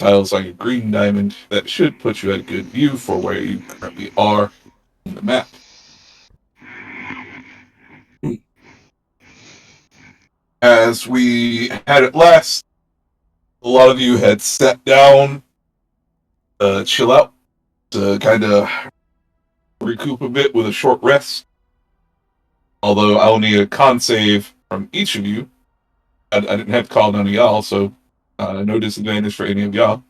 tiles on your green diamond that should put you at a good view for where you currently are on the map. As we had it last, a lot of you had sat down, chill out, to kind of recoup a bit with a short rest. Although I'll need a con save from each of you. I didn't have to call none of y'all, so no disadvantage for any of y'all.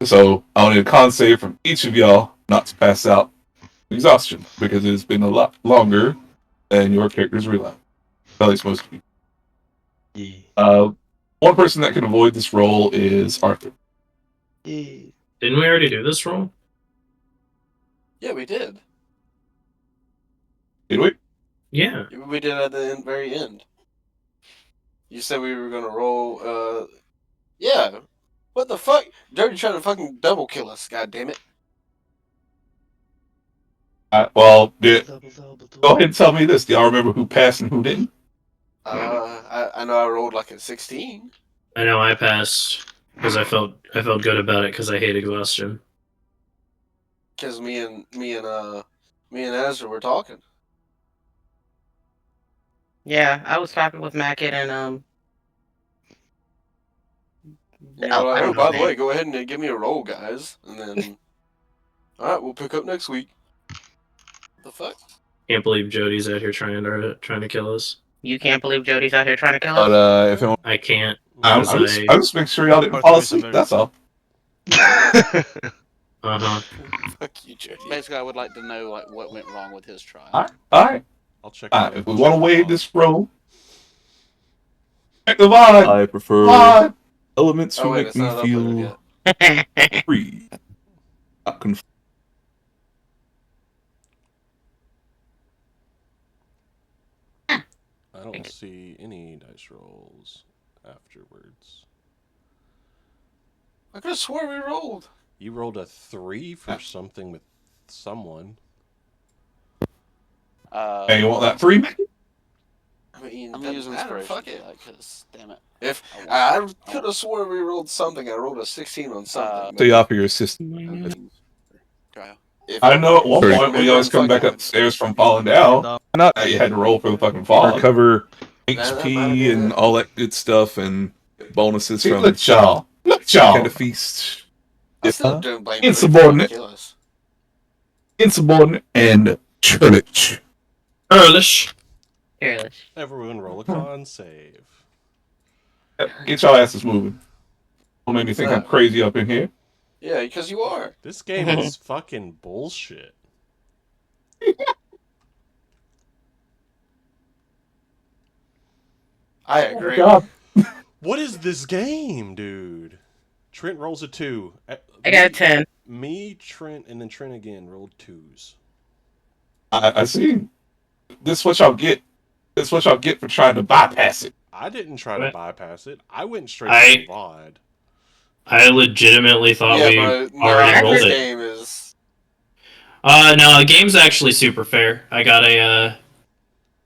So I'll need a con save from each of y'all not to pass out exhaustion, because it's been a lot longer than your characters realize. At least most of you. Yeah. One person that can avoid this roll is Arthur. Yeah. Didn't we already do this roll? Yeah, we did. Did we? Yeah. We did at the very end. You said we were gonna roll. Yeah. What the fuck? Dirty trying to fucking double kill us. God damn it. Well, go Double. ahead and tell me this. Do y'all remember who passed and who didn't? I know I rolled like a 16. I know I passed because I felt good about it because I hate exhaustion. Because me and Ezra were talking. Yeah, I was talking with Mackett and You know, I like, don't by know the his way, name. go ahead and give me a roll, guys, and then all right, we'll pick up next week. The fuck? Can't believe Jody's out here trying to kill us. You can't believe Jody's out here trying to kill us? But if anyone, I can't. I'm just making sure y'all didn't fall asleep. That's all. Uh-huh. Fuck you, Jody. Basically, I would like to know like what went wrong with his trial. All right. I'll check. If we want to waive this roll, check the vibe. I prefer Vibe. elements Oh who wait, make it's me not feel uploaded free. Not I don't see any dice rolls afterwards. I could have swore we rolled. You rolled a 3 for something with someone. Hey, you want that free, Mickey? I mean, I'm doesn't using matter, inspiration fuck it. because damn it. If I could have swore we rolled something, I rolled a 16 on something. So you offer your assistance. I know at one Sorry. point when you was coming back upstairs from falling down, you had to roll for the fucking fall. Recover That might have HP been and it. all that good stuff and bonuses See, from look at y'all. Look at y'all. kind of feast. I still don't blame Insubordinate. Kill us. Insubordinate and churlish. Earlish. Careless. Everyone roll a con save. Get y'all asses moving. Don't make me think I'm crazy up in here. Yeah, because you are. This game is fucking bullshit. I agree. God. What is this game, dude? Trent rolls a 2. I got a 10. Me, Trent, and then Trent again rolled 2s. I see. This is what y'all get. This is what y'all get for trying to bypass it. I didn't try to What? bypass it. I went straight to the VOD. I legitimately thought we but already rolled this it. game is. No, the game's actually super fair. I got a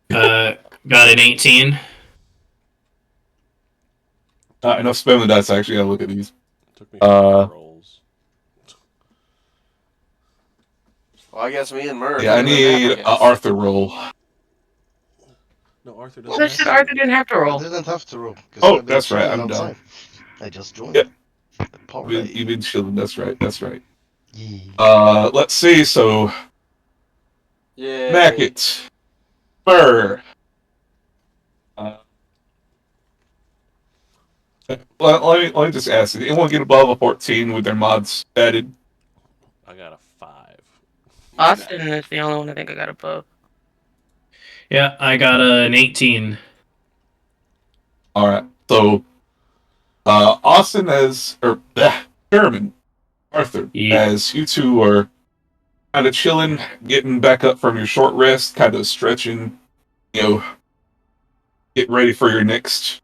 got an 18. Enough spamming the dice. I actually gotta look at these. Took me 5 rolls. Well, I guess me and Murray. Yeah, I need an Arthur roll. No, Arthur Well, doesn't. this Arthur didn't have to I roll. didn't have to roll. 'Cause Oh, I've been that's right, chilling I'm done. outside. I just joined. Yep. Power You've been chilling. That's right. That's right. Yeah. Let's see. So, Yeah. Mackett, Burr. Let me just ask. Did anyone get above a 14 with their mods added? I got a 5. Austin is the only one I think I got above. Yeah, I got an 18. All right. So, Austin Sherman, Arthur, Yeah. as you two are kind of chilling, getting back up from your short rest, kind of stretching, get ready for your next.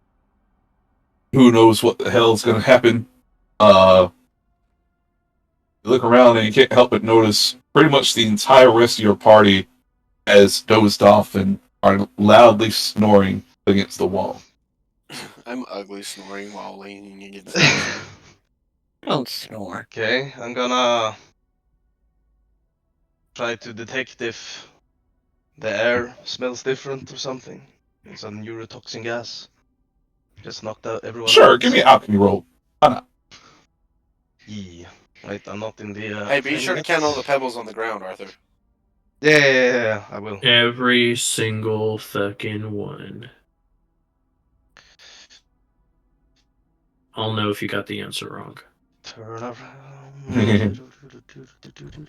Who knows what the hell's going to happen? You look around and you can't help but notice pretty much the entire rest of your party has dozed off and are loudly snoring against the wall. I'm ugly snoring while leaning against the tree. Don't snore. Okay, I'm gonna try to detect if the air smells different or something. It's a neurotoxin gas. Just knocked out everyone Sure, out. give me an alchemy roll. Yeah. Wait, I'm not in the. Hey, be thing sure to yet. count all the pebbles on the ground, Arthur. Yeah, I will. Every single fucking one. I'll know if you got the answer wrong. Turn around.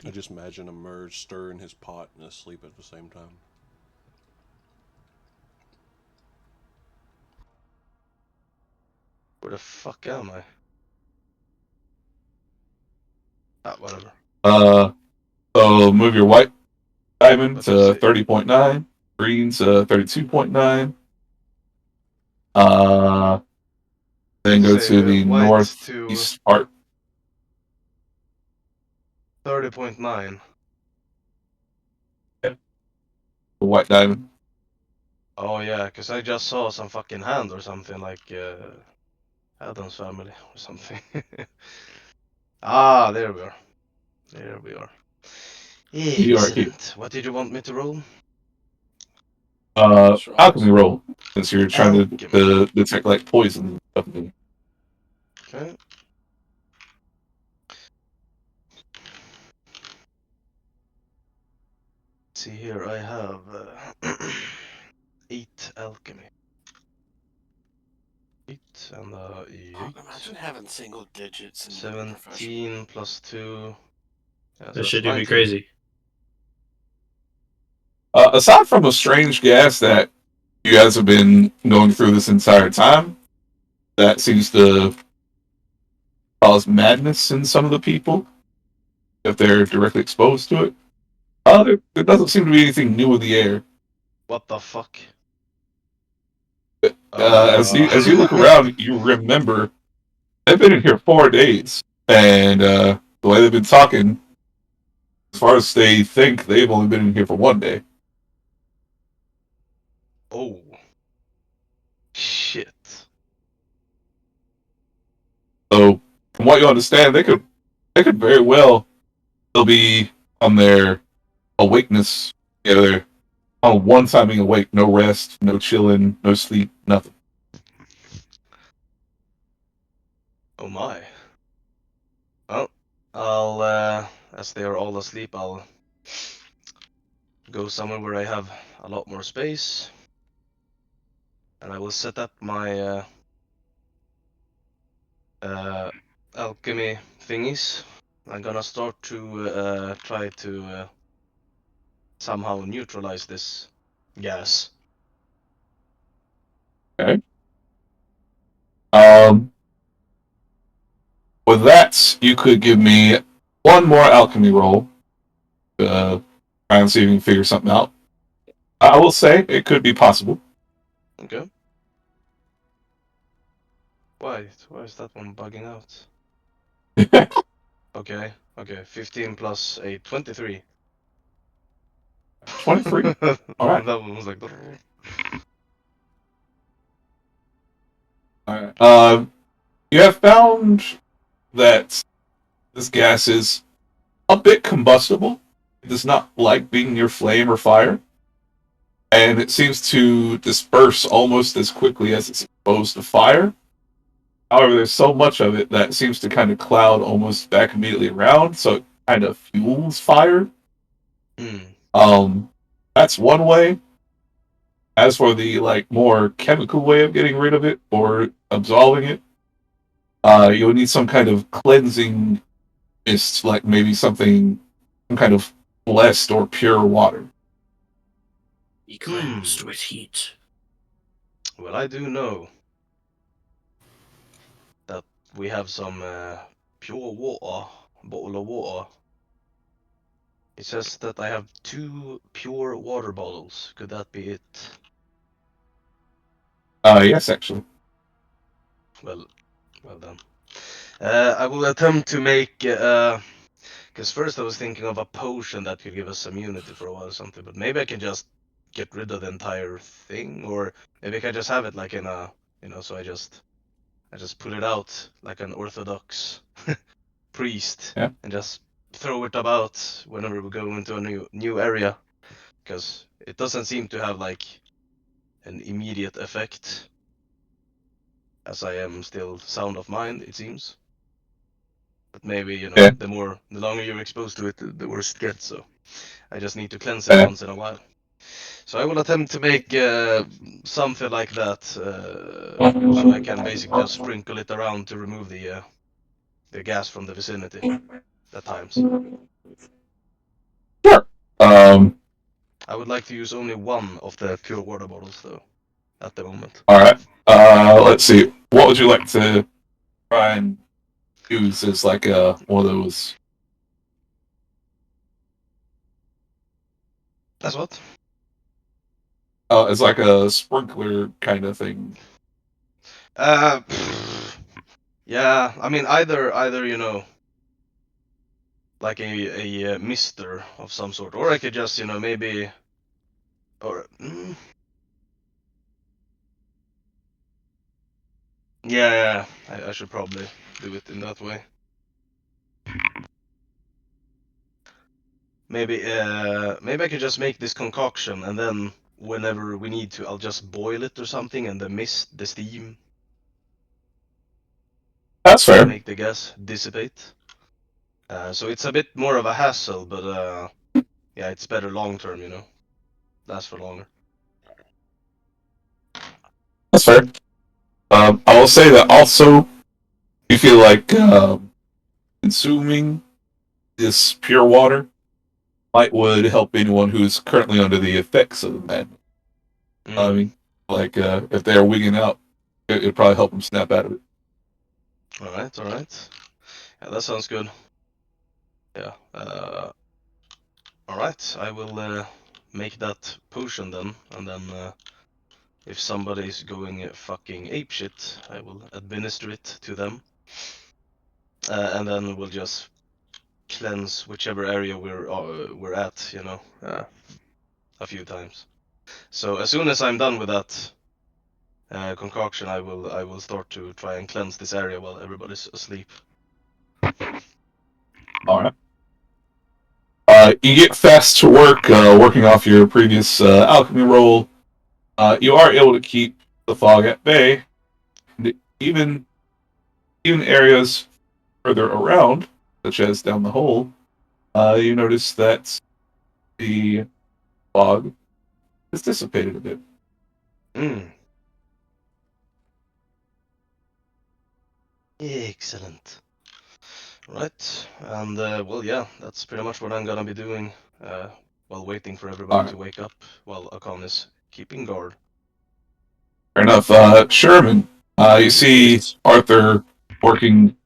I just imagine a merge stirring his pot and asleep at the same time. Where the fuck am I? Ah, whatever. So move your white diamond What does to it- 30.9, green's 32.9. Uh, then go Say, to the white to northeast part. 30.9. The white diamond. Oh yeah, cause I just saw some fucking hand or something like Adam's family or something. Ah, there we are. There we are. You are here. Excellent. What did you want me to roll? Alchemy roll, since you're trying Alchemy. to detect like poison and stuff. Okay. See here, I have 8 alchemy. 8 and Oh, 8. imagine having single digits in your profession. 17 plus 2. Yeah, so That that's should do me 19. crazy. Aside from a strange gas that you guys have been going through this entire time, that seems to cause madness in some of the people if they're directly exposed to it. There doesn't seem to be anything new in the air. What the fuck? As you look around, you remember they've been in here 4 days, and the way they've been talking, as far as they think, they've only been in here for 1 day. Oh. Shit. So, from what you understand, they could very well still be on their awakeness. Yeah, they're on one time being awake, no rest, no chilling, no sleep, nothing. Oh my. Well, I'll, as they are all asleep, I'll go somewhere where I have a lot more space. And I will set up my alchemy thingies. I'm gonna start to try to somehow neutralize this gas. Okay. With that, you could give me one more alchemy roll. Try and see if you can figure something out. I will say it could be possible. Okay. Why? Why is that one bugging out? Okay. Okay. 15 plus 8, 23. 23. All right. That one was like. All right. You have found that this gas is a bit combustible. It does not like being near flame or fire, and it seems to disperse almost as quickly as it's exposed to fire. However, there's so much of it that seems to kind of cloud almost back immediately around, so it kind of fuels fire. Hmm. That's one way. As for the like more chemical way of getting rid of it or absolving it, you'll need some kind of cleansing mist, like maybe some kind of blessed or pure water. Be cleansed with heat. Well, I do know that we have some pure water, bottle of water. It says that I have 2 pure water bottles. Could that be it? Yes, actually. Well, well done. I will attempt to make. Because first I was thinking of a potion that could give us immunity for a while or something, but maybe I can just get rid of the entire thing, or maybe I can just have it like in a you know. So I just put it out like an orthodox priest, Yeah. and just throw it about whenever we go into a new area, because it doesn't seem to have like an immediate effect, as I am still sound of mind, it seems. But maybe, you know, Yeah. the longer you're exposed to it, the worse it gets. So I just need to cleanse it Yeah. once in a while. So I will attempt to make something like that, so I can basically just sprinkle it around to remove the gas from the vicinity at times. Sure. I would like to use only one of the pure water bottles, though, at the moment. All right. Let's see. What would you like to try and use as like one of those? That's what? As like a sprinkler kind of thing. Yeah, I mean either you know, like a mister of some sort, or I could just, you know, maybe, or yeah, I should probably do it in that way. Maybe I could just make this concoction, and then whenever we need to, I'll just boil it or something, and the mist, the steam, That's fair. make the gas dissipate. So it's a bit more of a hassle, but yeah, it's better long term, you know, lasts for longer. That's fair. I will say that also, you feel like consuming this pure water would help anyone who's currently under the effects of the madness. I mean, like if they're wigging out, it'd probably help them snap out of it. All right. Yeah, that sounds good. Yeah. All right, I will make that potion then, and then if somebody's going fucking apeshit, I will administer it to them, and then we'll just cleanse whichever area we're at, you know, a few times. So as soon as I'm done with that concoction, I will start to try and cleanse this area while everybody's asleep. All right. You get fast to work, working off your previous alchemy roll. You are able to keep the fog at bay. And even areas further around, such as down the hole, you notice that the fog has dissipated a bit. Excellent. Right, and well, yeah, that's pretty much what I'm gonna be doing while waiting for everybody Alright. to wake up while Akan is keeping guard. Fair enough. Sherman, you see Arthur working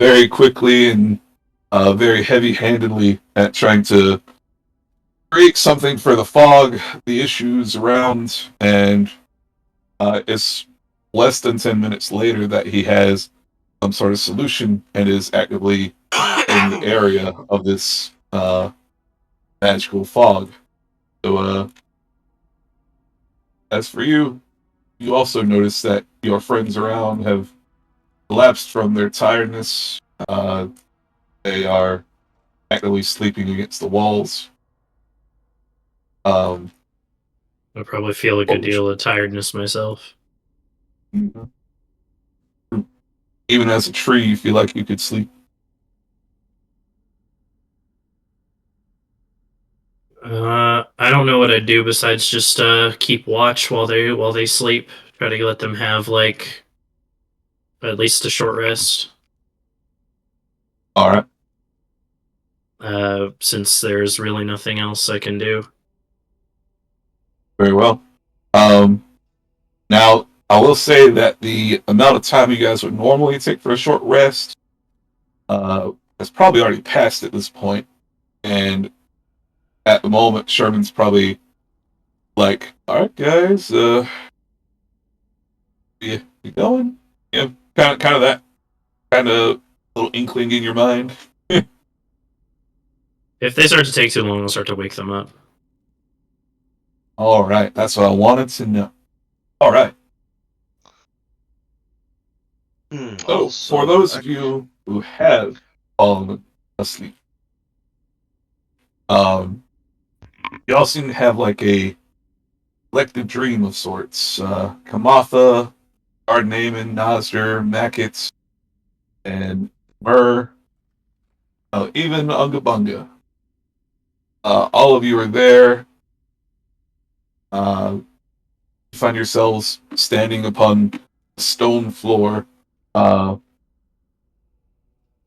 very quickly and very heavy-handedly at trying to create something for the fog, the issues around, and it's less than 10 minutes later that he has some sort of solution and is actively in the area of this magical fog. So, as for you, you also notice that your friends around have collapsed from their tiredness. They are actively sleeping against the walls. I probably feel a good would you- deal of tiredness myself. Even as a tree, you feel like you could sleep. I don't know what I'd do besides just keep watch while they sleep. Try to let them have like at least a short rest. All right, Since there's really nothing else I can do. very well. Now, I will say that the amount of time you guys would normally take for a short rest has probably already passed at this point, and at the moment, Sherman's probably like, "All right, guys, you going?" Yeah, kind of that kind of little inkling in your mind. If they start to take too long, I'll start to wake them up. All right, that's what I wanted to know. All right. So, Also, for those of you who have fallen asleep, you all seem to have like a collective dream of sorts. Kamatha, Ardnaman, Nasr, Makit, and Mur, even Ungabunga. All of you are there. You find yourselves standing upon a stone floor.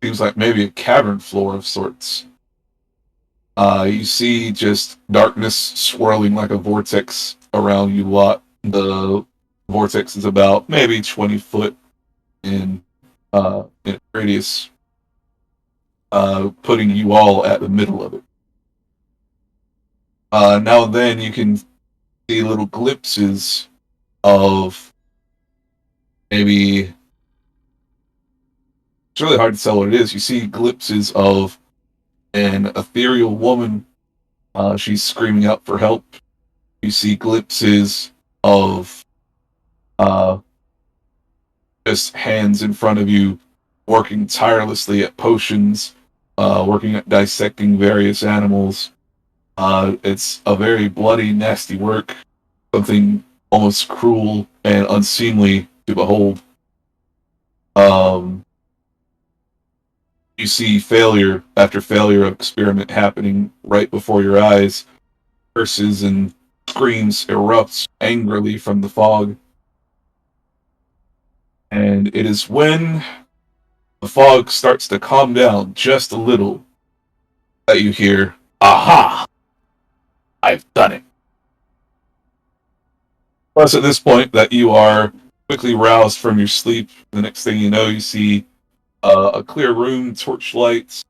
Seems like maybe a cavern floor of sorts. You see just darkness swirling like a vortex around you lot. The vortex is about maybe 20 foot in radius, putting you all at the middle of it. Now and then you can see little glimpses of maybe, it's really hard to tell what it is. You see glimpses of an ethereal woman. She's screaming out for help. You see glimpses of just hands in front of you working tirelessly at potions, working at dissecting various animals. It's a very bloody, nasty work, something almost cruel and unseemly to behold. You see failure after failure of experiment happening right before your eyes. Curses and screams erupt angrily from the fog. And it is when the fog starts to calm down just a little that you hear, "Aha! I've done it." Plus, at this point, that you are quickly roused from your sleep. The next thing you know, you see a clear room, torchlights.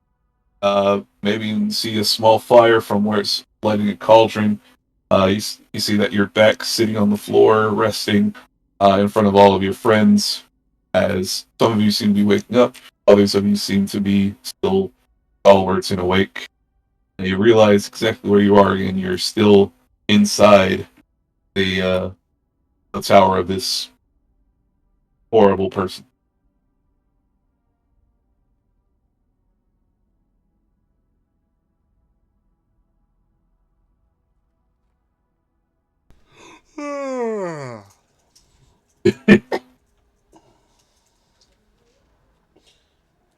Maybe you can see a small fire from where it's lighting a cauldron. You see that you're back sitting on the floor, resting in front of all of your friends. As some of you seem to be waking up, others of you seem to be still stalwarts and awake. And you realize exactly where you are again. You're still inside the tower of this horrible person.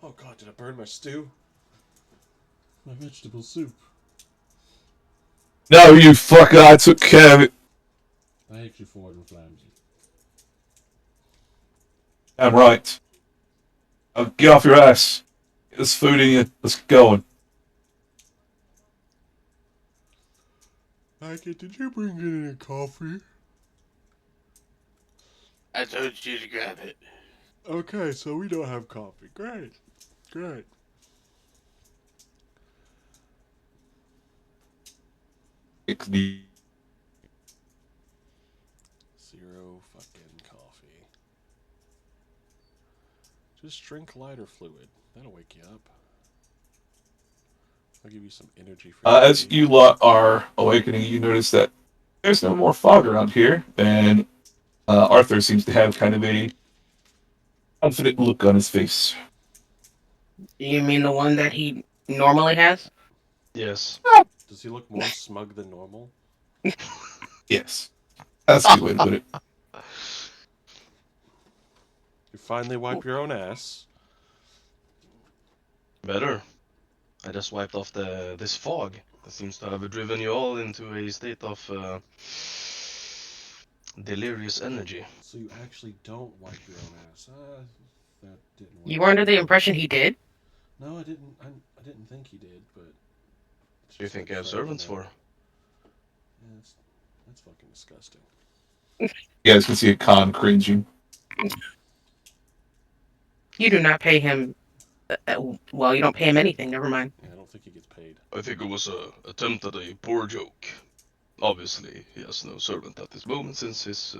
Oh god, did I burn my stew? My vegetable soup. No, you fucker! I took care of it. I hate you for it, and Flamsy. I'm right. Now get off your ass. Get this food in you. Let's get going. Maggie, did you bring in any coffee? I told you to grab it. Okay, so we don't have coffee. Great. Great. Zero fucking coffee. Just drink lighter fluid. That'll wake you up. I'll give you some energy for your As day. you lot are awakening, you notice that there's no more fog around here, and Arthur seems to have kind of a confident look on his face. You mean the one that he normally has? Yes. Does he look more smug than normal? Yes, that's a good way to put it. You finally wipe your own ass. Better. I just wiped off this fog that seems to have driven you all into a state of delirious energy. So you actually don't wipe your own ass. That didn't work. You were under the impression he did? No, I didn't. I didn't think he did, but. What do you think I have servants for? Yeah, that's fucking disgusting. You guys can see a Khan cringing. You do not pay him. Well, you don't pay him anything. Never mind. Yeah, I don't think he gets paid. I think it was a attempt at a poor joke. Obviously, he has no servant at this moment since his,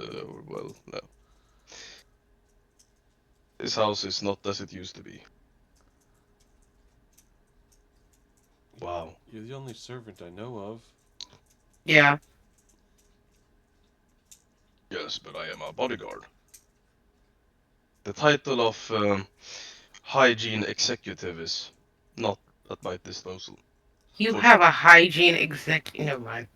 well, no. His house is not as it used to be. Wow. You're the only servant I know of. Yeah. Yes, but I am a bodyguard. The title of hygiene executive is not at my disposal. You have a hygiene exec. Never mind.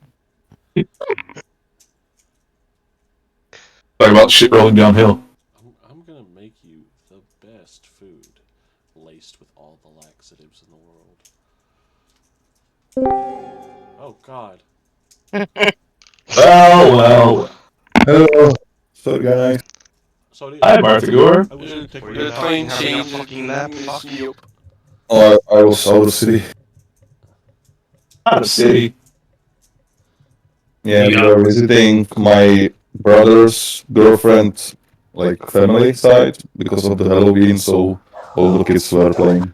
Talk about shit rolling downhill. I'm gonna make you the best food, laced with all the laxatives in the world. Oh God. Well. Hello. Sorry, guys. Sorry, Hi, Martha Gore. I was gonna take Were my you Clean having a change. fucking nap? Fuck. Yep. Oh, I was out of the city. Out of city. Yeah, we Yeah. were visiting my brother's girlfriend, like family side, because of the Halloween. So all the kids were playing.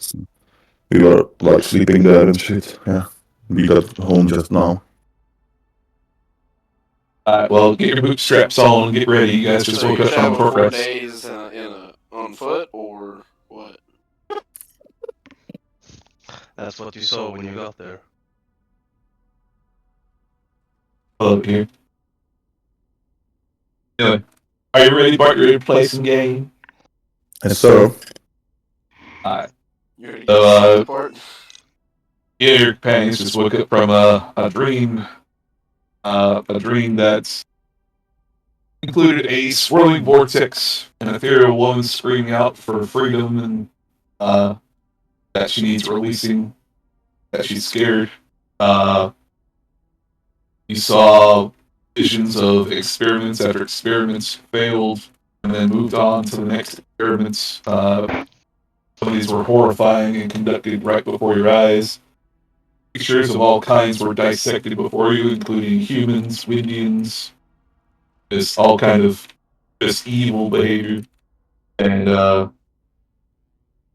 We were like sleeping there and shit. Yeah, we got home just now. Alright, well, get your bootstraps on and get ready. You guys just So woke you up from a traveled court 4 rest. days on foot or what? That's what you saw when you got there. Hello here. Anyway, are you ready, Bart? You ready to play some game? And so, Alright. You ready to So, get fucked apart? Yeah, your companions just woke up from a dream that's included a swirling vortex, an ethereal woman screaming out for freedom and that she needs releasing, that she's scared. You saw visions of experiments after experiments failed, and then moved on to the next experiments. Some of these were horrifying and conducted right before your eyes. Pictures of all kinds were dissected before you, including humans, Windians, just all kind of just evil behavior. And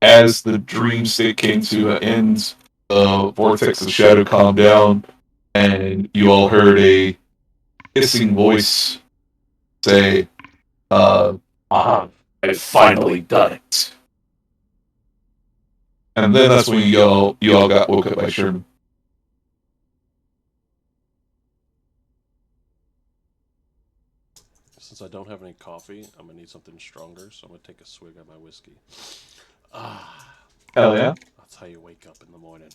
as the dream state came to an end, the vortex of shadow calmed down, and you all heard a hissing voice say, I've finally done it. And then that's when you all got woke up by Sherman. Since I don't have any coffee, I'm gonna need something stronger, so I'm gonna take a swig of my whiskey. Ah, Hell yeah. that's how you wake up in the morning.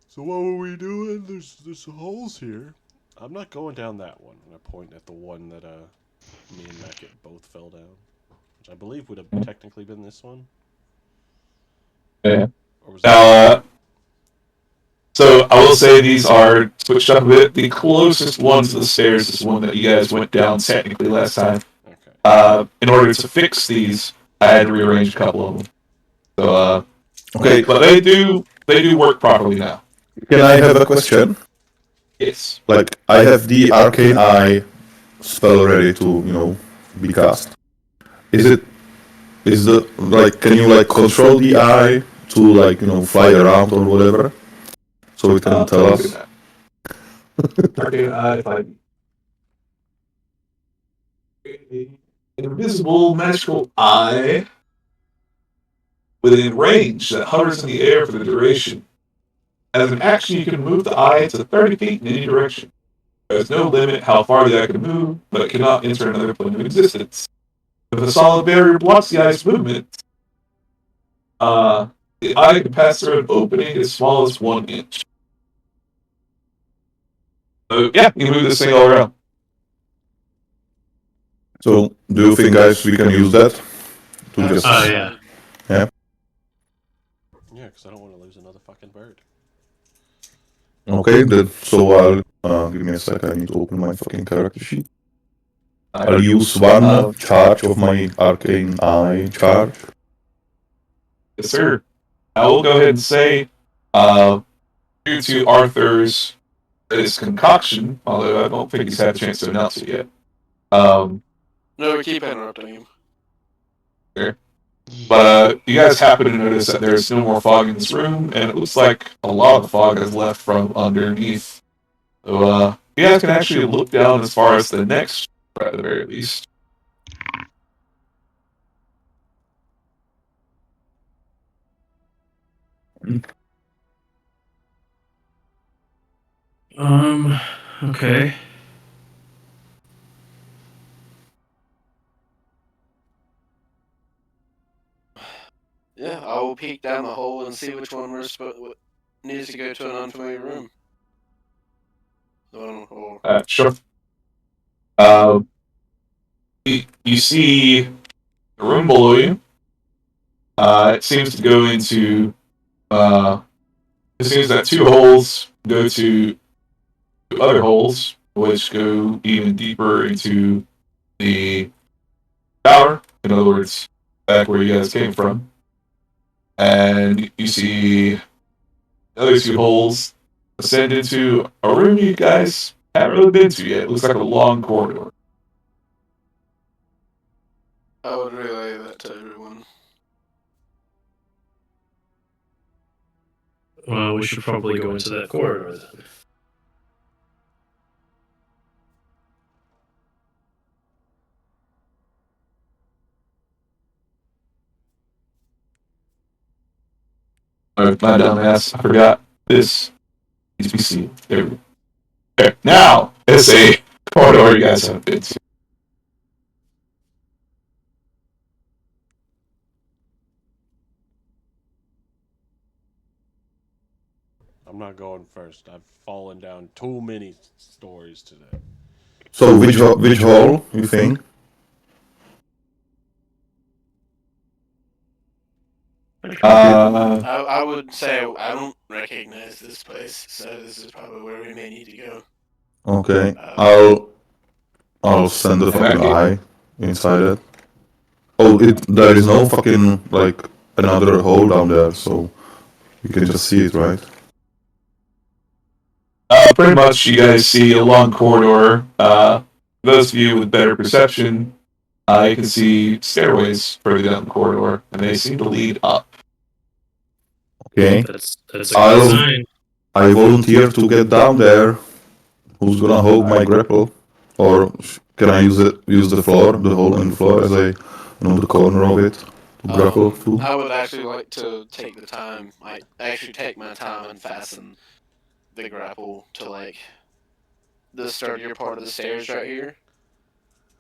So what were we doing? There's holes here. I'm not going down that one. And I point at the one that me and Mackett both fell down, which I believe would have technically been this one. Yeah. Or was that? So I will say these are switched up a bit. The closest one to the stairs is one that you guys went down technically last time. Okay. In order to fix these, I had to rearrange a couple of them. So okay, but they do work properly now. can I have a question? Yes. Like, I have the Arcane Eye spell ready to, be cast. Is the, like, can you, like, control the eye to, like, fly around or whatever? So it can tell us. Arcane Eye, if I invisible magical eye within range that hovers in the air for the duration. As an action, you can move the eye to 30 feet in any direction. There's no limit how far the eye can move, but it cannot enter another plane of existence. If a solid barrier blocks the eye's movement, the eye can pass through an opening as small as 1 inch. So yeah, you can move this thing all around. So, do you think, guys, we can use that? To just. Yeah. Yeah, because I don't want to lose another fucking bird. Okay, then, so I'll. Give me a sec, I need to open my fucking character sheet. I'll use one charge of my Arcane Eye charge. Yes, sir. I will go ahead and say, due to Arthur's his concoction, although I don't think he's had a chance to announce it yet. No, we keep interrupting him. But you guys happen to notice that there's no more fog in this room, and it looks like a lot of the fog has left from underneath. So you guys can actually look down as far as the next, at the very least. Okay. Yeah, I will peek down the hole and see which one needs to go to an unfamiliar room. The one, or Sure. You see the room below you. It seems to go into. It seems that two holes go to other holes, which go even deeper into the tower. In other words, back where you guys came from. And you see the other two holes ascend into a room you guys haven't really been to yet. It looks like a long corridor. I would relay that to everyone. Well, we should probably go into that corridor then. My dumb ass, I forgot this needs to be seen. There we go. Okay, now, it's a corridor you guys haven't been to. I'm not going first. I've fallen down too many stories today. So which hole you think? I would say I don't recognize this place, so this is probably where we may need to go. Okay, Uh, I'll send the fucking eye inside it. Oh, there is no fucking like another hole down there, so you can just see it, right? Pretty much, you guys see a long corridor. Those of you with better perception, you can see stairways further down the corridor, and they seem to lead up. Okay. That's a good sign. I volunteer to get down there. Who's gonna hold my grapple? Or can I use the floor, the hole in the floor as the corner of it to grapple to? I would actually like to take the time, take my time and fasten the grapple to like the sturdier part of the stairs right here,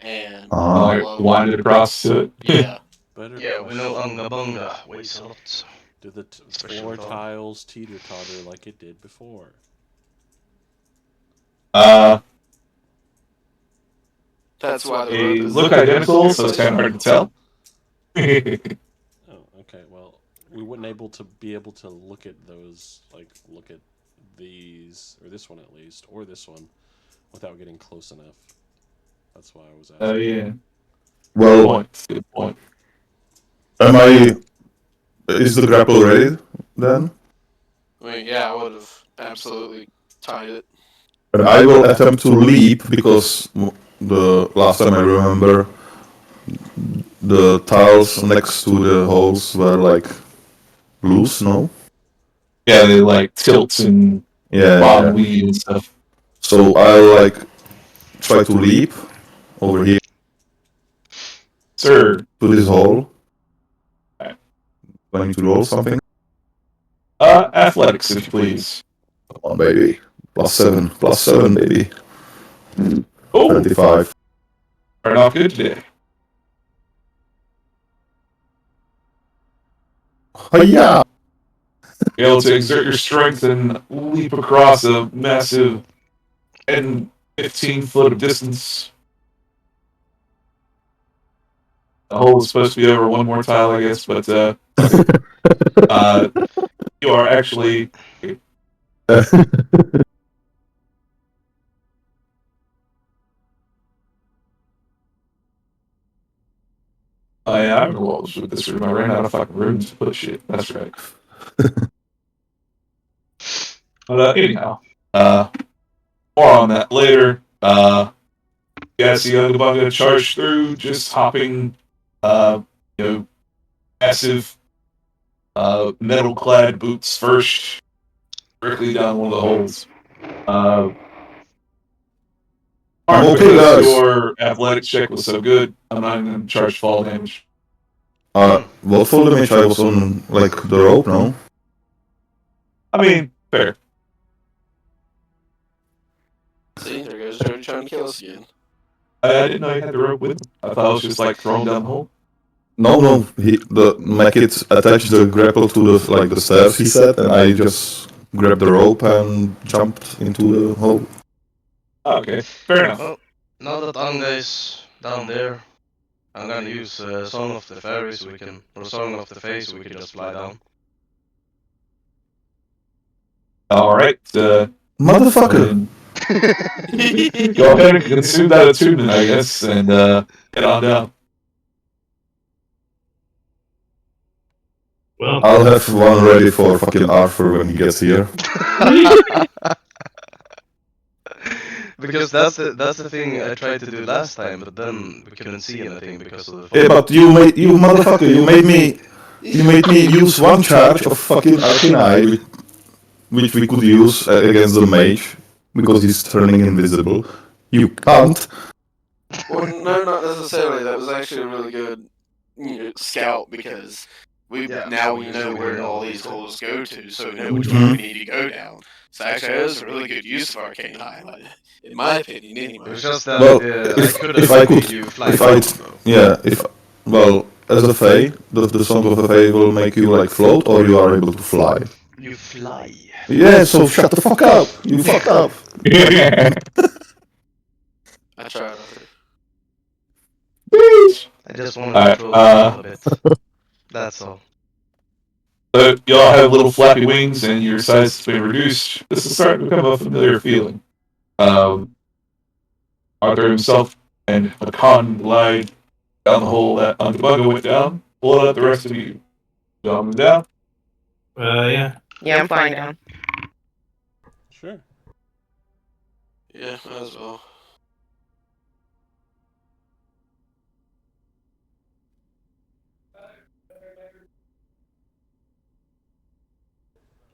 and Wind it across to it. yeah. Better Yeah, we know question. Unga Bunga weighs a lot. Do the Especially floor with all- tiles teeter-totter like it did before? That's why the They rope is look identical, so it's kind of hard to tell. Oh, okay. Well, we wouldn't be able to look at those, like look at these or this one at least, or this one, without getting close enough. That's why I was asking. Oh yeah. Well, Good point. Is the grapple ready then? I mean, yeah, I would have absolutely tied it. And I will attempt to leap because the last time I remember, the tiles next to the holes were like loose, no? Yeah, they like tilt and Yeah. weed and stuff. So I'll like try to leap over here Sir, to this hole. Do I need to roll something? athletics, if you please. Come on, baby. +7, baby. Oh, 25. are not good today. Hiya! Be able to exert your strength and leap across a massive 10, 15 foot of distance. The hole is supposed to be over one more tile, I guess, but you are actually. Yeah, I remember what was with this room. I ran out of fucking rooms to put shit. That's right. But anyhow, more on that later. You guys see Ungabunga charge through, just hopping, massive metal-clad boots first, directly down one of the holes. Okay, because guys. your athletic check was so good, I'm not even going to charge fall damage. What full damage I was on, like, the rope, no? I mean, fair. See, there goes Jody trying to kill us again. I didn't know you had the rope with him. I thought it was just like thrown down the hole. No. The my kid attached the grapple to the stairs. He said, and I just grabbed the rope and jumped into the hole. Okay, fair enough. Well, now that Anga is down there, I'm gonna use Song of the Fairy so we can, or Song of the Fae so we can just fly down. All right, Motherfucker! go ahead and consume that attunement, I guess, and get on down. Well, I'll have one ready for fucking Arthur when he gets here. Because that's the thing I tried to do last time, but then we couldn't see anything because of the fog. Yeah, but you motherfucker, you made me use one charge of fucking Arcane Eye, which we could use against the mage, because he's turning invisible. You can't. Well, no, not necessarily. That was actually a really good scout because we know where all these holes go to, so we know which one we need to go down. So actually, that was a really good use of Arcane Eye, in my opinion, anyway. It was just that Well, I couldn't if I make could, you fly if I, down, though. yeah, as a Fae, the Song of the Fae will make you like float, or you are able to fly. You fly. Yeah, so shut the fuck up. You fucked up. I tried. I just wanted to throw a bit. That's all. So y'all have little flappy wings, and your size has been reduced. This is starting to become a familiar feeling. Arthur himself and Hakan glide down the hole that Angabaga went down. Pull out the rest of you. Y'all move down. yeah. Yeah, I'm flying down. Sure. Yeah, might as well.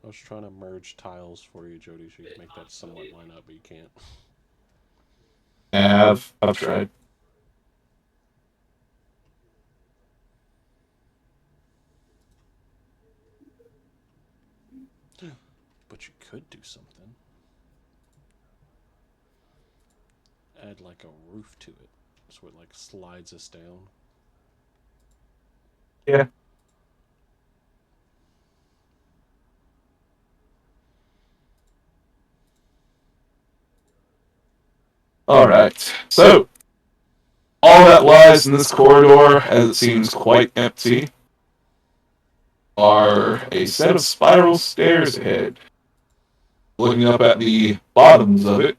I was trying to merge tiles for you, Jody, so you can make that somewhat line up, but you can't. I've tried. But you could do something. Add like a roof to it, so it like slides us down. Yeah. Alright, so all that lies in this corridor, as it seems quite empty, are a set of spiral stairs ahead. Looking up at the bottoms of it,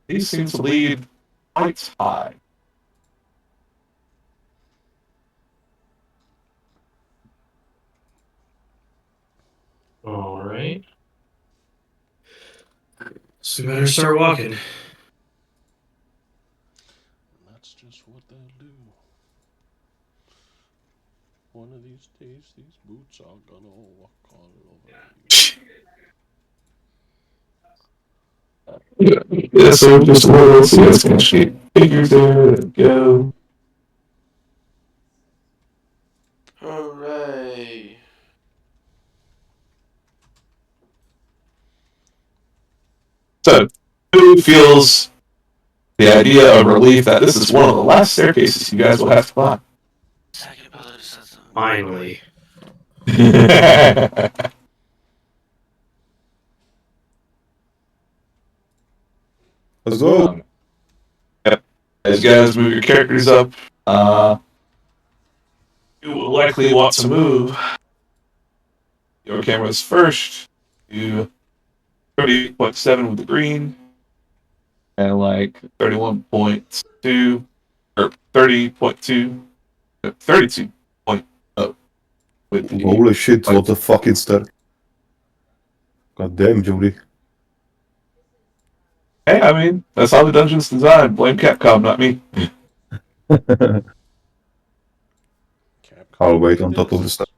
these seem to lead quite high. All right. So we better start walking. And that's just what they'll do. One of these days, these boots are gonna walk all over you. Yeah, so just a little so you guys can shape figures there and go. Hooray! So, who feels the idea of relief that this is one of the last staircases you guys will have to climb? Finally. Let's go. Yep. As you guys move your characters up, you will likely want to move your cameras first to 30.7 with the green, and like 31.2 or 30.2, 32.0 with the. Holy shit, what the fuck is that? God damn, Judy. Hey, I mean, that's how the dungeon's designed. Blame Capcom, not me. Capcom I'll wait on did top of the this. stuff.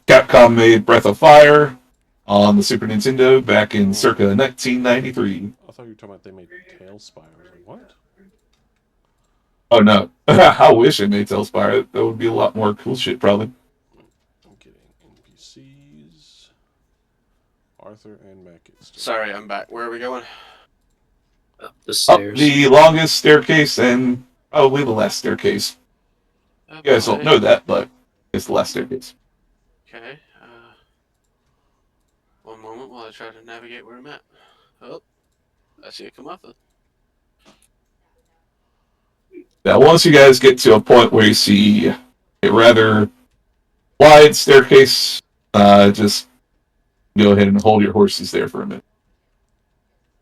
Capcom made Breath of Fire on the Super Nintendo back in circa 1993. I thought you were talking about they made Tailspire. I was like, what? Oh no, I wish it made Tailspire. That would be a lot more cool shit, probably. I'm getting NPCs. Arthur and Mac. Sorry, I'm back. Where are we going? Up the Up stairs. the longest staircase and probably the last staircase. Oh, You guys don't boy. know that, but it's the last staircase. Okay. One moment while I try to navigate where I'm at. Oh, I see a Kamatha. Now, once you guys get to a point where you see a rather wide staircase, just go ahead and hold your horses there for a minute.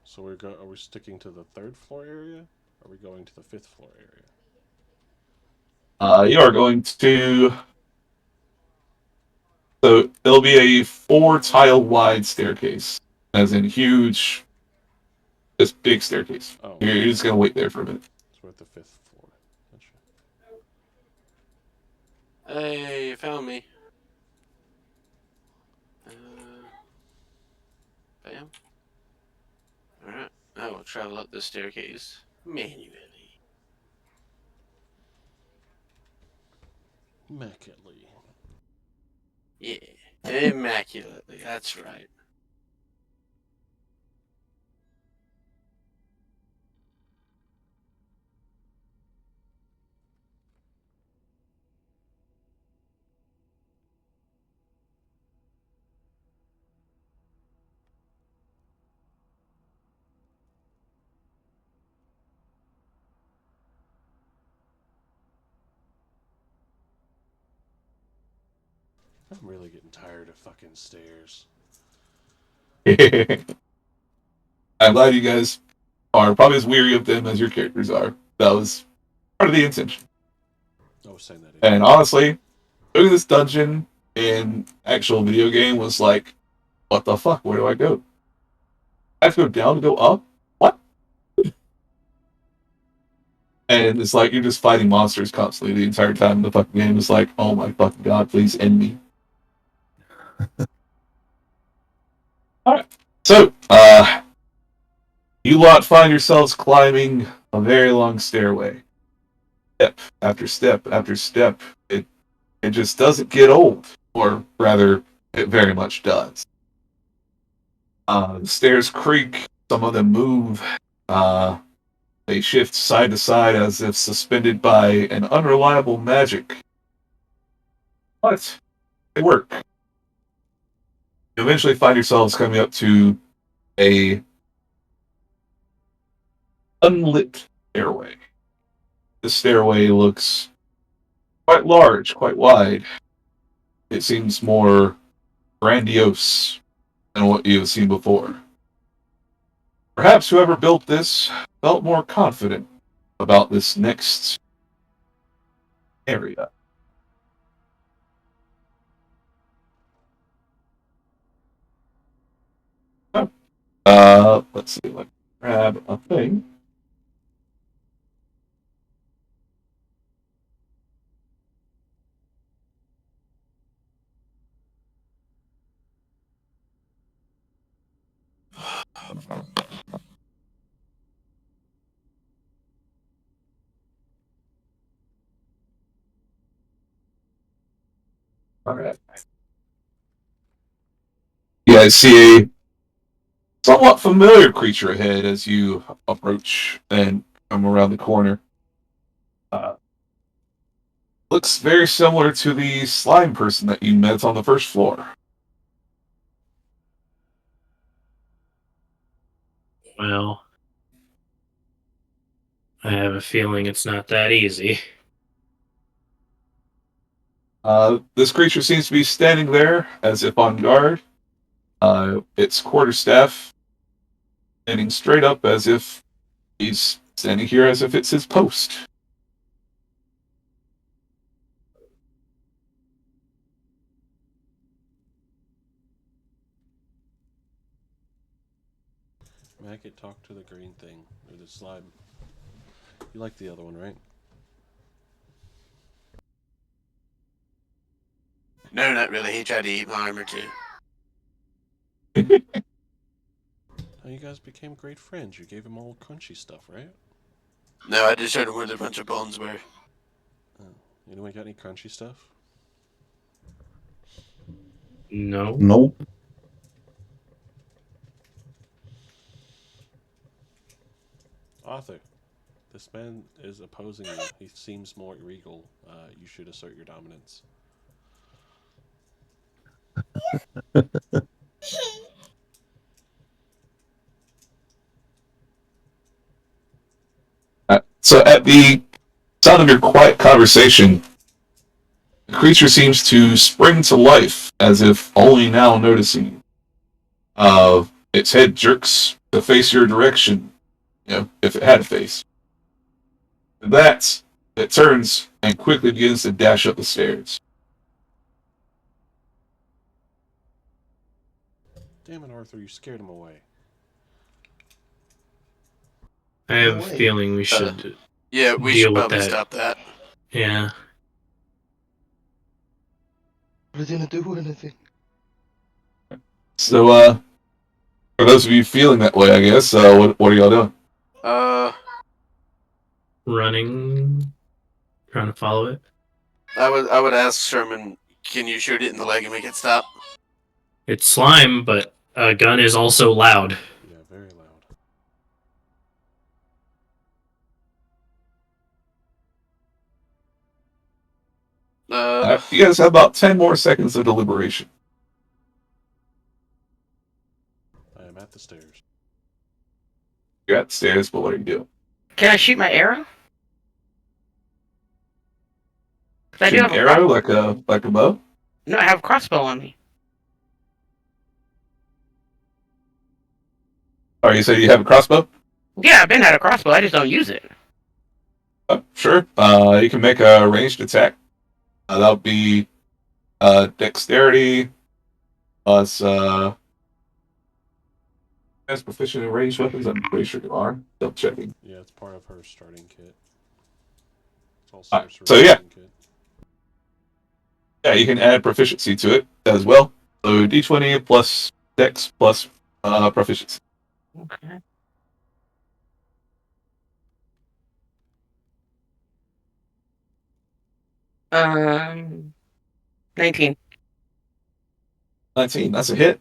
So are we sticking to the 3rd floor area? Or are we going to the 5th floor area? You are going to. So it'll be a 4-tile wide staircase, as in huge, just big staircase. Oh, You're just gonna wait there for a minute. so we're at the 5th floor. Gotcha. Hey, you found me. Bam. Alright. I will travel up this staircase manually. Immaculately. Yeah. Immaculately. That's right. I'm really getting tired of fucking stairs. I'm glad you guys are probably as weary of them as your characters are. That was part of the intention. I was saying that And honestly, doing this dungeon in actual video game was like, what the fuck? Where do I go? I have to go down to go up? What? And it's like you're just fighting monsters constantly the entire time. The fucking game is like, oh my fucking god, please end me. Alright. So, you lot find yourselves climbing a very long stairway. Step after step after step. It just doesn't get old. Or rather, it very much does. The stairs creak, some of them move. They shift side to side as if suspended by an unreliable magic. But they work. You eventually find yourselves coming up to a unlit stairway. The stairway looks quite large, quite wide. It seems more grandiose than what you've seen before. Perhaps whoever built this felt more confident about this next area. Let's see, let me grab a thing. Alright. Yeah, I see a somewhat familiar creature ahead as you approach and come around the corner. Looks very similar to the slime person that you met on the first floor. Well, I have a feeling it's not that easy. This creature seems to be standing there as if on guard. Its quarterstaff standing straight up as if he's standing here as if it's his post. Mackett, talk to the green thing. Or the slime. You like the other one, right? No, not really. He tried to eat my armor too. How you guys became great friends? You gave him all crunchy stuff, right? No, I just showed him where the bunch of bones were. Oh. Anyone got any crunchy stuff? No. Nope. Arthur, This man is opposing you. He seems more regal. You should assert your dominance. So at the sound of your quiet conversation, the creature seems to spring to life, as if only now noticing you. Its head jerks to face your direction, if it had a face. With that, it turns and quickly begins to dash up the stairs. Damn it, Arthur, you scared him away. I have No a way. feeling we should Yeah, we deal should with probably that. stop that. Yeah. We didn't do anything. So, for those of you feeling that way, I guess, what are y'all doing? Running, trying to follow it. I would ask Sherman, can you shoot it in the leg and make it stop? It's slime, but a gun is also loud. Yeah, very loud. You guys have about 10 more seconds of deliberation. I am at the stairs. You're at the stairs, but what are you doing? Can I shoot my arrow? 'Cause I do Shoot have an a arrow crossbow. like a bow? No, I have a crossbow on me. Oh, you say you have a crossbow? Yeah, I've been had a crossbow. I just don't use it. Sure. You can make a ranged attack. That'll be dexterity plus as proficient in ranged weapons. I'm pretty sure you are. Double checking. Yeah, it's part of her starting kit. It's all Alright, sorcerer so yeah. starting kit. Yeah, you can add proficiency to it as well. So d20 plus dex plus proficiency. Okay. Um, 19. 19. That's a hit.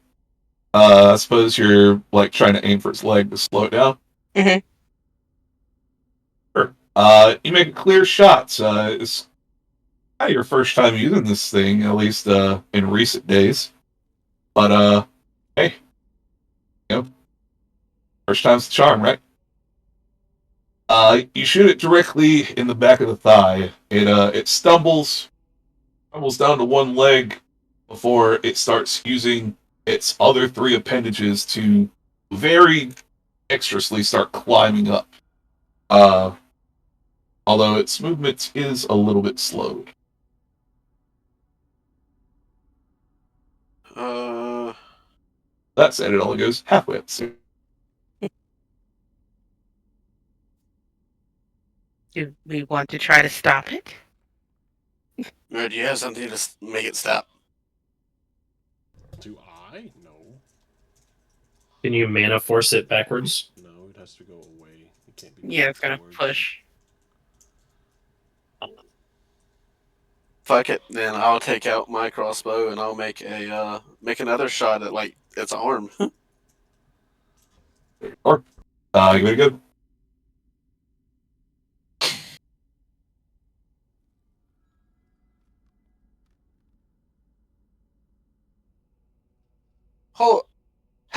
I suppose you're like trying to aim for its leg to slow it down. Mhm. Sure. You make a clear shot. It's not your first time using this thing, at least in recent days. But hey, first time's the charm, right? You shoot it directly in the back of the thigh. It stumbles down to one leg before it starts using its other three appendages to very dexterously start climbing up. Although its movement is a little bit slowed. That said, it only goes halfway up the stairs. Do we want to try to stop it? Or do you have something to make it stop? Do I? No. Can you mana force it backwards? No, it has to go away. It can't be. Yeah, it's gonna forwards. push. Fuck it, then I'll take out my crossbow and I'll make another shot at like its arm. Or, give it a go.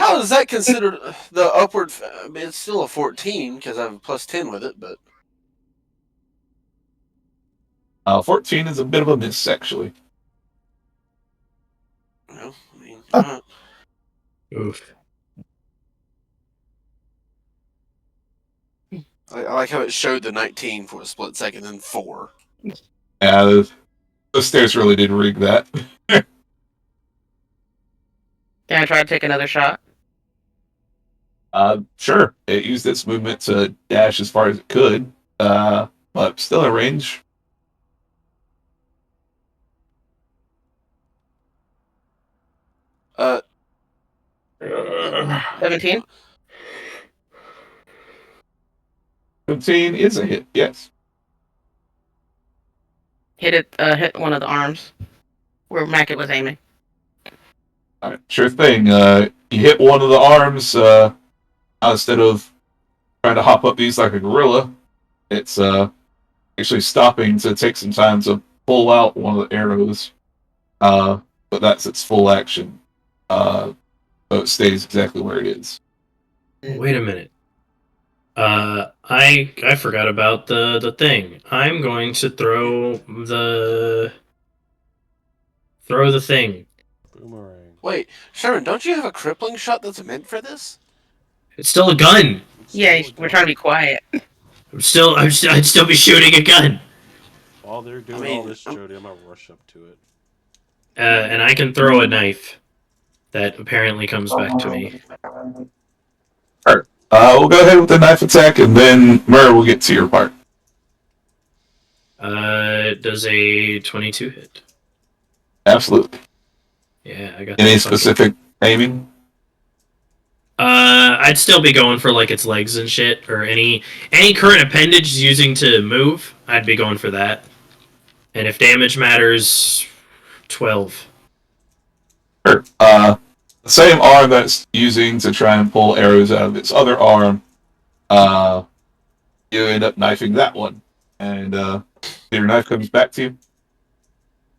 How is that considered the upward? I mean, it's still a 14 because I have a plus 10 with it, but 14 is a bit of a miss, actually. well, I mean, Oof. I like how it showed the 19 for a split second, then 4. Yeah, the stairs really did rig that. Can I try to take another shot? Sure. It used its movement to dash as far as it could, but still in range. Uh, 17? 15 is a hit, yes. Hit it. Hit one of the arms where Mackett was aiming. Alright, sure thing. You hit one of the arms, instead of trying to hop up these like a gorilla, It's actually stopping to take some time to pull out one of the arrows. But that's its full action. So it stays exactly where it is. Wait a minute. I forgot about the thing. I'm going to throw the thing. Boomerang. Wait, Sherman, don't you have a crippling shot that's meant for this? It's still a gun. It's Yeah, still a we're trying to be gun. quiet. I'd still be shooting a gun. While they're doing mean, all this, Jody, I'm gonna rush up to it. And I can throw a knife. That apparently comes back to me. Alright. We'll go ahead with the knife attack, and then Murr will get to your part. Does a 22 hit? Absolutely. Yeah, I got Any that fucking- specific aiming? I'd still be going for like its legs and shit, or any current appendage using to move. I'd be going for that. And if damage matters, 12. Sure. The same arm that's using to try and pull arrows out of its other arm, you end up knifing that one. And your knife comes back to you.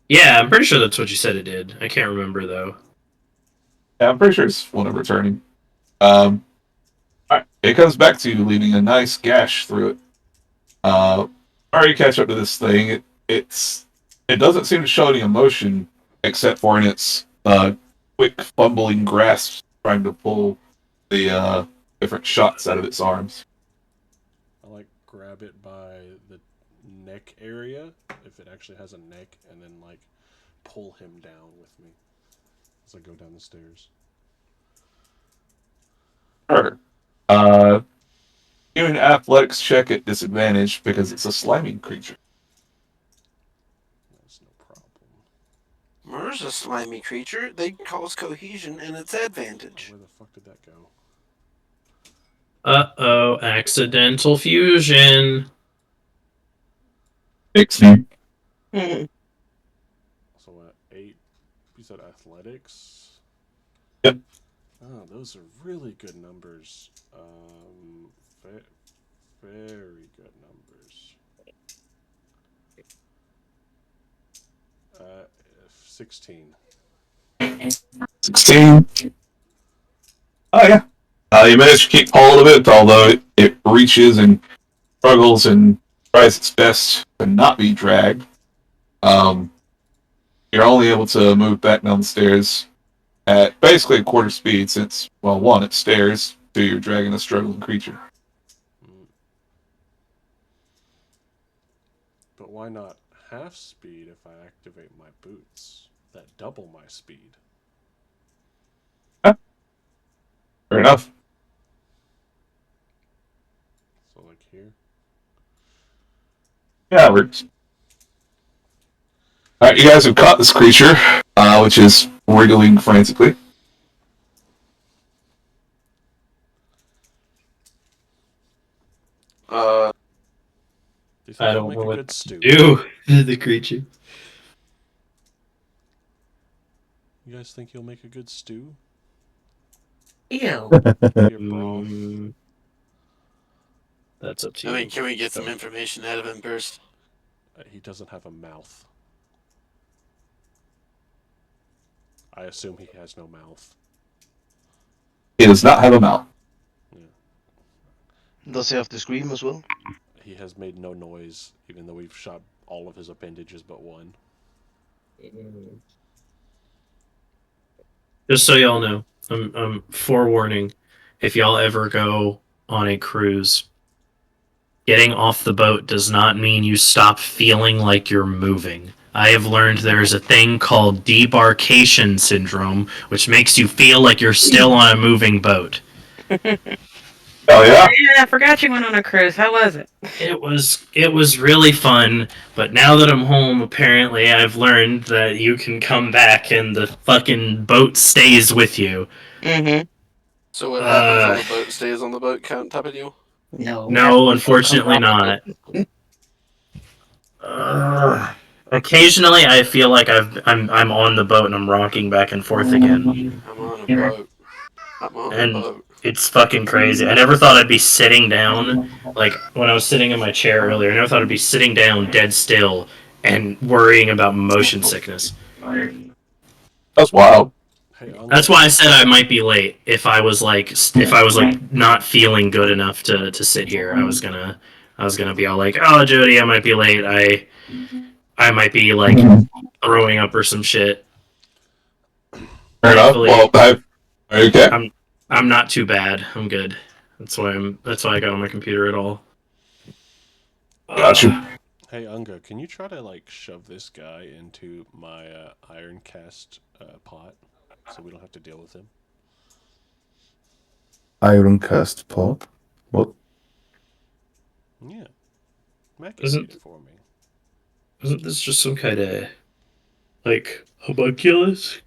Yeah, I'm pretty sure that's what you said it did. I can't remember though. Yeah, I'm pretty sure it's one of returning. Alright, it comes back to you, leaving a nice gash through it. You catch up to this thing. It doesn't seem to show any emotion except for in its quick fumbling grasp trying to pull the different shots out of its arms. I like grab it by the neck area, if it actually has a neck, and then like pull him down with me as I go down the stairs. Sure. Give an athletics check at disadvantage because it's a slimy creature. That's no problem. Murr's a slimy creature. They cause cohesion and its advantage. Where the fuck did that go? Uh-oh, accidental fusion. 16. Hmm. So 8. You said athletics. Yep. Oh, those are really good numbers. Very good numbers. 16. 16. Oh, yeah. You manage to keep hold of it, although it reaches and struggles and tries its best to not be dragged. You're only able to move back down the stairs at basically a quarter speed since, well, one, it's stairs, two, you're dragging a struggling creature. But why not half speed if I activate my boots? That double my speed. Fair enough. So like here. Yeah, it works. Alright, you guys have caught this creature, which is wriggling frantically. Uh, Do you think I it'll don't make know a what good stew? Ew, the creature. You guys think he'll make a good stew? Ew. Be a broth. Mm, that's up to I you. mean, can we get some information out of him first? He doesn't have a mouth. I assume he has no mouth. He does not have a mouth. Does he have to scream as well? He has made no noise, even though we've shot all of his appendages but one. Just so y'all know, I'm forewarning. If y'all ever go on a cruise, getting off the boat does not mean you stop feeling like you're moving. I have learned there's a thing called debarkation syndrome, which makes you feel like you're still on a moving boat. Oh, yeah? Yeah, I forgot you went on a cruise. How was it? It was really fun, but now that I'm home, apparently I've learned that you can come back and the fucking boat stays with you. Mm-hmm. So what happens on the boat stays on the boat count type of deal? No. No, unfortunately not. Occasionally, I feel like I'm on the boat and I'm rocking back and forth again. I'm on a boat. I'm on And- a boat. It's fucking crazy. I never thought I'd be sitting down, like when I was sitting in my chair earlier. I never thought I'd be sitting down, dead still, and worrying about motion sickness. That's wild. Hey, That's why I said I might be late. If I was like not feeling good enough to sit here, I was gonna be all like, "Oh, Jody, I might be late. I might be like throwing up or some shit." Fair enough. Well, are you okay? I'm not too bad. I'm good. That's why I got on my computer at all. Got you. Hey, Unga, can you try to like shove this guy into my iron cast pot so we don't have to deal with him? Iron cast pot. What? Yeah. Mac did Isn't- it for me. Isn't this just some kind of like homunculus?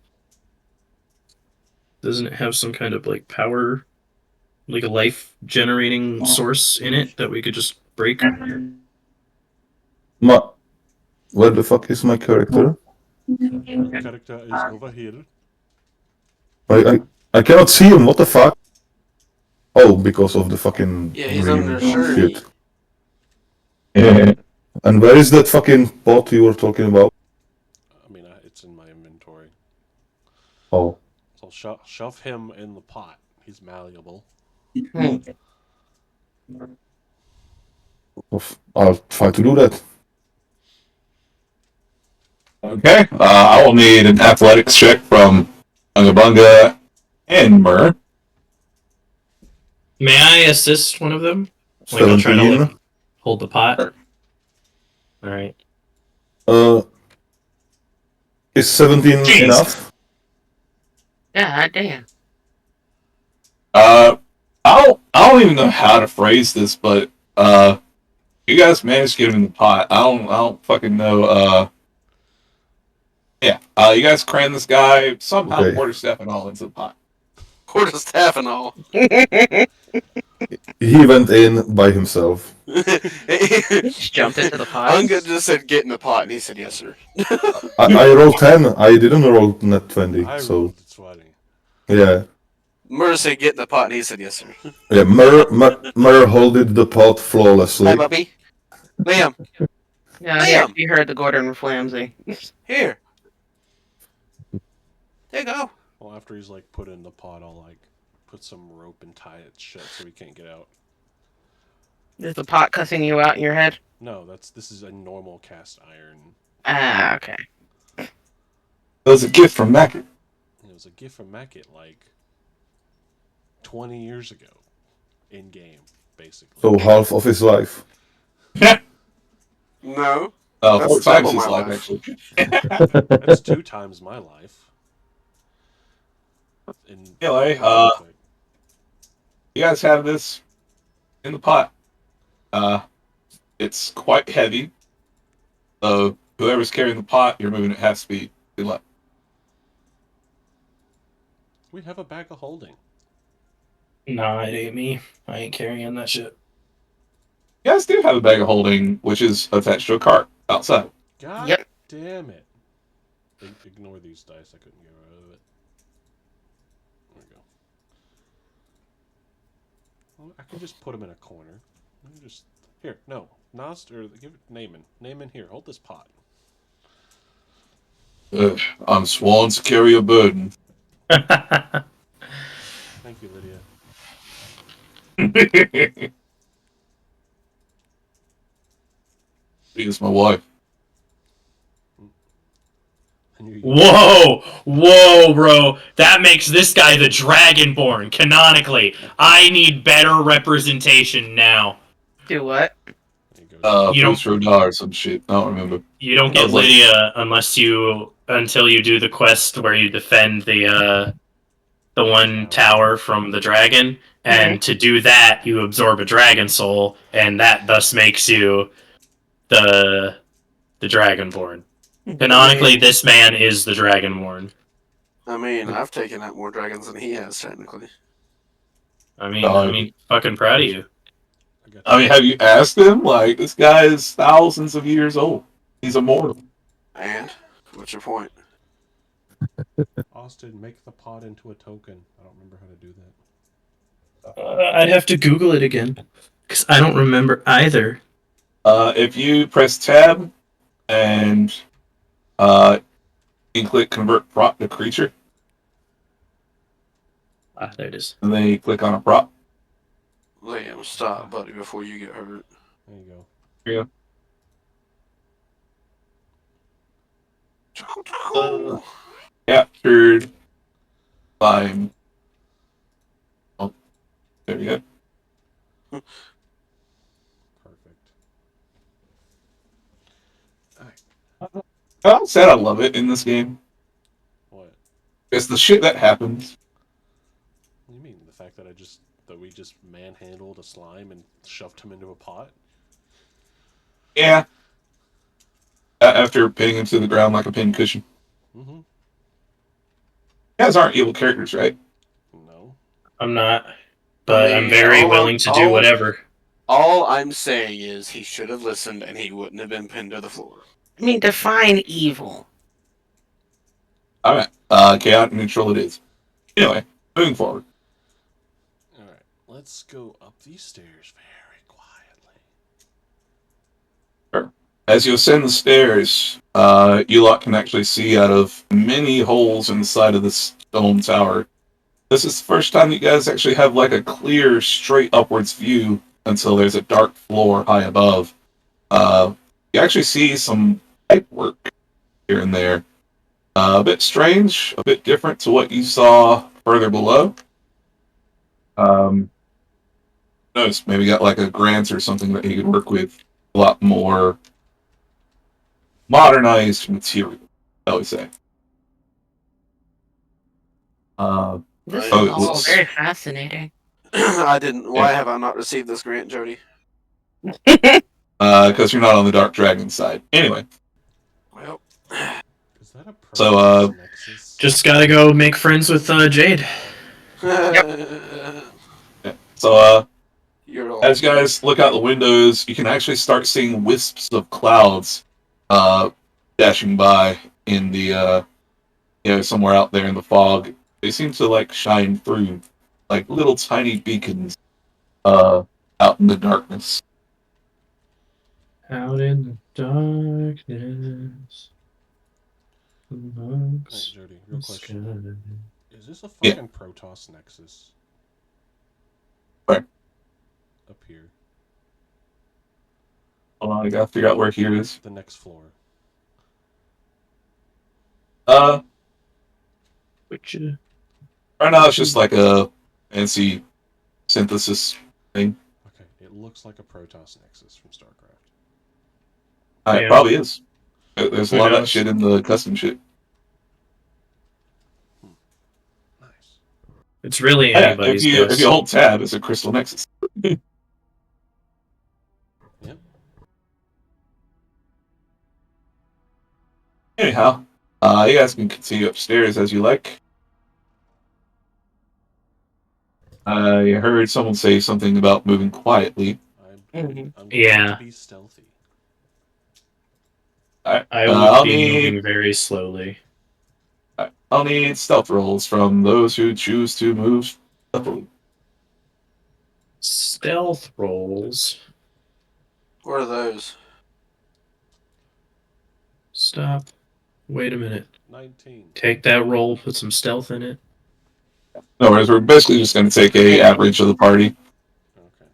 Doesn't it have some kind of like power, like a life generating source in it that we could just break? Where the fuck is my character? Character is over here. I cannot see him. What the fuck? Oh, because of the fucking Yeah, he's green under shirt. shit. Yeah. And where is that fucking pot you were talking about? I mean, it's in my inventory. Oh, So shove him in the pot. He's malleable. I'll try to do that. Okay. I will need an athletics check from Ungabunga and Mur. May I assist one of them? Like I'll try to 17. like hold the pot. All right. Is 17 Jeez. enough? God damn. I don't even know how to phrase this, but you guys managed to get him in the pot. I don't fucking know. Yeah. You guys crammed this guy somehow Okay. quarterstaff and all into the pot. Quarterstaff and all. He went in by himself. Just jumped into the pot. Unga just said get in the pot, and he said yes, sir. I rolled 10. I didn't roll net 20. I So rolled 20. yeah. Murr said get in the pot, and he said yes, sir. Yeah. Mur holded the pot flawlessly. Hey, Bubby. Liam, Yeah, he actually heard the Gordon Flamsy. here. There you go. Well, after he's like put in the pot, I'll like put some rope and tie it shut so he can't get out. Is the pot cussing you out in your head? No, this is a normal cast iron. Ah, okay. That was a gift from Mac. It was a gift from Mackett like 20 years ago, in game, basically. So half of his life. No. Four That's times double his my life, life. actually. That's 2 times my life. Anyway, you guys have this in the pot. It's quite heavy. So whoever's carrying the pot, you're moving at half speed. Good luck. We have a bag of holding. Nah, it ain't me. I ain't carrying that shit. You guys do have a bag of holding, which is attached to a cart outside. God Yep. damn it. Ignore these dice. I couldn't get rid of it. There we go. Well, I can just put them in a corner. Just here. No, Nost or give it Naaman. Naaman, here. Hold this pot. I'm sworn to carry a burden. Thank you, Lydia. She is my wife. Whoa, bro. That makes this guy the Dragonborn, canonically. I need better representation now. Do what? You don't- Bruce Rodar or some shit. I don't remember. You don't get Lydia until you do the quest where you defend the one tower from the dragon, and to do that you absorb a dragon soul, and that thus makes you the Dragonborn. Canonically, this man is the Dragonborn. I mean, I've taken out more dragons than he has, technically. I mean, fucking proud of you. I mean, have you asked him? Like, this guy is thousands of years old. He's immortal. And? What's your point? Austin, make the pot into a token. I don't remember how to do that. I'd have to Google it again because I don't remember either. If you press tab and you can click convert prop to creature, There it is. and then you click on a prop. Liam, stop, buddy, before you get hurt. There you go. Here you go. Captured slime. Oh, there you go. Perfect. I said I love it in this game. What? It's the shit that happens. What do you mean? The fact that we just manhandled a slime and shoved him into a pot? Yeah. After pinning him to the ground like a pin cushion. Mm-hmm. You guys aren't evil characters, right? No. I'm not, but I'm very all- willing to do all- whatever. All I'm saying is he should have listened and he wouldn't have been pinned to the floor. I mean, define evil. Alright. Chaotic neutral it is. Anyway, moving forward. Alright, let's go up these stairs very quietly. As you ascend the stairs, you lot can actually see out of many holes in the side of this stone tower. This is the first time you guys actually have like a clear, straight upwards view until there's a dark floor high above. You actually see some pipe work here and there. A bit strange, a bit different to what you saw further below. Notice maybe got like a grant or something that he could work with a lot more modernized material, I would say. This Oh, is it all looks- very fascinating. I didn't. Why Yeah. have I not received this grant, Jody? Because you're not on the Dark Dragon side. Anyway, Well, Is that a So, Protoss Nexus? Just gotta go make friends with Jade. so you're all. as you guys look out the windows, you can actually start seeing wisps of clouds dashing by in the somewhere out there in the fog. They seem to like shine through like little tiny beacons out in the darkness. Out in the darkness. Hey, Jody, real question. Is this a Yeah. fucking Protoss Nexus? Where? Up here. Hold on, I gotta figure out where here is. The next floor. Which, Right now it's just like a fancy synthesis thing. Okay, it looks like a Protoss Nexus from StarCraft. It Yeah. probably is. There's a Who lot of that knows? shit in the custom shit. Nice. it's really Yeah, anybody's if guess. you hold tab, it's a crystal nexus. Yep. Anyhow, you guys can continue upstairs as you like. I heard someone say something about moving quietly. I'm going Yeah. to be stealthy. I I'll would be need moving very slowly. I'll need stealth rolls from those who choose to move stealthily. Stealth rolls. What are those? Stop. Wait a minute. 19. Take that roll, put some stealth in it. No worries, we're basically just going to take a average of the party. Okay.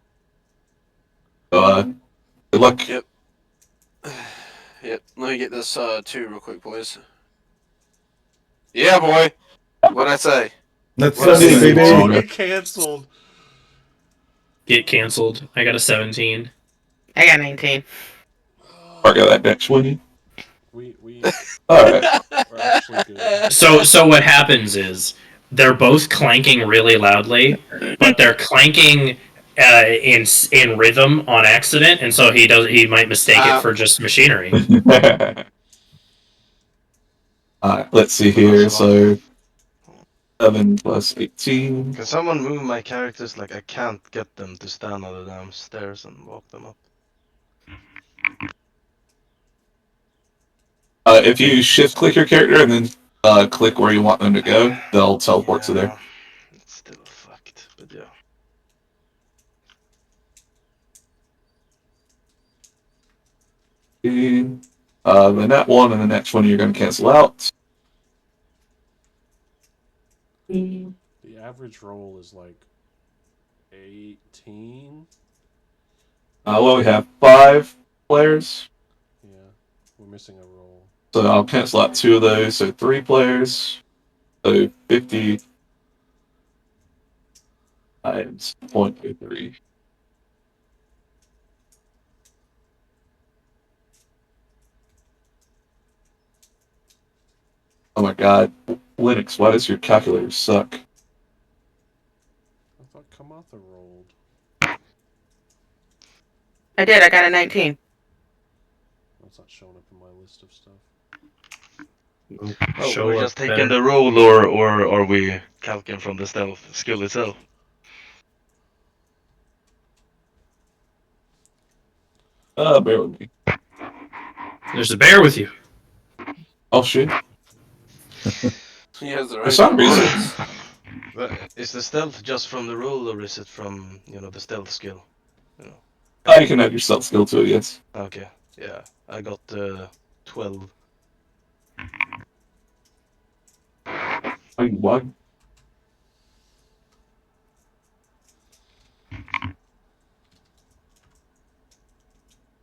So, good luck. Yep. Yep. Let me get this 2 real quick, boys. Yeah, boy. What'd I say? That's Well, Sunday, yeah. baby. Oh, Oh, okay. get canceled. Get canceled. I got a 17. I got 19. Mark out that next one. We Alright. are actually good. So what happens is they're both clanking really loudly, but they're clanking in rhythm on accident, and so he might mistake it for just machinery. Alright, let's see here. So 7 plus 18. Can someone move my characters? Like, I can't get them to stand on the damn stairs and walk them up. If you shift click your character and then click where you want them to go, they'll teleport to there. It's still fucked, but yeah. The net 1 and the net 20 you're going to cancel out. The average roll is like 18. Well, we have 5 players, Yeah, we're missing a roll. so I'll cancel out 2 of those, so 3 players. So 50 times 0.23. Oh my god, Linux, why does your calculator suck? I thought Kamatha rolled. I did. I got a 19. That's not showing up in my list of stuff. Oh, Show we're up just taking better. the roll, or are we calculating from the stealth skill itself? Bear with me. There's a bear with you. Oh shit. He has the For right some reason, words. But is the stealth just from the roll, or is it from the stealth skill? you can add your stealth skill to it, yes. Okay, yeah, I got 12. Oh, you what?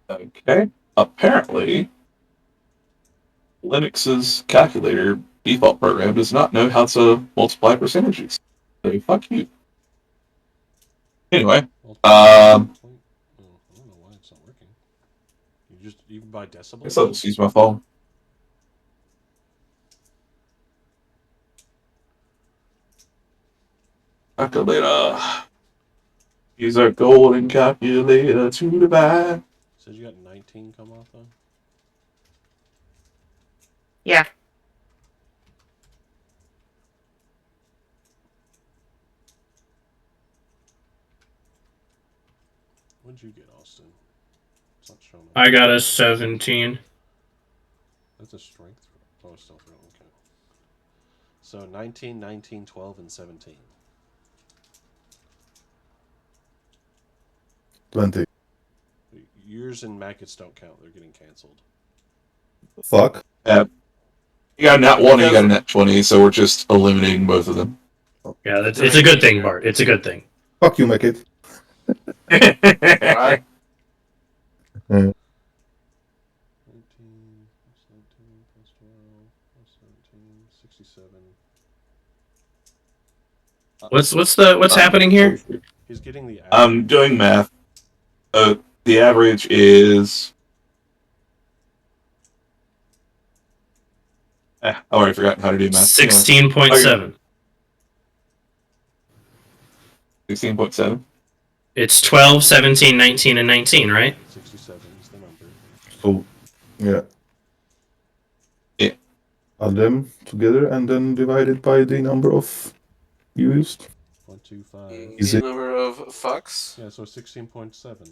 Okay. Apparently, Linux's calculator default program does not know how to multiply percentages. So fuck you. Anyway, I don't know why it's not working. You can buy I guess decibels? I'll just use my phone. Calculator. Use our golden calculator to divide. Said you got 19 Kamatha? Yeah. What'd you get, Austin? It's not showing up. I got a 17. That's a strength. Oh, it's stealth roll. Okay. So 19, 19, 12, and 17. 20. Yours and Mackett's don't count. They're getting canceled. Fuck. You got a net 1 and you got a net 20, so we're just eliminating both of them. Yeah, it's a good thing, Bart. It's a good thing. Fuck you, make it. Right? 19 plus 19 plus 12 plus 17, 67. What's happening here? He's getting the average. I'm doing math. The average is... I already forgot how to do math. 16.7. 16.7. It's 12, 17, 19, and 19, right? 67 is the number. So, yeah. Yeah. Add them together and then divide it by the number of used. 1, 2, 5. Mm-hmm. The number of fucks. Yeah, so 16.7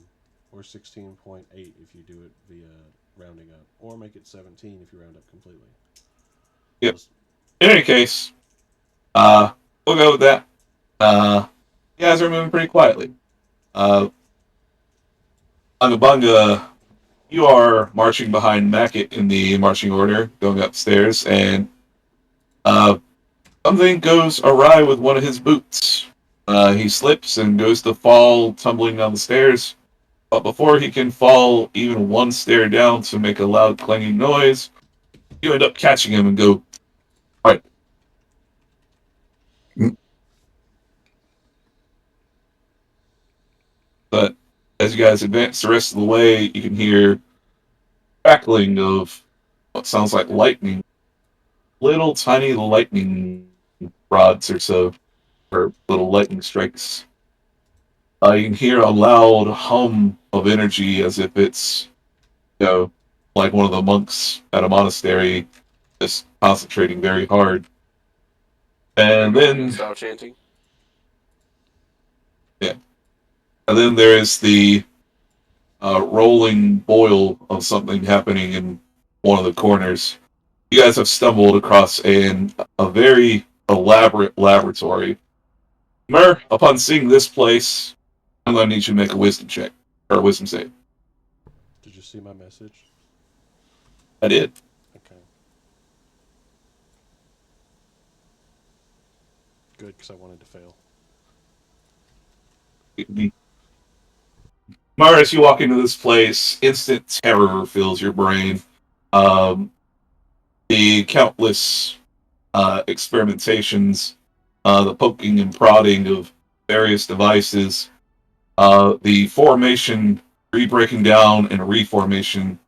or 16.8 if you do it via rounding up, or make it 17 if you round up completely. Yep. In any case, we'll go with that. You guys are moving pretty quietly. Angabunga, you are marching behind Mackett in the marching order, going upstairs, and something goes awry with one of his boots. He slips and goes to fall, tumbling down the stairs. But before he can fall even one stair down to make a loud clanging noise, you end up catching him and go, "Alright." But as you guys advance the rest of the way, you can hear crackling of what sounds like lightning. Little tiny lightning rods or so, or little lightning strikes. You can hear a loud hum of energy as if it's, like one of the monks at a monastery just concentrating very hard. And then, Style chanting. and then there is the rolling boil of something happening in one of the corners. You guys have stumbled across a very elaborate laboratory. Mer, upon seeing this place, I'm going to need you to make a wisdom check, or a wisdom save. Did you see my message? I did. Okay. Good, because I wanted to fail. Mara, as you walk into this place, instant terror fills your brain. The countless experimentations, the poking and prodding of various devices, the formation, re-breaking down, and reformation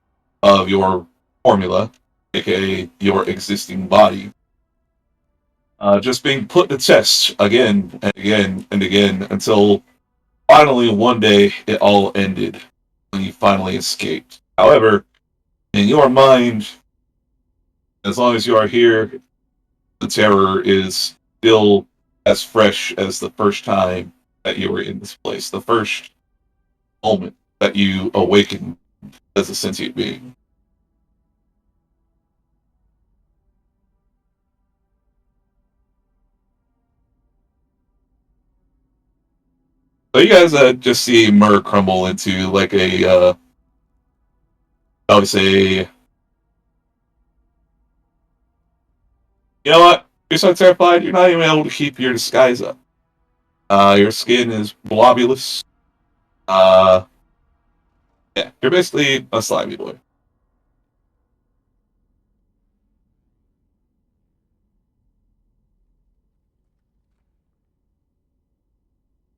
of your formula, aka your existing body, just being put to test again and again and again until finally one day it all ended when you finally escaped. However, in your mind, as long as you are here, the terror is still as fresh as the first time that you were in this place, the first moment that you awakened as a sentient being. So you guys just see Mur crumble into like a, I would say, you know what? You're so terrified, you're not even able to keep your disguise up. Your skin is blobulous. Yeah, you're basically a slimy boy.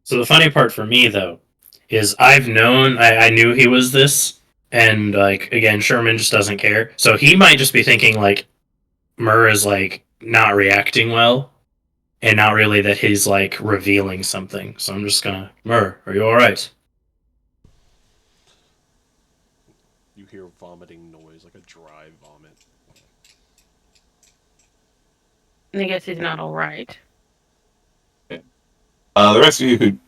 So the funny part for me, though, is I knew he was this, and, like, again, Sherman just doesn't care. So he might just be thinking, like, Mur is, like, not reacting well, and not really that he's, like, revealing something. So I'm just gonna, Mur, are you alright? You hear vomiting noise, like a dry vomit. I guess he's not all right. The rest of you who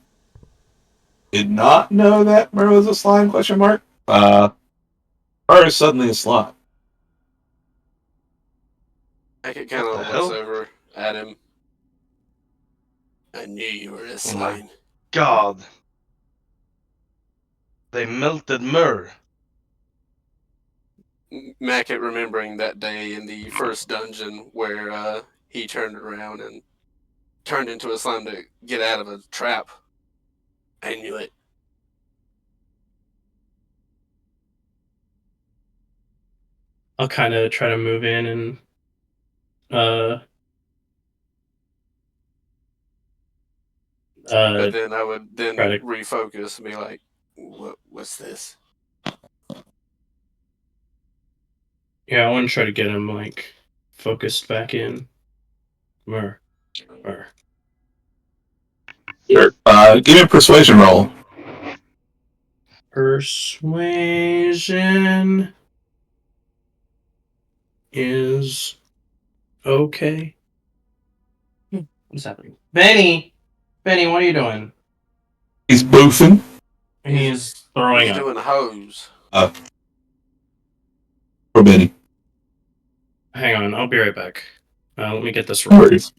did not know that Mur was a slime, question mark, Mur is suddenly a slime. Hackett kind What of the looks hell? over at him. I knew you were a Oh my slime. God. They melted Mur. Mackett remembering that day in the first dungeon where he turned around and turned into a slime to get out of a trap. I knew it. I'll kind of try to move in and, But then I would then try to... refocus and be like, what's this? Yeah, I want to try to get him, like, focused back in. Mur. Here, give me a persuasion roll. Persuasion is okay. What's happening? Benny, what are you doing? He's boofing. He's throwing He's up. doing hose. For Benny. Hang on, I'll be right back. Let me get this No right. worries.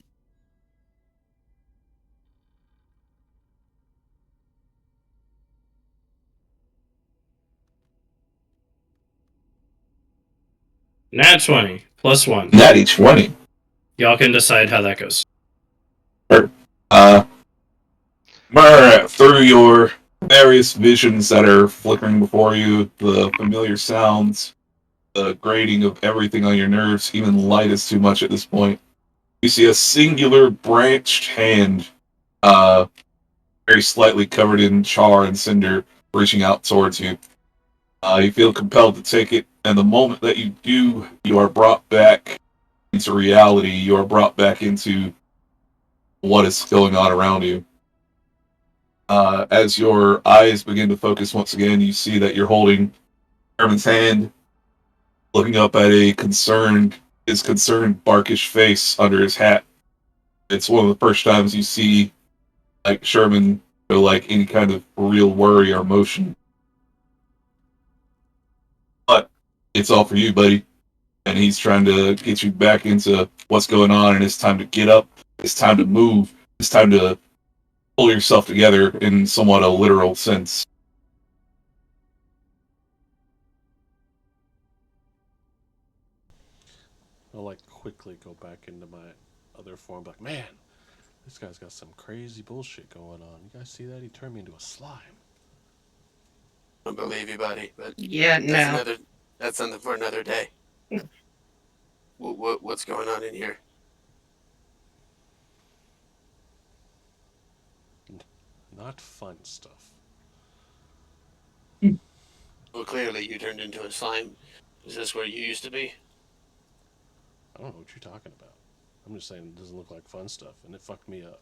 Nat 20 plus 1. Natty 20. Y'all can decide how that goes. Mur, through your various visions that are flickering before you, the familiar sounds, the grating of everything on your nerves, even light is too much at this point. You see a singular branched hand, very slightly covered in char and cinder, reaching out towards you. You feel compelled to take it, and the moment that you do, you are brought back into reality. You are brought back into what is going on around you. As your eyes begin to focus once again, you see that you're holding Herman's hand, looking up at his concerned, barkish face under his hat. It's one of the first times you see, like, Sherman show, like, any kind of real worry or emotion. But it's all for you, buddy. And he's trying to get you back into what's going on, and it's time to get up. It's time to move. It's time to pull yourself together in somewhat a literal sense. I'll like quickly go back into my other form. Like, man, this guy's got some crazy bullshit going on. You guys see that? He turned me into a slime. I don't believe you, buddy, but Yeah, no. that's something for another day. What's going on in here? Not fun stuff. Well, clearly you turned into a slime. Is this where you used to be? I don't know what you're talking about. I'm just saying it doesn't look like fun stuff, and it fucked me up.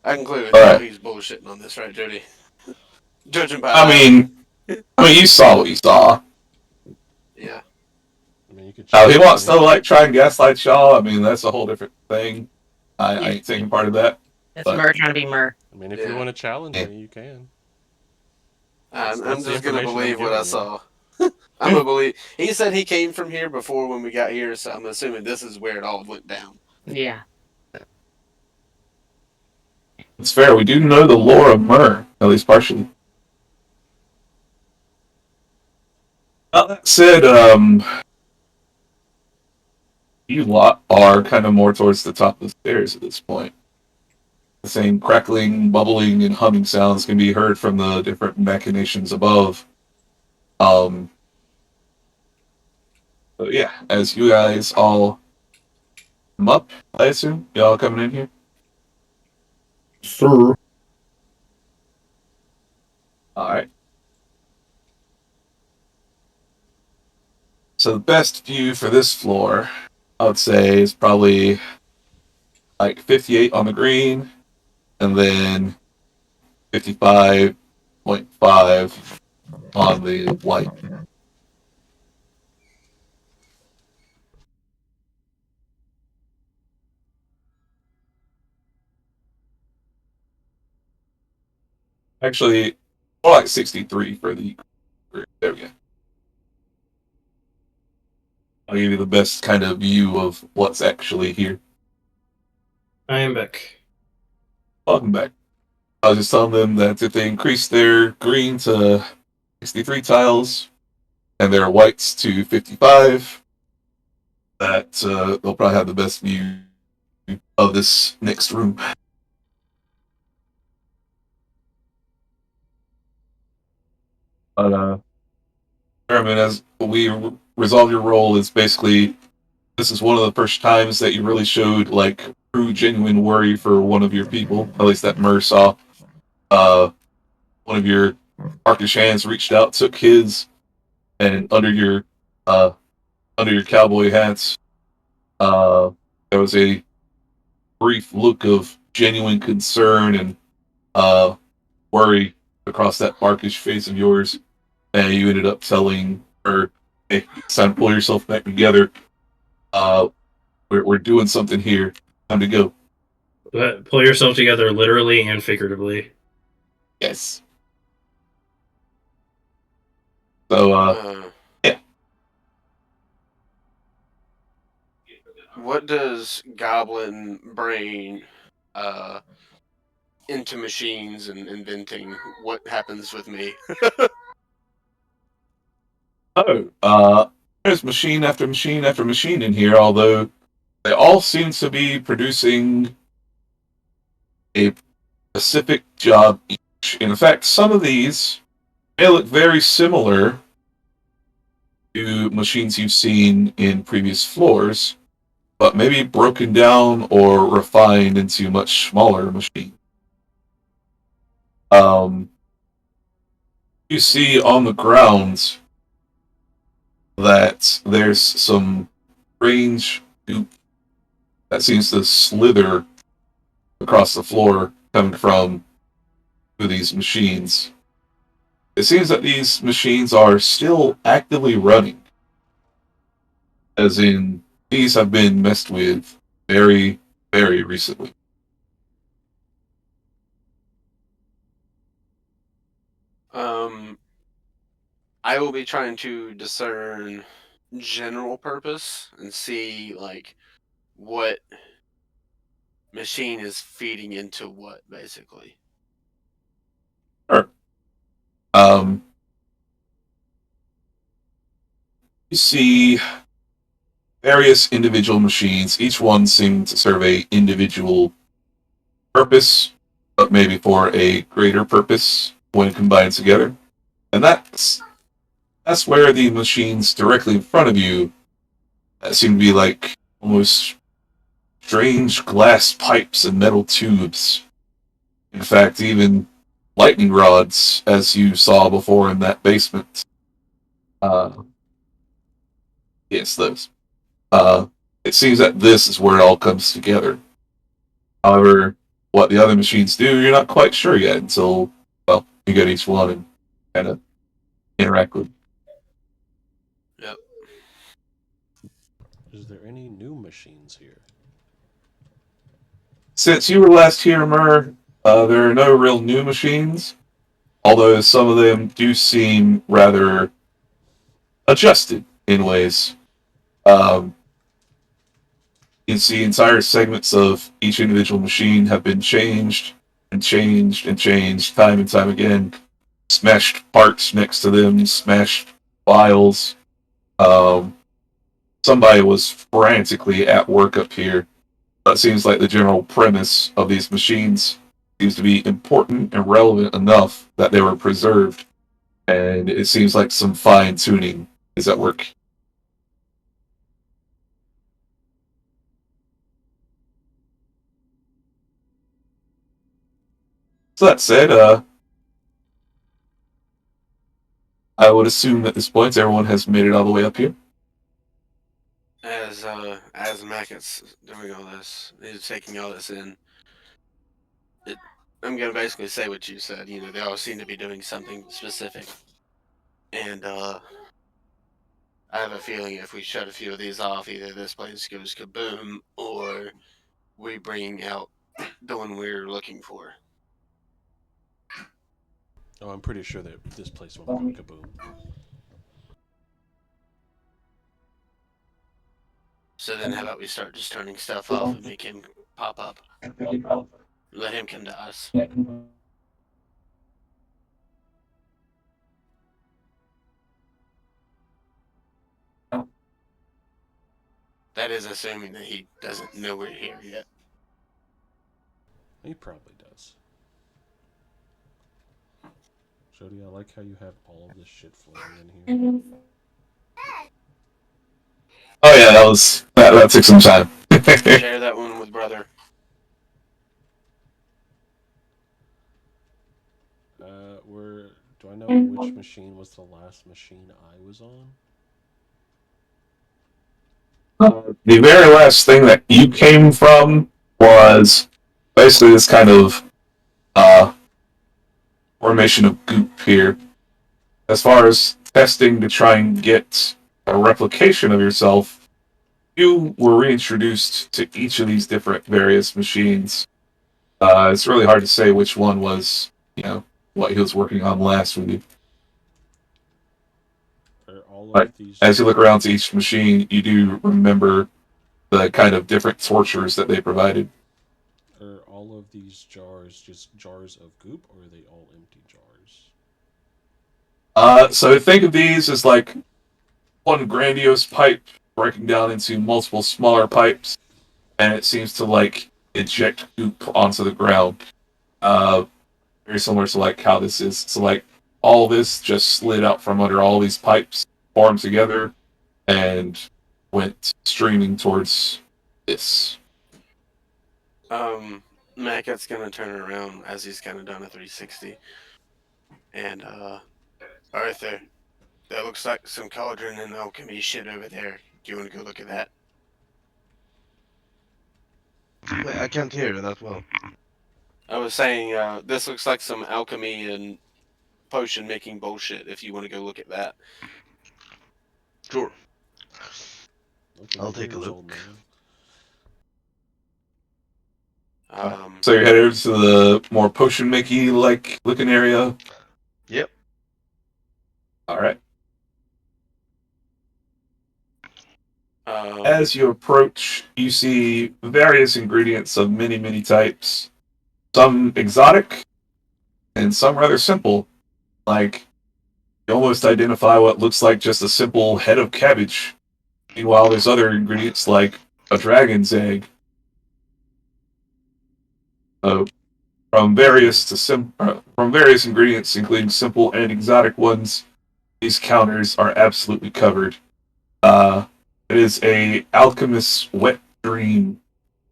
I can clearly All tell right. he's bullshitting on this, right, Jody? Judging by I mean, you saw what you saw. yeah. I mean, you could. Now, he challenge wants me. to like try and gaslight y'all. I mean, that's a whole different thing. I Yeah. ain't taking part of that. That's But- Mur trying to be Mur. I mean, if Yeah. you want to challenge Yeah. me, you can. I'm That's the just gonna information I'm believe what I giving you. saw. I'm gonna believe. He said he came from here before when we got here, so I'm assuming this is where it all went down. Yeah. It's fair. We do know the lore of Myrrh, at least partially. That said, you lot are kind of more towards the top of the stairs at this point. The same crackling, bubbling, and humming sounds can be heard from the different machinations above. So yeah, as you guys all come up, I assume y'all coming in here. Sir. All right. So the best view for this floor, I would say, is probably like 58 on the green, and then 55.5 on the white. Actually, more like 63 for the. There we go. I'll give you the best kind of view of what's actually here. I am back. Welcome back. I was just telling them that if they increase their green to 63 tiles and their whites to 55, that they'll probably have the best view of this next room. But Herman, as we resolve your role, is basically this is one of the first times that you really showed like true, genuine worry for one of your people. At least that Mur saw. One of your Arkish hands reached out, took his, and under your cowboy hats, there was a brief look of genuine concern and worry across that Arkish face of yours, and you ended up telling her, "Hey, it's time to pull yourself back together. We're doing something here. Time to go." But pull yourself together literally and figuratively. Yes. So, yeah. What does Goblin brain into machines and inventing? What happens with me? There's machine after machine after machine in here, although they all seem to be producing a specific job each. In fact, some of these may look very similar to machines you've seen in previous floors, but maybe broken down or refined into much smaller machines. You see on the ground that there's some strange goop that seems to slither across the floor coming from these machines. It seems that these machines are still actively running. As in, these have been messed with very, very recently. I will be trying to discern general purpose and see like what machine is feeding into what, basically. Sure. you see various individual machines. Each one seems to serve a individual purpose, but maybe for a greater purpose when combined together. And that's where the machines directly in front of you seem to be like almost strange glass pipes and metal tubes. In fact, even lightning rods, as you saw before in that basement. Yes, those. It seems that this is where it all comes together. However, what the other machines do, you're not quite sure yet until, well, you get each one and kind of interact with. Yep. Is there any new machines here? Since you were last here, Mur, there are no real new machines, although some of them do seem rather adjusted in ways. You can see entire segments of each individual machine have been changed and changed and changed time and time again. Smashed parts next to them, smashed files. Somebody was frantically at work up here. But it seems like the general premise of these machines seems to be important and relevant enough that they were preserved. And it seems like some fine tuning is at work. So that said, I would assume at this point everyone has made it all the way up here. As Mackett's doing all this, he's taking all this in. I'm gonna basically say what you said. You know, they all seem to be doing something specific, and I have a feeling if we shut a few of these off, either this place goes kaboom, or we bring out the one we're looking for. Oh, I'm pretty sure that this place won't go kaboom. So then how about we start just turning stuff off and make him pop up? Let him come to us. That is assuming that he doesn't know we're here yet. He probably does. Jody, I like how you have all of this shit floating in here. Oh yeah, that took some time. Share that one with brother. Do I know which machine was the last machine I was on? The very last thing that you came from was basically this kind of formation of goop here. As far as testing to try and get a replication of yourself, you were reintroduced to each of these different various machines. It's really hard to say which one was, what he was working on last with you. But as you look around to each machine, you do remember the kind of different tortures that they provided. Are all of these jars just jars of goop, or are they all empty jars? So think of these as like one grandiose pipe breaking down into multiple smaller pipes, and it seems to like eject goop onto the ground. Very similar to like how this is. So like all this just slid out from under all these pipes, formed together, and went streaming towards this. Mackett's gonna turn around as he's kind of done a 360. And, Arthur, that looks like some cauldron and alchemy shit over there. Do you want to go look at that? Wait, I can't hear you that well. I was saying, this looks like some alchemy and potion making bullshit if you want to go look at that. Sure. Okay, I'll take a here's look. old man. So you're headed to the more potion makey like looking area? Yep. Alright. As you approach, you see various ingredients of many, many types. Some exotic, and some rather simple. Like, You almost identify what looks like just a simple head of cabbage. Meanwhile, there's other ingredients like a dragon's egg. From various ingredients, including simple and exotic ones, these counters are absolutely covered. It is a alchemist's wet dream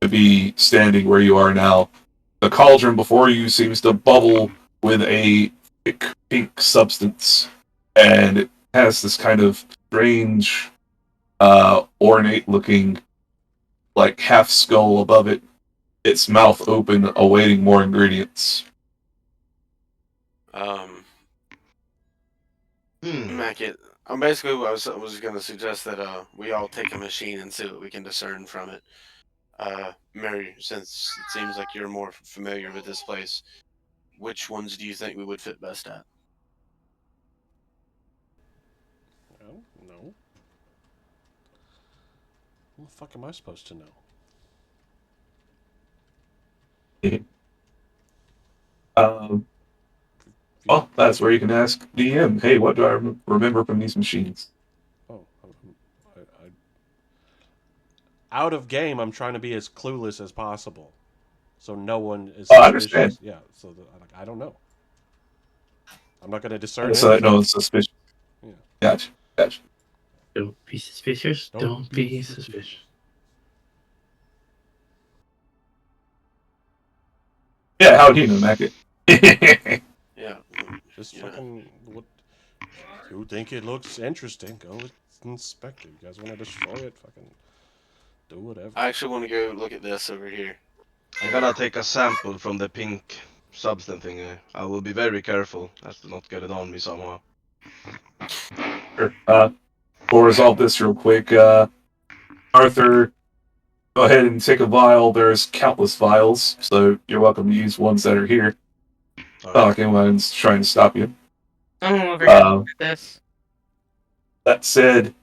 to be standing where you are now. The cauldron before you seems to bubble with a thick pink substance, and it has this kind of strange, ornate-looking, like half skull above it. Its mouth open, awaiting more ingredients. Mackett, basically, I was going to suggest that we all take a machine and see what we can discern from it. Mary, since it seems like you're more familiar with this place, which ones do you think we would fit best at? Well, no. What the fuck am I supposed to know? Well, that's where you can ask DM, hey, what do I remember from these machines? Oh, out of game, I'm trying to be as clueless as possible, so no one is Oh, I suspicious. understand. Yeah, so I don't know. I'm not going to discern So that anything. no one's suspicious. Yeah. Gotcha. Don't be suspicious. Don't be suspicious. Yeah, how do you know, Mackett? Yeah. Just fucking what? You think it looks interesting? Go inspect it. You guys want to destroy it? Fucking do whatever. I actually want to go look at this over here. I'm gonna take a sample from the pink substance thing. I will be very careful as to not get it on me somehow. Sure. We'll resolve this real quick. Arthur, go ahead and take a vial. There's countless vials, so you're welcome to use ones that are here. Not like anyone's trying to stop you. I'm over here with this. That said,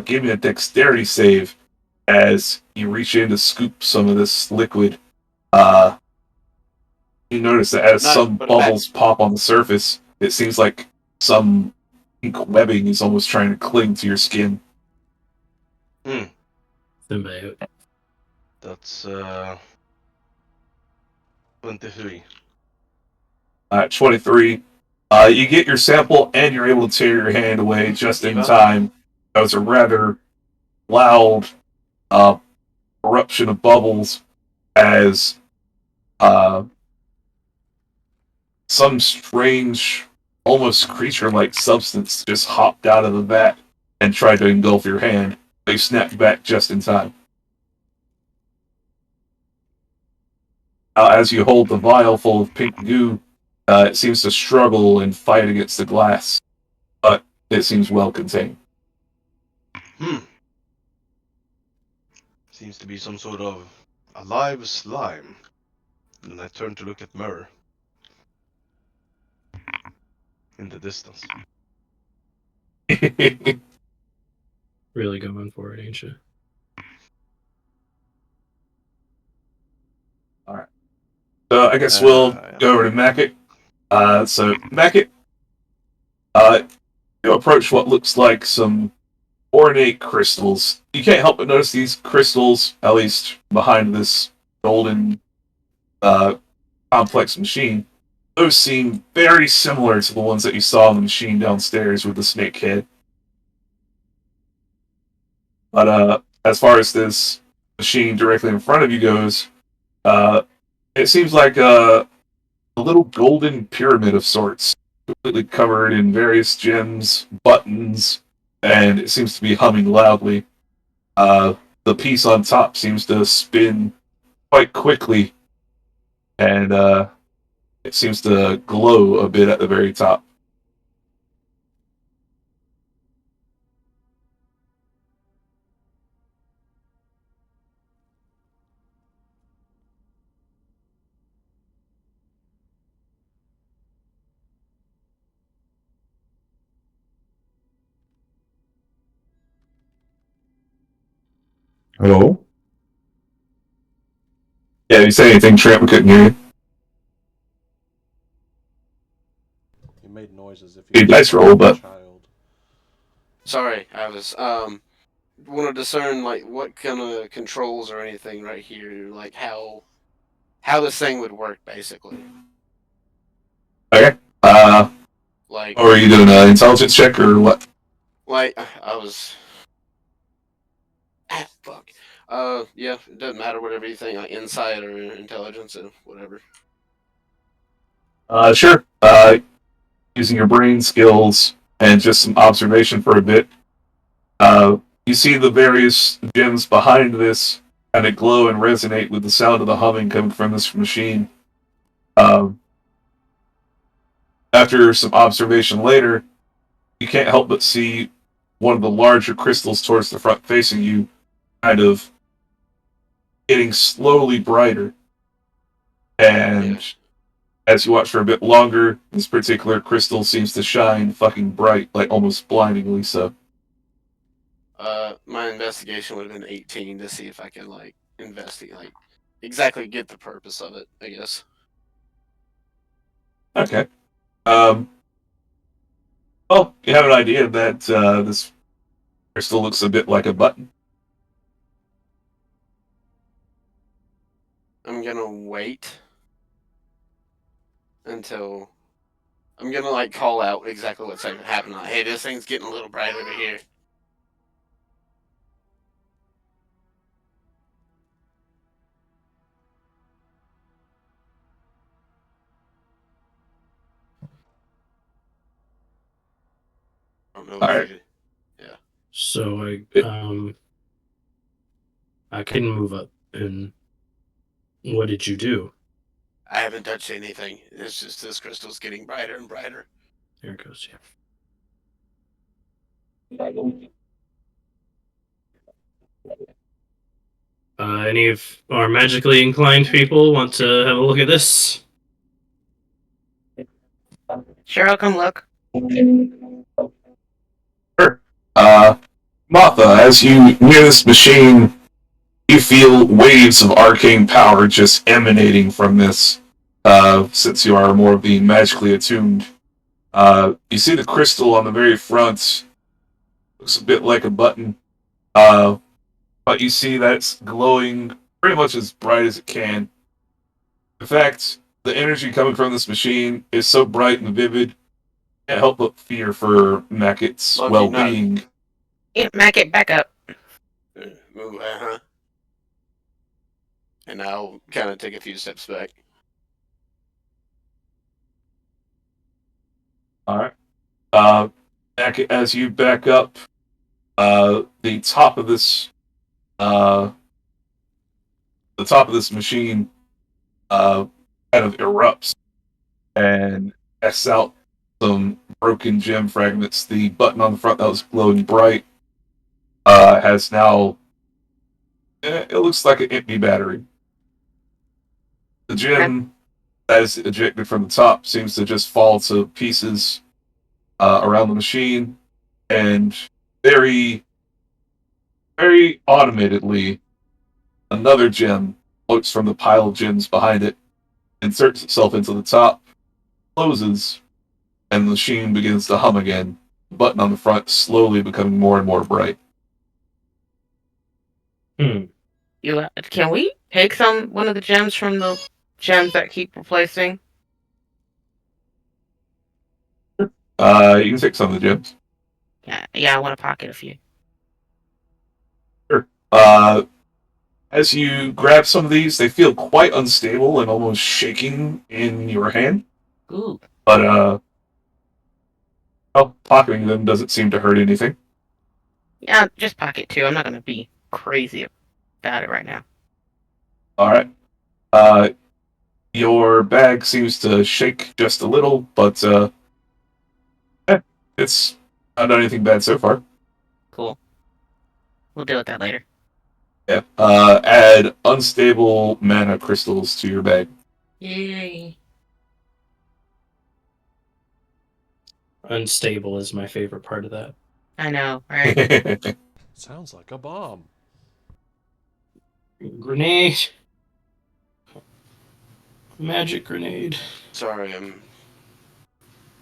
give me a dexterity save as you reach in to scoop some of this liquid. You notice that as some bubbles pop on the surface, it seems like some pink webbing is almost trying to cling to your skin. Symbiote. That's 23. 23. You get your sample and you're able to tear your hand away just in time. That was a rather loud eruption of bubbles as some strange, almost creature-like substance just hopped out of the vat and tried to engulf your hand. They snapped back just in time. As you hold the vial full of pink goo, it seems to struggle and fight against the glass, but it seems well contained. Seems to be some sort of alive slime. And I turn to look at Murr. In the distance. Really going for it, ain't you? Alright. So I guess we'll go over to Mackett. So Mackett, you approach what looks like some ornate crystals. You can't help but notice these crystals, at least behind this golden complex machine. Those seem very similar to the ones that you saw in the machine downstairs with the snake head. But as far as this machine directly in front of you goes, it seems like a little golden pyramid of sorts, completely covered in various gems, buttons, and it seems to be humming loudly. The piece on top seems to spin quite quickly, and it seems to glow a bit at the very top. Hello? Yeah, you say anything, Trent? We couldn't hear you. You made noises if you Dice roll, but child. Sorry, I was want to discern like what kind of controls or anything right here, like how this thing would work basically. Okay. Like, Or are you doing an intelligence check or what? like I was. Ah, fuck. Yeah, it doesn't matter whatever you think, like insight or intelligence or whatever. Sure. Using your brain skills and just some observation for a bit. You see the various gems behind this kind of glow and resonate with the sound of the humming coming from this machine. Um, After some observation later, you can't help but see one of the larger crystals towards the front facing you kind of getting slowly brighter. And Yeah. as you watch for a bit longer, this particular crystal seems to shine fucking bright, like almost blindingly so. My investigation would have been 18 to see if I could like investigate, like exactly get the purpose of it. I guess. Okay. Well, you have an idea that this crystal looks a bit like a button. I'm gonna wait until I'm gonna like call out exactly what's happening. Like, hey, this thing's getting a little bright over here. I don't know All if right. you. Yeah. So I can move up. And what did you do? I haven't touched anything. It's just this crystal's getting brighter and brighter. There it goes. Yeah. Any of our magically inclined people want to have a look at this? Sure, I'll come look. Sure. Martha, as you near this machine, you feel waves of arcane power just emanating from this. Since you are more of the magically attuned, you see the crystal on the very front. Looks a bit like a button. But you see that it's glowing pretty much as bright as it can. In fact, the energy coming from this machine is so bright and vivid, can't help but fear for Mackett's Lucky well-being. Yeah, Mac, get back up. Uh-huh. And I'll kind of take a few steps back. All right. Mackett, as you back up, the top of this, the top of this machine, kind of erupts and casts out some broken gem fragments. The button on the front that was glowing bright has now. It looks like an empty battery. The gem that is ejected from the top seems to just fall to pieces around the machine, and very, very automatedly, another gem floats from the pile of gems behind it, inserts itself into the top, closes, and the machine begins to hum again. The button on the front slowly becoming more and more bright. Can we take one of the gems from the gems that keep replacing? You can take some of the gems. Yeah, I want to pocket a few. Sure. As you grab some of these, they feel quite unstable and almost shaking in your hand. Ooh. But, well, pocketing them doesn't seem to hurt anything. Yeah, just pocket two. I'm not gonna be crazy about it right now. Alright. Your bag seems to shake just a little, but, it's not done anything bad so far. Cool. We'll deal with that later. Yeah. Add unstable mana crystals to your bag. Yay. Unstable is my favorite part of that. I know, right? Sounds like a bomb. Grenade. Magic grenade. Sorry,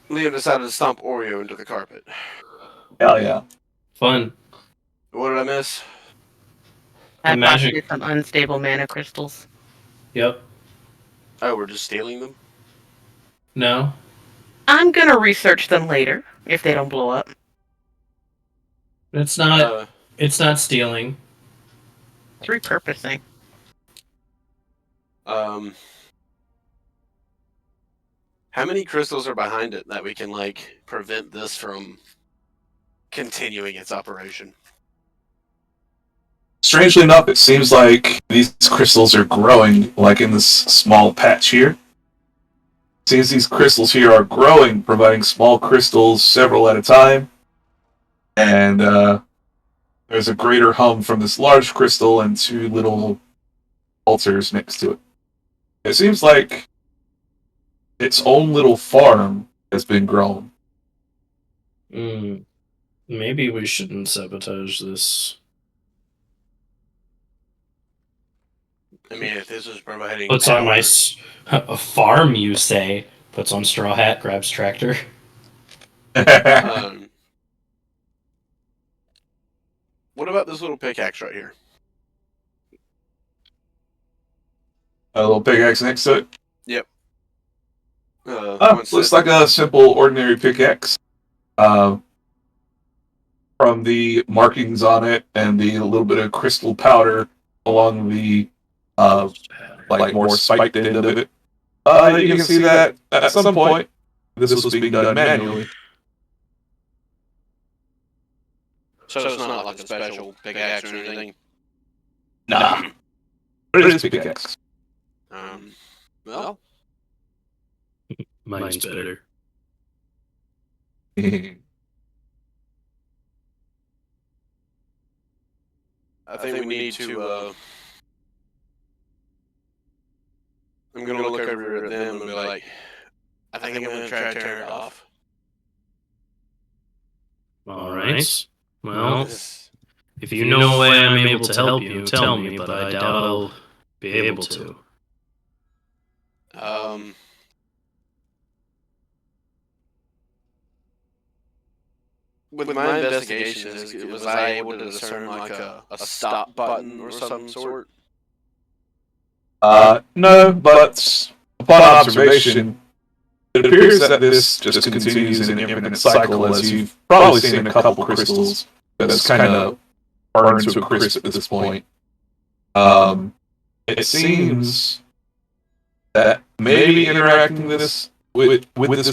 Leo decided to stomp Oreo into the carpet. Hell yeah. Fun. What did I miss? I The magic- pocketed some unstable mana crystals. Yep. Oh, we're just stealing them? No. I'm gonna research them later if they don't blow up. It's not. It's not stealing. It's repurposing. How many crystals are behind it that we can, like, prevent this from continuing its operation? Strangely enough, it seems like these crystals are growing, like in this small patch here. Seems these crystals here are growing, providing small crystals, several at a time. And there's a greater hum from this large crystal and two little altars next to it. It seems like its own little farm has been grown. Maybe we shouldn't sabotage this. I mean, if this is providing Puts on my a farm, you say? Puts on straw hat, grabs tractor. What about this little pickaxe right here? A little pickaxe next to it. Yep. Looks like a simple, ordinary pickaxe. From the markings on it and the little bit of crystal powder along the like more spiked end of it. You can see that at some point this was being done manually. So it's not like a special pickaxe or anything? Nah. But it is pickaxe. Well, Mine's better. I think we need to, I'm gonna look over at them and be like, I think I'm gonna try to turn it off. Alright. Well, if you know a way I'm able to help you, tell me, but I doubt I'll be able to. With my investigation, was I able to discern like a stop button or some sort? No, but upon observation, it appears that this just continues in an infinite cycle, as you've probably seen a couple crystals that's kind of burned to a crisp at this point. It seems that maybe interacting with this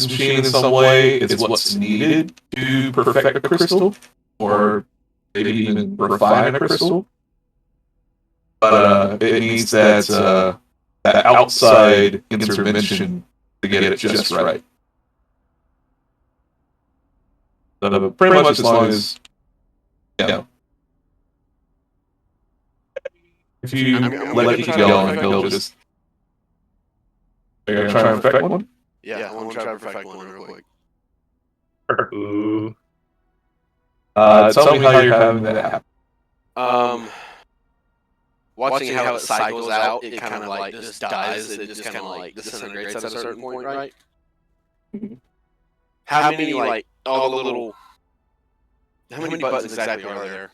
machine in some way is what's needed to perfect a crystal, or maybe even refine a crystal. But it needs that outside intervention to get it just right. So pretty much as long as, if you let it keep going, they'll just... Are you going to try and perfect one? Yeah, I want to try to perfect one real quick. Ooh. Tell me how you're having that happen. Watching how it cycles out, it kind of like just dies. It just kind of like disintegrates at a certain point, right? How many like all the little? How many buttons exactly are there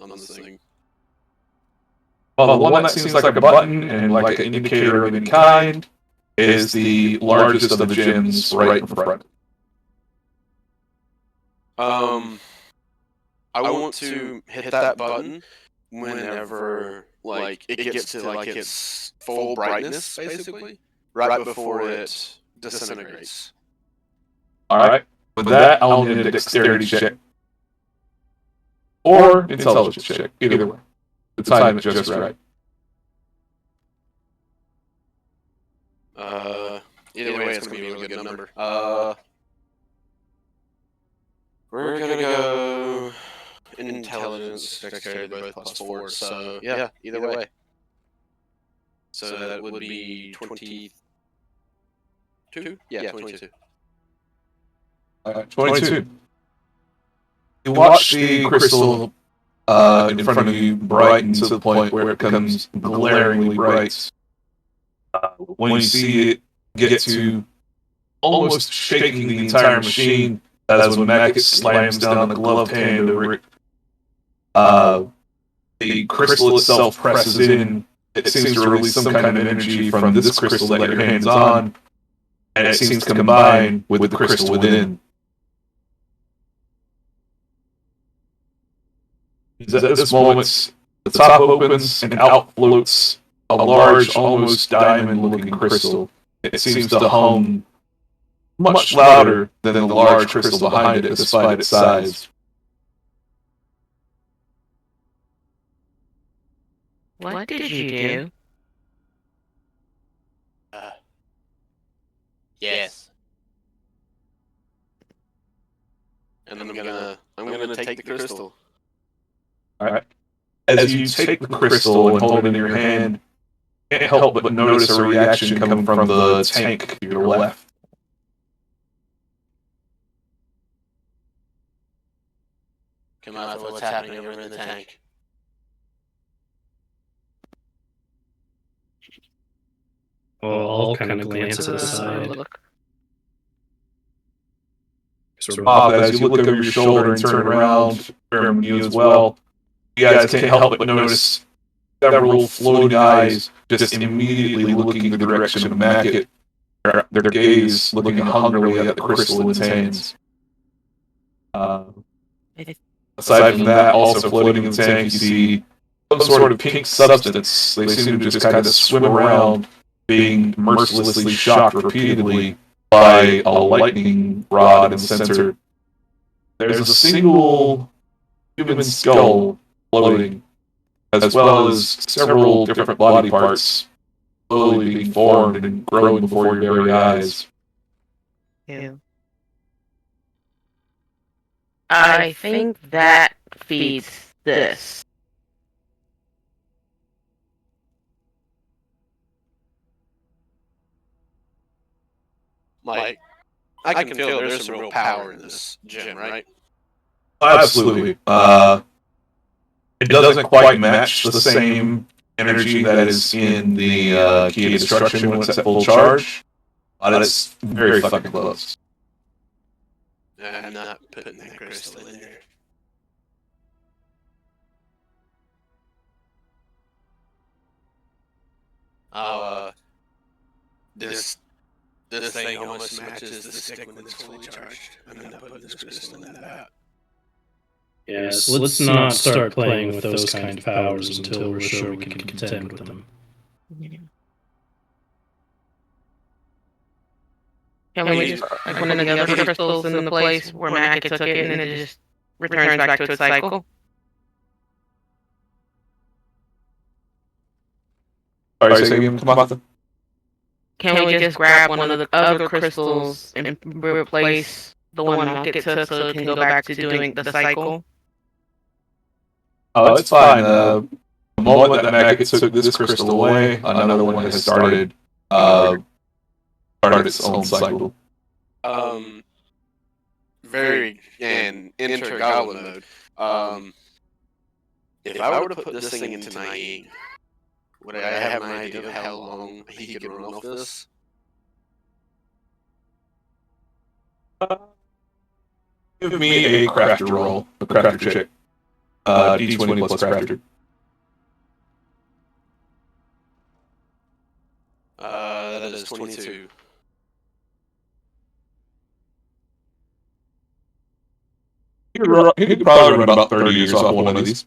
on this thing? Well, the one that seems like a button and like an indicator of any kind is the largest of the gems right in front. I want to hit that button whenever like it gets to like its full brightness, basically, right before it disintegrates. Alright. With that, I'll need a dexterity check. Or intelligence check, either way. The time is just right. Either way, it's gonna be a really good number. We're gonna go intelligence, dexterity, both +4. So yeah, either way. So that would be 22. Yeah, 22. 22. You watch the crystal in front of you brighten to the point where it becomes glaringly bright. When you see it get to almost shaking the entire machine, as when Mackett slams down the gloved hand over it, the crystal itself presses in. It seems to release some kind of energy from this crystal that your hand is on, and it seems to combine with the crystal within. At this moment, the top opens and out floats a large, almost diamond-looking crystal. It seems to hum much louder than the large crystal behind it, despite its size. What did you do? Yes. And I'm gonna take the crystal. Alright. As you take the crystal and hold it in your hand, you can't help but notice a reaction coming from the tank to your left. Come out for what's happening over in the tank. Well, I'll kind of glance to the side. Look. Bob, as you look over your shoulder and turn around, you as well, you guys can't help but notice several floating eyes just immediately looking in the direction of Mackett, their gaze looking hungrily at the crystal in his hands. Aside from that, also floating in the tank, you see some sort of pink substance. They seem to just kind of swim around, being mercilessly shocked repeatedly by a lightning rod in the center. There's a single human skull floating, as well as several different body parts slowly being formed and growing before your very eyes. Yeah. I think that feeds this. Like, I can feel there's some real power in this gem, right? Absolutely. It doesn't quite match the same energy that is in the key of destruction when it's at full charge, but it's very fucking close. I'm not putting that crystal in there. This thing almost matches the stick when it's fully charged. I'm not putting this crystal in that. Yes, let's not start playing with those kind of powers until we're sure we can contend with them. Can we just like one of the other crystals in the place where Mackett took it and it just returns back to its cycle? Sorry, say again, Kamatha? Can we just grab one of the other crystals and replace the one Mackett took so it can go back to doing the cycle? Oh, it's fine. The moment that Mackett took this crystal away, another one has started its own cycle. Very and enter goblin mode. If I were to put this thing into my ink, would I have an idea of how long he could run off this? Give me a crafter roll, a crafter check. D20 plus crafter. That is 22. You could probably run about 30 years off one of these.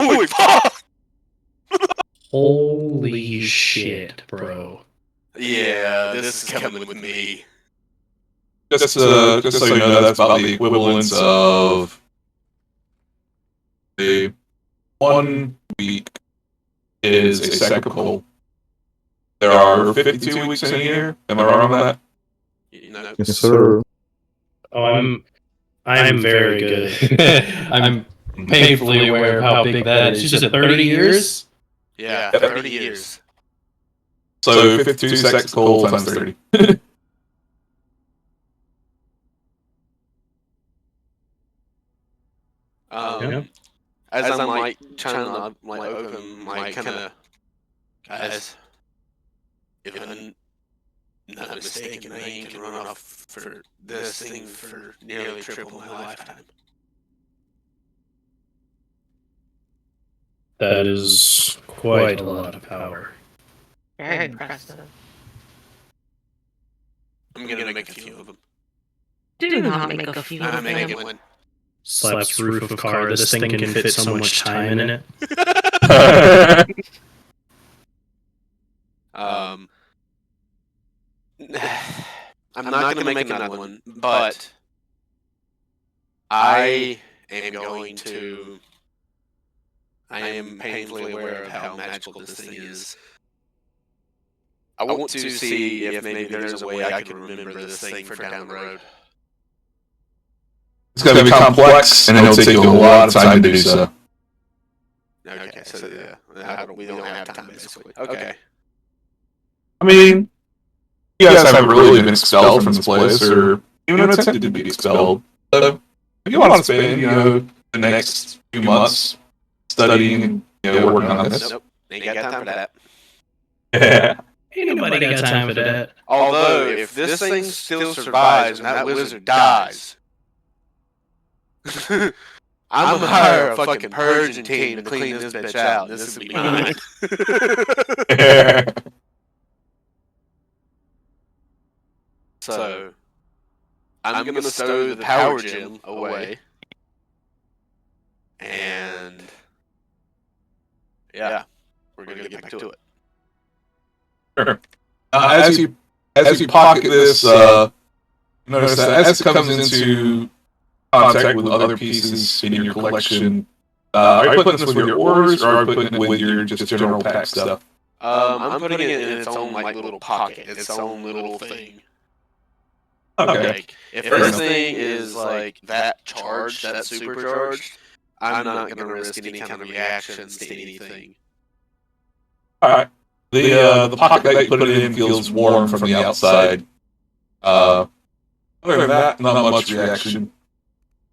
Holy fuck! Holy shit, bro. Yeah, this is coming with me. Just so you know, that's about the equivalent of a 1 week is a cycle. There are 52 weeks in a year. Am I wrong on that? No. Yes, sir. Oh, I'm very good. I'm painfully aware of how big that is. You said 30 years? Yeah, 30 years. So 52 cycle times 30. As I'm like trying to like open my kind of guys, if I'm not mistaken, I ain't can run off for this thing for nearly triple my lifetime. That is quite a lot of power. Very impressive. I'm gonna make a few of them. Do not make a few I'm of making them. one. Slaps roof of car. This thing can fit so much time in it. I'm not gonna make another one, but I am painfully aware of how magical this thing is. I want to see if maybe there's a way I can remember this thing for down the road. It's going to be complex, and it'll take you a lot of time to do so. Okay, so yeah, we don't have time basically. Okay. I mean, you guys haven't really been expelled from this place, or even attempted to be expelled. So, if you want to spend, the next few months studying and working on this. Nope, ain't got time for that. Yeah. Ain't nobody got time for that. Although, if this thing still survives and that wizard dies, I'm gonna hire a fucking purging team to clean this bitch out, and this will be mine. So, I'm gonna stow the power gem away, and yeah, we're gonna get back to it. Sure. As you pocket this, notice that as it comes into contact with other pieces in your collection, are you putting this with your ores, or are you putting it with your just general pack stuff? I'm putting it in its own like little pocket, its own little thing. Okay. Like, if this thing is like that charged, that supercharged, I'm not gonna risk any kind of reactions to anything. Alright. The pocket that you put it in feels warm from the outside. Other than that, not much reaction.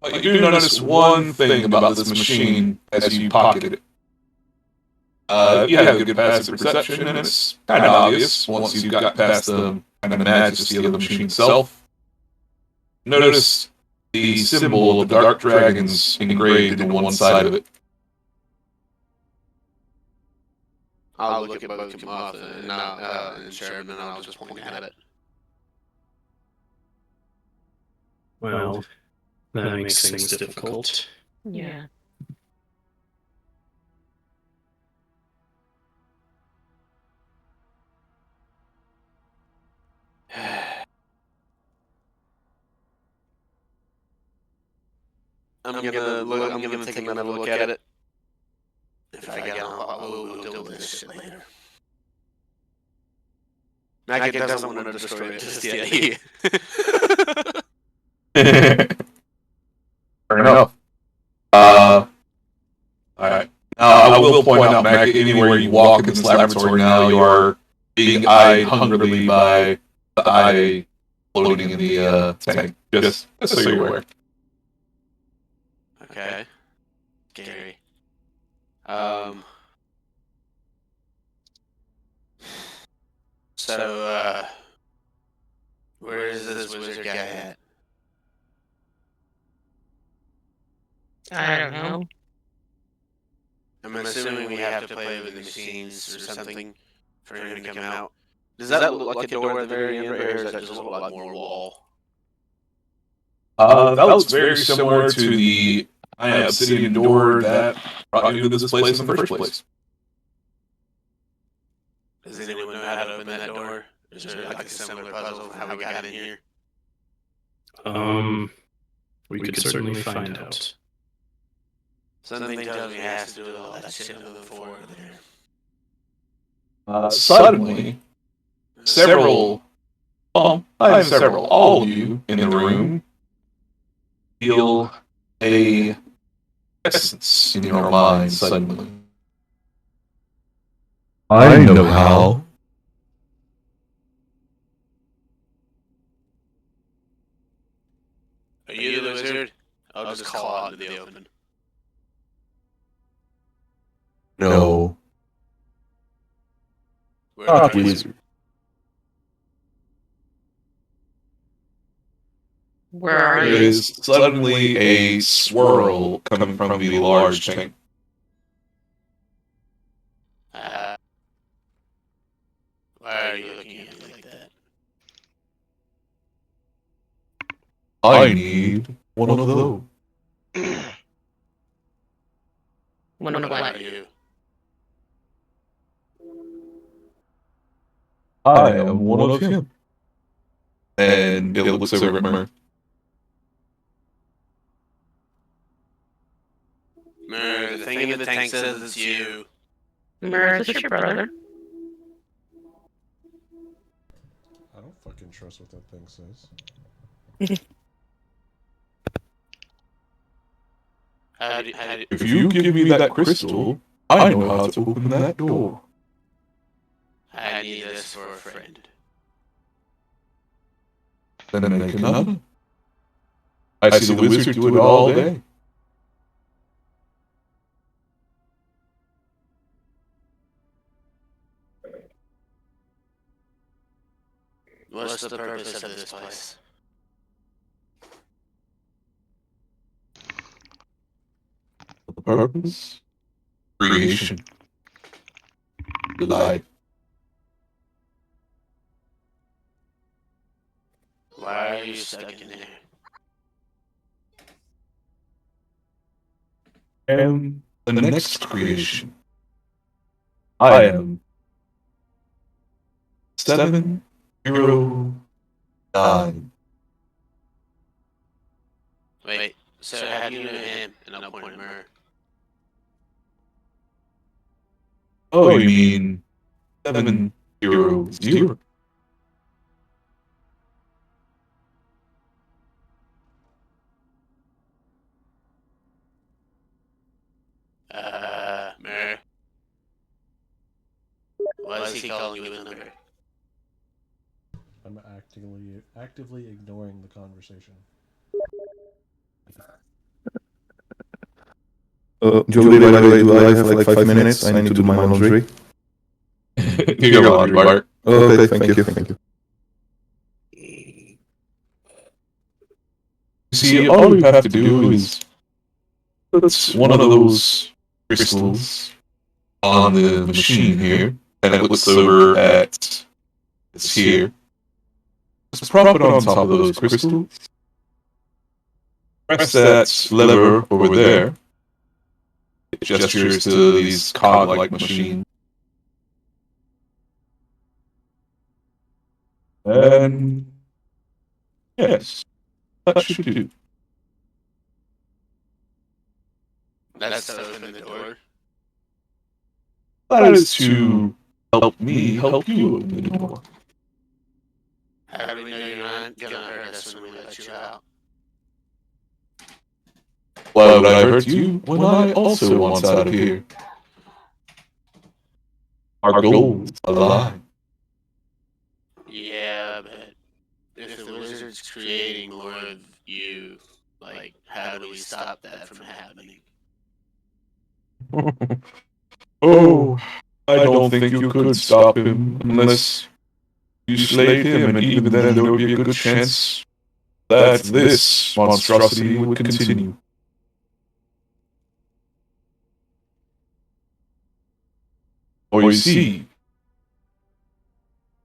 But you do notice one thing about this machine as you pocket it. You have good passive perception, and it's kind of obvious once you've got past the kind of majesty of the machine itself. Notice the symbol of the Dark Dragons engraved in one side of it. I'll look at both Kamatha and Sharon, and I'll just point at it. Well, that makes things difficult. Yeah. I'm gonna take another look at it. If I get on, we'll deal with this shit later. Maggot doesn't want to destroy it just yet. Fair enough. Alright. Now, I will point out, Maggot, anywhere you walk in this laboratory now, you are being eyed hungrily by the eye floating in the tank. Just so you're aware. Okay. Scary. So, where is this wizard guy at? I don't know. I'm assuming we have to play with the machines or something for him to come out. Does that look like a door at the very end, or does that just look like more wall? That looks very similar to the obsidian door that brought you to this place in the first place. Does anyone know how to open that door? Is there like a similar puzzle of how we got in here? We could certainly find out. Something tells me he has to do all that shit on the floor over there. Suddenly, all of you in the room feel a essence in your mind suddenly. I know how. Are you the wizard? I'll just call out into the open. No. Where Not are you? wizard. Where are There you? is suddenly a swirl coming from the large tank. I need one of those. One of What what? about you? I am one of him. And it looks over at Mer. Mer, the thing in the tank says it's you. Mer, is this your brother? I don't fucking trust what that thing says. If you give me that crystal, I know how to open that door. I need this for a friend. Then make another. I see the wizard do it all day. What's the purpose of this place? The purpose? Creation. Life. Why are you stuck in there? And the next creation. I am 709. Wait, so how do you know him? And I'll point at Mer. Oh, you mean 700? Mer. Why is he calling you a number? I'm actively ignoring the conversation. Jody, by the way, do I have like 5 minutes? I need to do my laundry. Here, laundry Bart. Okay, thank you. See, all you have to do is put one of those crystals on the machine here, and it looks over at this here. Just prop it on top of those crystals. Press that lever over there. It gestures to these cog-like machines. And yes, that should do. That's to open the door. That is to help me help you open the door. How do we know you're not gonna hurt us when we let you out? Why would I hurt you when I also want out of here? Our goals align. Yeah, but if the wizard's creating more of you, like, how do we stop that from happening? Oh, I don't think you could stop him unless you slayed him, and even then there would be a good chance that this monstrosity would continue. Or you see,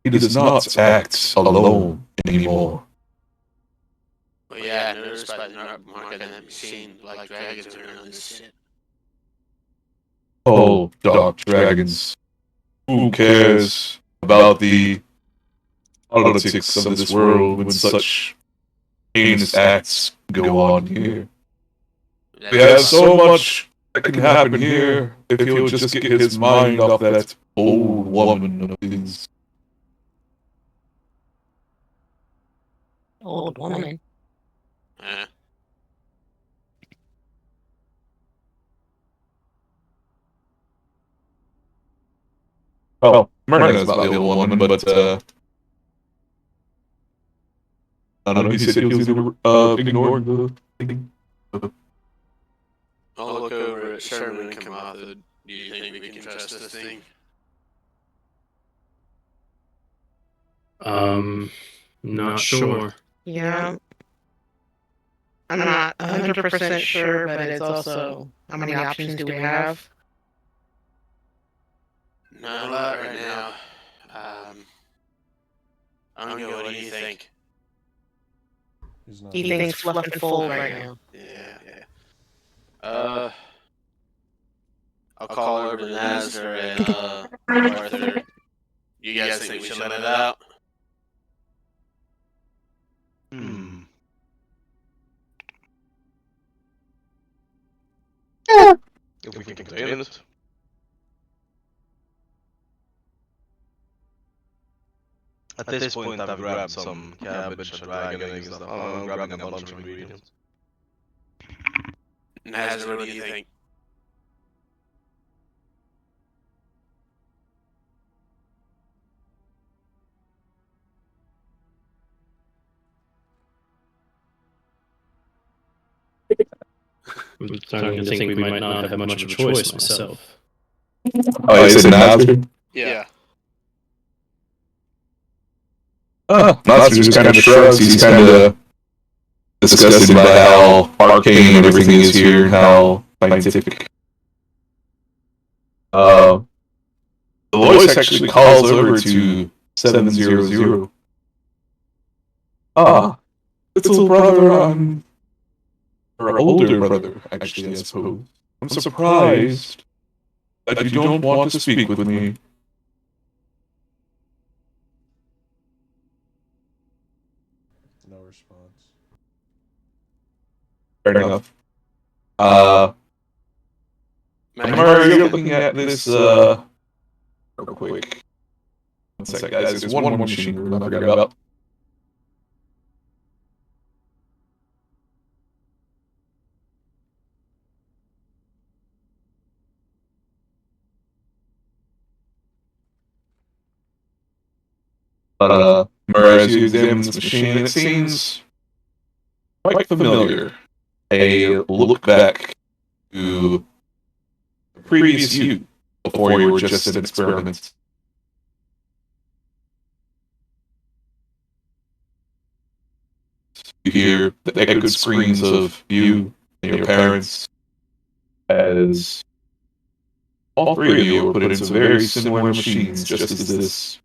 he does not act alone anymore. Well, yeah, I noticed by the mark on that machine, like dragons are around this shit. Oh, dark dragons. Who cares about the politics of this world when such heinous acts go on here? We have so much that can happen here if he'll just get his mind off that old woman of his. Old woman. Well, Myrna knows about the old woman, but I don't know, he said he was ignoring the thing. I'll look over at Sherman and Kamatha. Do you think we can trust this thing? Not sure. Yeah. I'm not 100% sure, but it's also how many options do we have? Not a lot right now. Ungo, what do you think? He's not. He thinks fluff and fold right now. Yeah. I'll call over to Nazar and Arthur. You guys think we should let it out? Hmm. If we can contain it. At this point, I've grabbed some cabbage, a dragon egg and stuff. I'm grabbing a bunch of ingredients. Nazar, what do you think? I'm starting to think we might not have much of a choice myself. Oh, you said Nazar? Yeah. Nazar just kind of shrugs. He's kind of disgusted by how arcane everything is here, how scientific. The voice actually calls over to 700. Little brother, or older brother, actually, I suppose. I'm surprised that you don't want to speak with me. No response. Fair enough. Mara, you're looking at this, real quick. One sec, guys. There's one machine room I forgot about. But, Mara, as you examine this machine, it seems quite familiar. A look back to the previous you, before you were just an experiment. You hear the echoed screams of you and your parents as all three of you were put into very similar machines, just as this.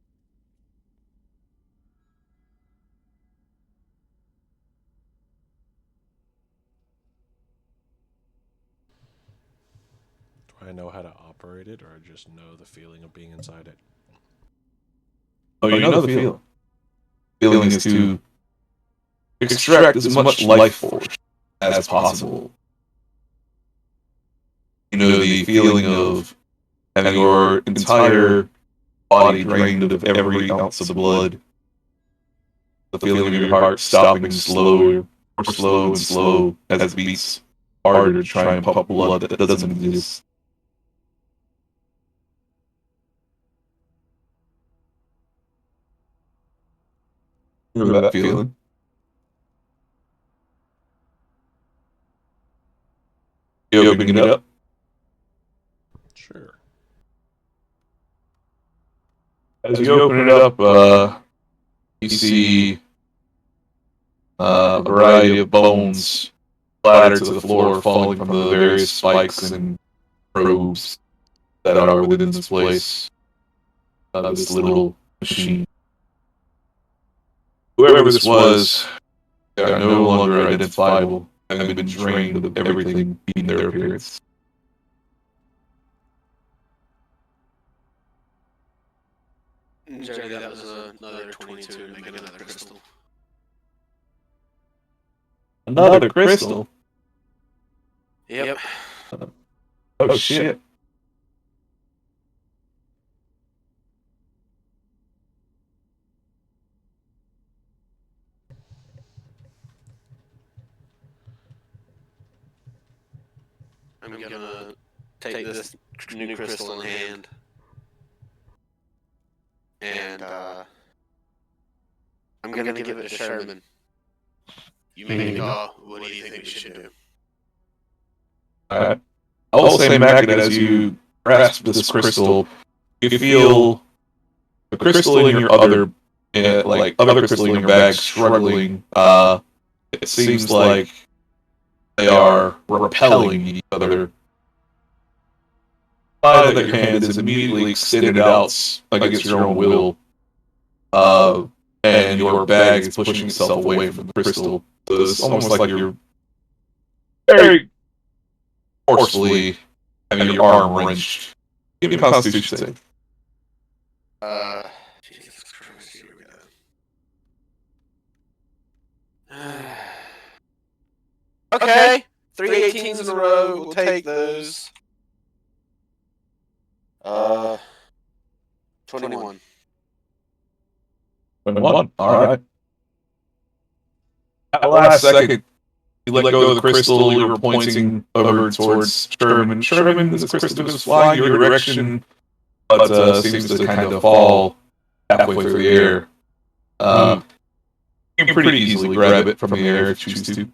Do I know how to operate it, or I just know the feeling of being inside it? Oh, you know the feeling. Feeling is to extract as much life force as possible. You know the feeling of having your entire body drained of every ounce of blood. The feeling of your heart stopping slower, more slow and slow as it beats harder to try and pump blood that doesn't exist. Remember that feeling? You opening it up? Sure. As you open it up, you see a variety of bones splattered to the floor, falling from the various spikes and probes that are within this place. This little machine. Whoever this was, they are no longer identifiable, having been drained of everything in their appearance. Jerry, that was another 22 to make another crystal. Another crystal? Yep. Oh shit. I'm gonna take this new crystal in hand. And, I'm gonna give it to Sherman. You make the call. What do you think we should do? Alright. I will say, Mac, that as you grasp this crystal, you feel the crystal in your other crystal in your bag struggling. It seems like they are repelling each other. By that your hand is immediately extended out against your own will. and your bag is pushing itself away from the crystal. So it's almost like you're very forcefully having your arm wrenched. Give me a Constitution save. Jesus Christ, here we go. Okay, 3 18s in a row. We'll take those. 21. 21. Alright. At the last second, you let go of the crystal, you were pointing over towards Sherman. Sherman, this crystal is flying your direction, but seems to kind of fall halfway through the air. You can pretty easily grab it from the air if you choose to.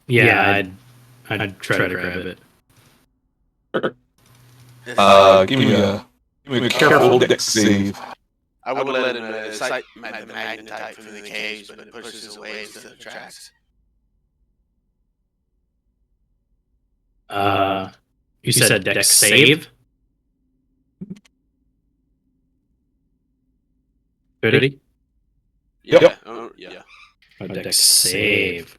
Yeah, I'd try to grab it. Give me a careful dex save. I would let him sight the magnetite from the cage, but it pushes away to the tracks. You said dex save? Ready? Yeah. Yep. Yeah. Dex save.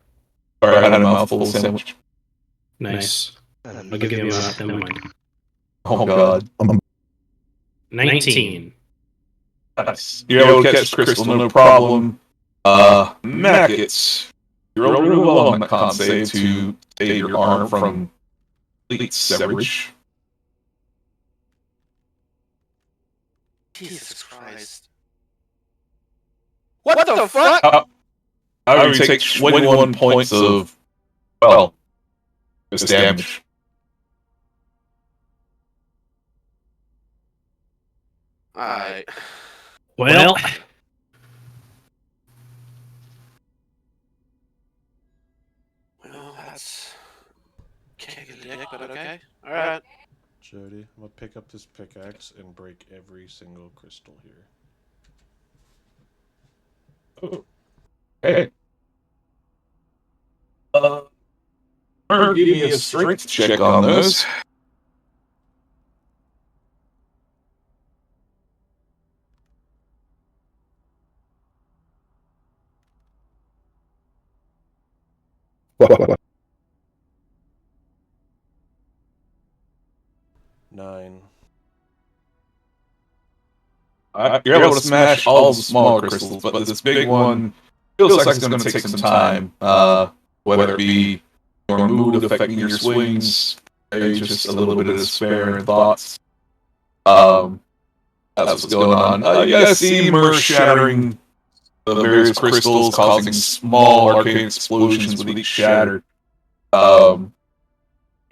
Sorry, I had a mouthful of sandwich. Nice. I'll give you a minute. Never mind. Oh god. 19. Nice. You're able to catch the crystal, no problem. Maggots. You're rolling really well on that con save to save your arm from complete severage. Jesus Christ. What the fuck? I would take 21 points of, well, this damage. Alright. Well, That's kick a dick, but okay. Alright. Jody, I'm gonna pick up this pickaxe and break every single crystal here. Okay. Give me a strength check on those. Nine. You're able to smash all the smaller crystals, but this big one feels like it's going to take some time. Whether it be your mood affecting your swings, maybe just a little bit of despair and thoughts. That's what's going on. You guys see Murr shattering the various crystals, causing small arcane explosions with each shatter.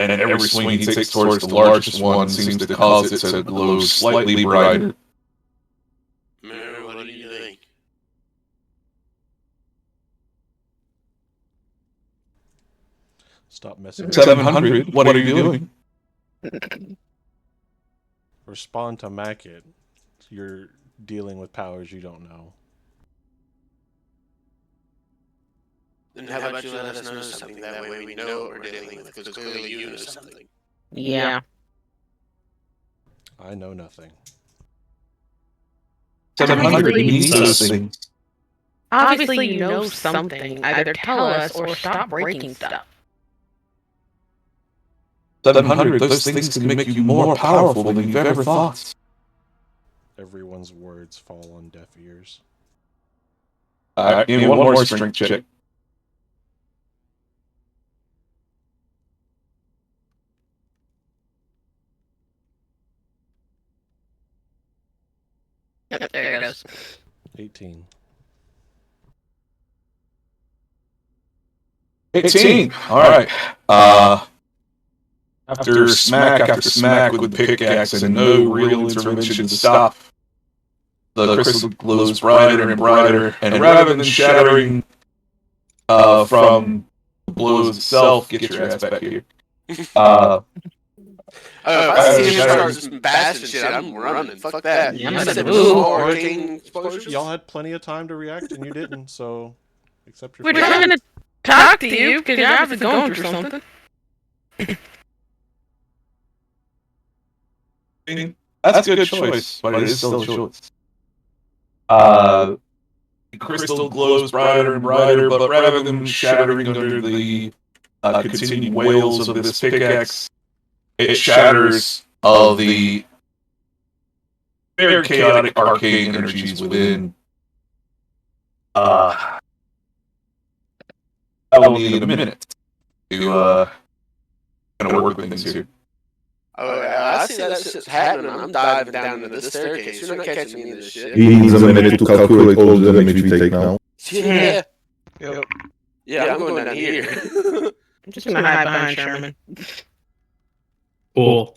And every swing he takes towards the largest one seems to cause it to glow slightly brighter. Murr, what do you think? Stop messing with 700, what are you doing? Respond to Mackett. You're dealing with powers you don't know. Then how about you let us know something? That way we know what we're dealing with, because clearly you know something. Yeah. I know nothing. 700, you need those things. Obviously, you know something. Either tell us or stop breaking stuff. 700, those things can make you more powerful than you've ever thought. Everyone's words fall on deaf ears. Alright, give me one more strength check. Yep, there it goes. 18. 18. Alright. After smack with the pickaxe and no real intervention to stop, the crystal glows brighter and brighter, and rather than shattering from the blows itself, get your ass back here. If I see him start bashing shit, I'm running. Fuck that. Yeah, You I'm said gonna small move. arcane explosions? Y'all had plenty of time to react and you didn't, so accept your We're fate. trying to talk to you because you're obviously going through something. That's a good choice, but it is still a choice. the crystal glows brighter and brighter, but rather than shattering under the continued wails of this pickaxe, it shatters of the very chaotic arcane energies within. I will need a minute to kind of work with things here. Oh, I see that shit's happening. I'm diving down into this staircase. You're not catching me in this shit. He needs a minute to calculate all the damage we take now. Yeah. Yep. Yeah, I'm going down here. I'm just gonna hide behind Sherman. Cool.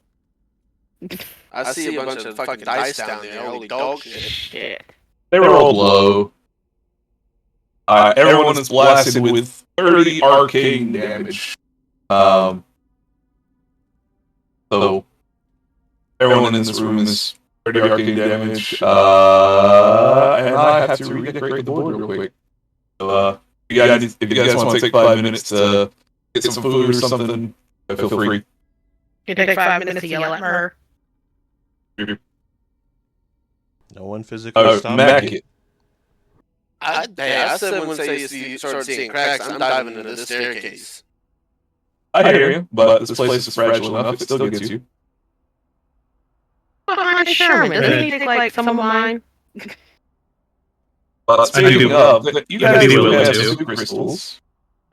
I see a bunch of fucking dice down there. Holy dog shit. Yeah. They rolled low. Everyone is blasted with 30 arcane damage. So everyone in this room is 30 arcane damage. And I have to redecorate the board real quick. So, if you guys want to take 5 minutes to get some food or something, feel free. You take 5 minutes to yell at her. No one physically stopped Mac me. it. I said when you start seeing cracks, I'm diving into this staircase. I hear you, but this place is fragile enough, it still gets you. Behind Sherman. Doesn't he take like some of mine? But speaking of, you guys I'd be do willing have to. 2 crystals,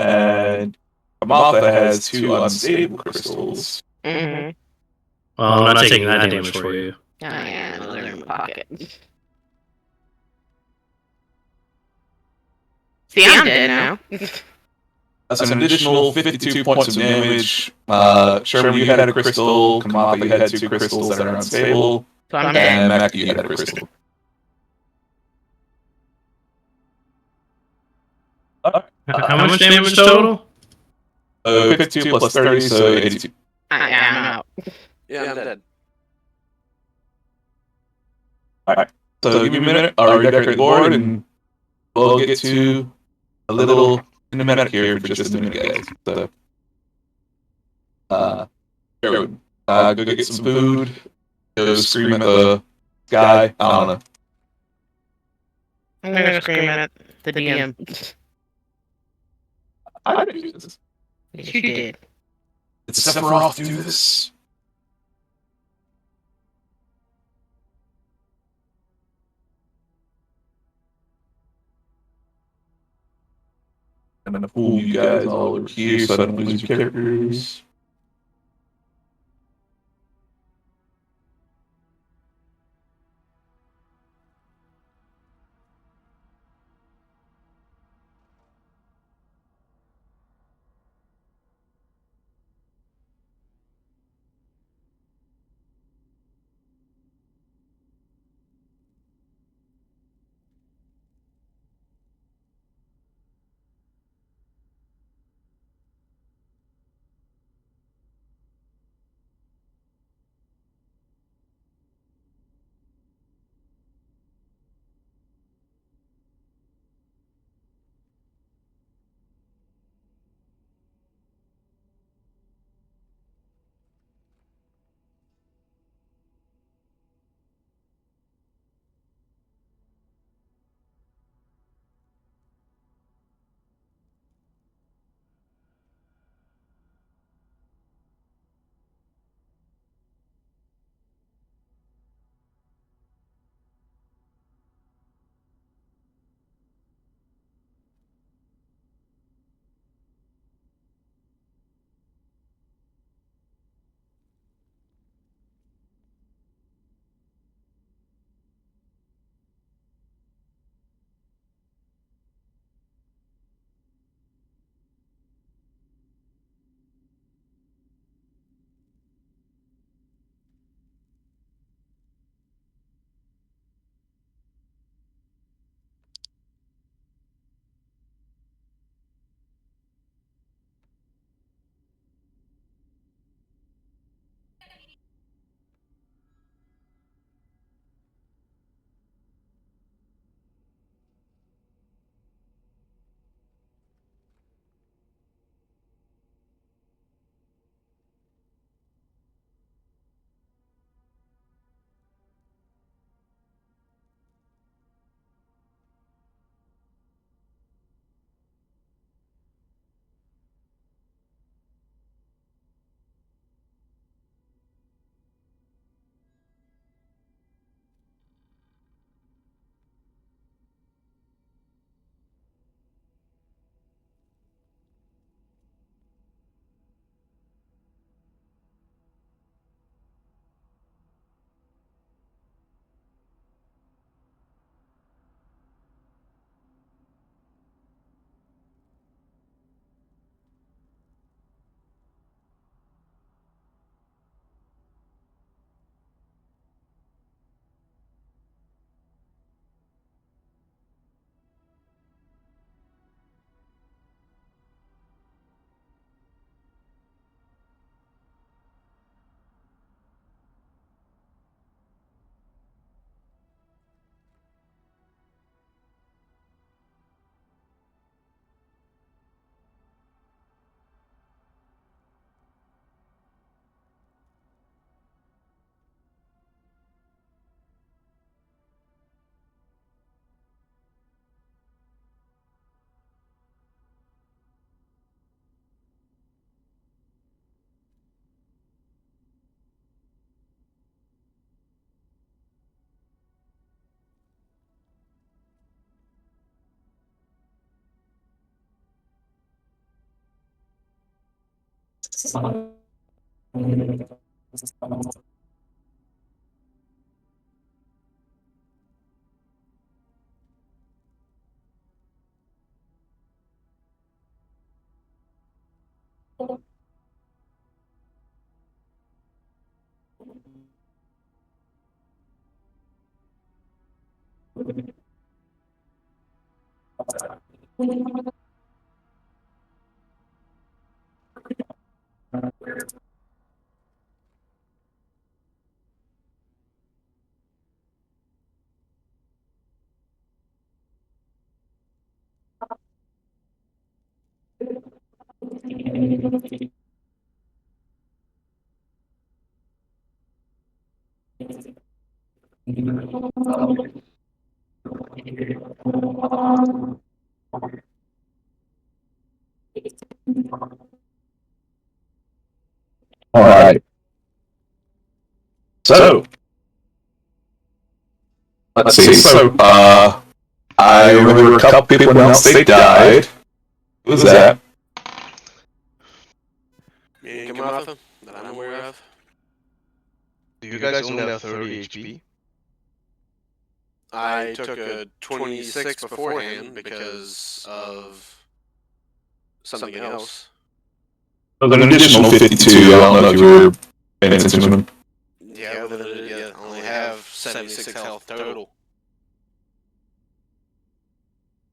and Amatha has 2 unstable crystals. Mm-hmm. Well, I'm not taking that damage for you. Oh yeah, they're in my pocket. See, I'm dead now. That's an additional 52 points of damage. Sherman, you had a crystal. Kamatha, you had 2 crystals that are unstable. So I'm And dead. Mac, you had a crystal. How much damage total? 52 plus 30, so 82. Yeah, I'm out. Yeah, I'm dead. Alright. So give me a minute. I'll redecorate the board, and we'll get to a little cinematic here for just a minute, guys. So, go get some food. Go scream at the sky. I don't know. I'm gonna scream at the DM. I didn't do this. Yes, you did. Did Sephiroth do this? I'm gonna fool you guys all over here so I don't lose your characters. All right. So, let's see. So, I remember a couple people announced they died. Who was that? Me and Kamatha, that I'm aware of. Do you guys only have 30 HP? I took a 26 beforehand because of something else. An additional 52. I don't know if you were paying attention to them. Yeah, but I only have 76 health total.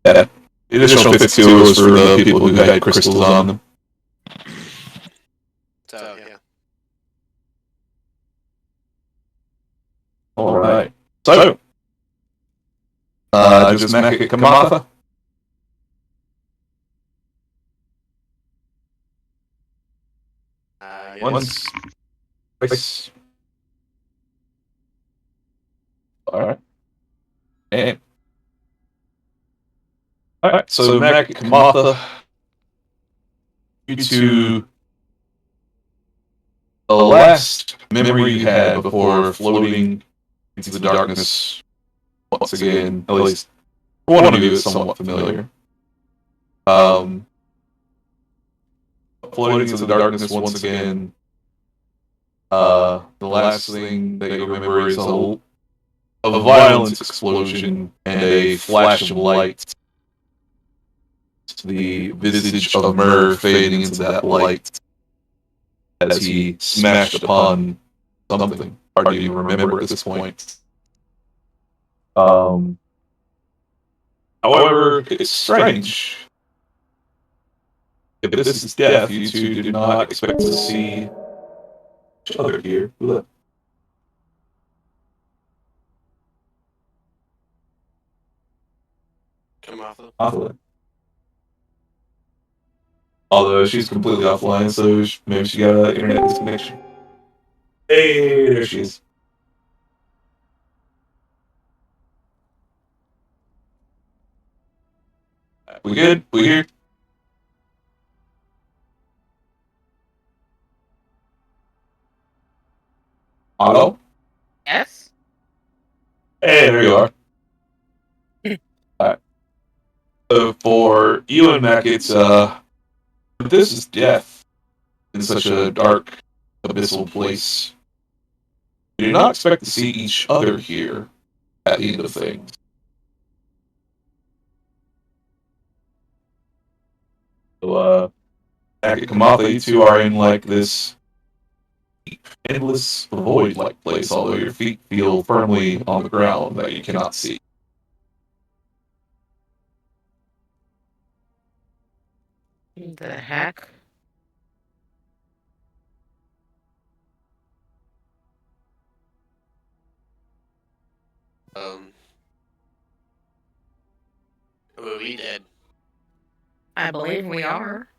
Yeah. The additional 52 was for the people who had crystals on them. So, yeah. Alright. So, just make it Kamatha. Once. Twice. Alright. And. Alright, so Mac Kamatha. Due to the last memory you had before floating into the darkness once again, at least for one of you is somewhat familiar. Floating into the darkness once again, the last thing that you remember is a violent explosion and a flash of light. The visage of Myrrh fading into that light as he smashed upon something. Hard to even remember at this point. However, it's strange. If this is death, you two did not expect to see each other here. Look. Kamatha. Although she's completely offline, so maybe she got an internet disconnection. Hey, there she is. We good? We here? Hello? Yes. Hey, there you are. Alright. So for you and Mac, it's this is death in such a dark, abyssal place. You do not expect to see each other here at the end of things. So, Mac and Kamatha, you two are in like this endless void-like place, although your feet feel firmly on the ground that you cannot see. The heck? Are we dead? I believe we are.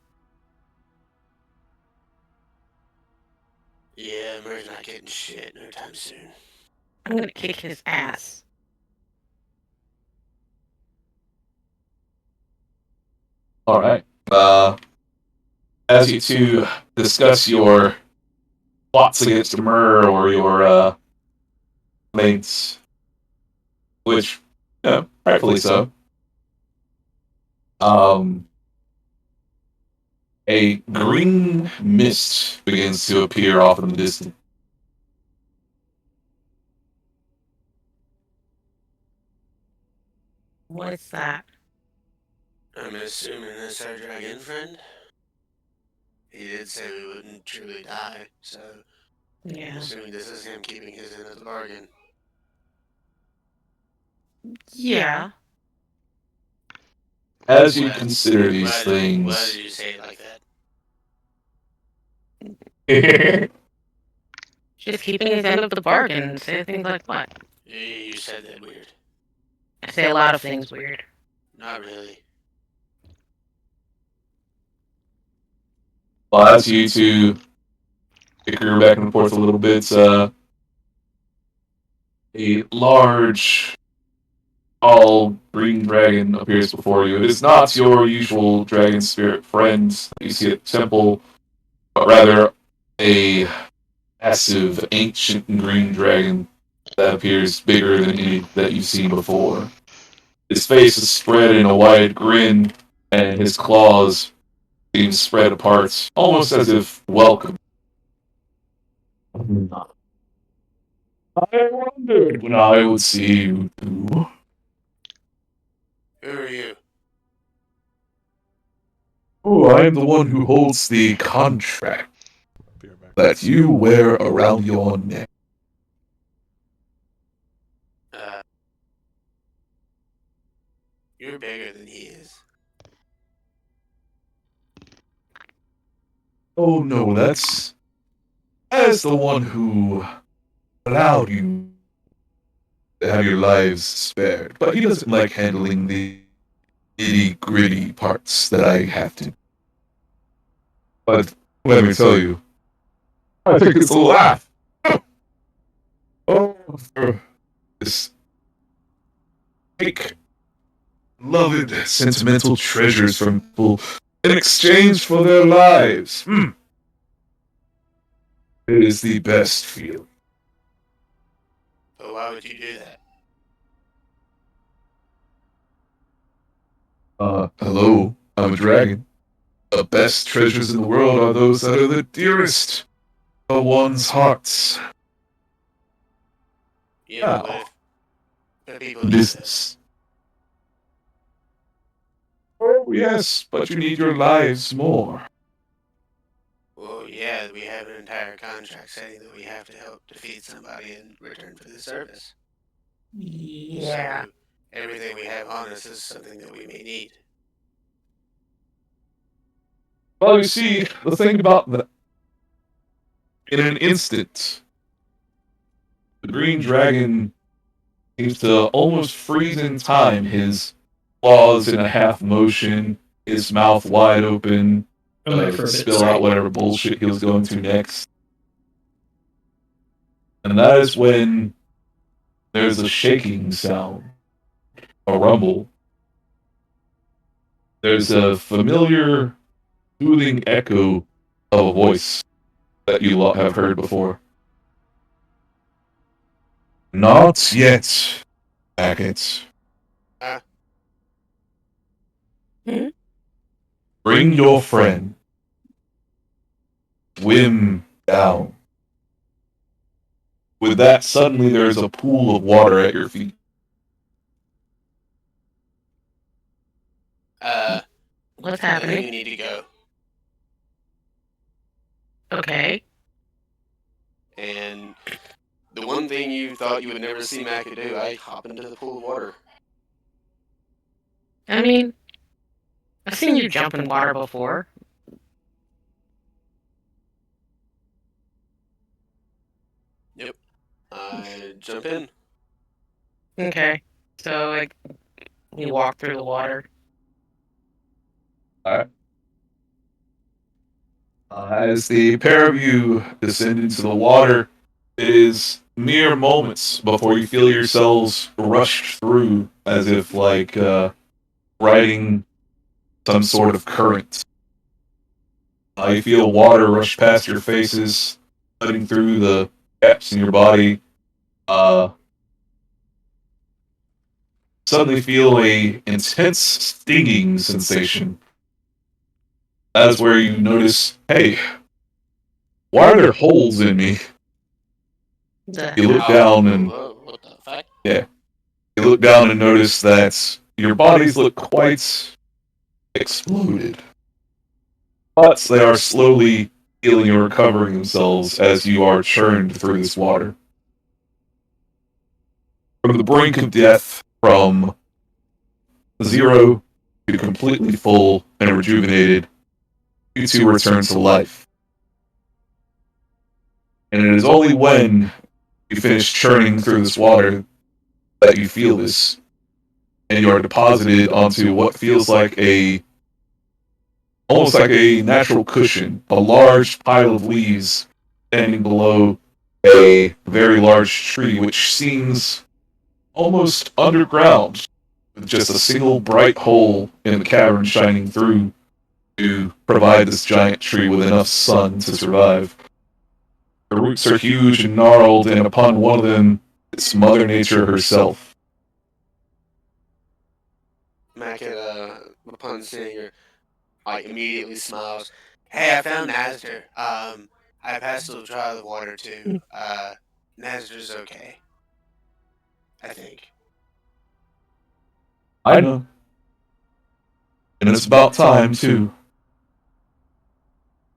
Yeah, Murray's not getting shit no time soon. I'm gonna kick his ass. Alright. As you two discuss your plots against Myrrh or your mates, which, rightfully so. a green mist begins to appear off in the distance. What's that? I'm assuming that's our dragon friend. He did say we wouldn't truly die, so I'm Yeah. assuming this is him keeping his end of the bargain. Yeah. As you consider these Why things, did you say it like that? Just keeping his end of the bargain. Say things like what? You said that weird. I say a lot of things weird. Not really. well, as you two bicker back and forth a little bit, a large, tall green dragon appears before you. It is not your usual dragon spirit friend that you see at the temple, but rather a massive, ancient green dragon that appears bigger than any that you've seen before. His face is spread in a wide grin, and his claws seem spread apart, almost as if welcome. I wondered when I would see you two. Who are you? Oh, I am the one who holds the contract Be right back. that you wear around your neck. You're bigger than he is. Oh no, that's as the one who allowed you to have your lives spared. But he doesn't like handling the nitty-gritty parts that I have to. But let me tell you, I think it's a laugh. Oh, for this fake, loved, sentimental treasures from people in exchange for their lives. It is the best feeling. But why would you do that? Hello, I'm a dragon. The best treasures in the world are those that are the dearest of one's hearts. Yeah, but what if people do that? Business. Oh, yes, but you need your lives more. Well, yeah, we have an entire contract saying that we have to help defeat somebody in return for the service. Yeah. So, everything we have on us is something that we may need. Well, you see, the thing about that, in an instant, the green dragon seems to almost freeze in time, his claws in a half motion, his mouth wide open, I'm back for a bit. spill Sorry. out whatever bullshit he was going to next. And that is when there's a shaking sound, a rumble. There's a familiar, soothing echo of a voice that you lot have heard before. Not yet, Hackett. Bring your friend. Swim down. With that, suddenly there's a pool of water at your feet. What's I think we happening? need to go. Okay. And the one thing you thought you would never see Macca do, I hop into the pool of water. I mean, I've seen you jump in water before. Yep. I jump in. Okay. So, like, you walk through the water. As the pair of you descend into the water, it is mere moments before you feel yourselves rushed through as if like riding some sort of current. You feel water rush past your faces, cutting through the gaps in your body. Suddenly feel a intense stinging sensation That's where you notice, hey, why are there holes in me? You look down and What the fuck? you look down and notice that your bodies look quite exploded. But they are slowly healing and recovering themselves as you are churned through this water. From the brink of death, from 0 to completely full and rejuvenated, you two return to life. And it is only when you finish churning through this water that you feel this, and you are deposited onto what feels like almost like a natural cushion, a large pile of leaves standing below a very large tree, which seems almost underground, with just a single bright hole in the cavern shining through to provide this giant tree with enough sun to survive. The roots are huge and gnarled, and upon one of them, it's Mother Nature herself. Mackett, upon seeing her, like, immediately smiles. Hey, I found Nazir. I passed through the trial of water, too. Nazir's okay. I think. I know. And it's about time, too.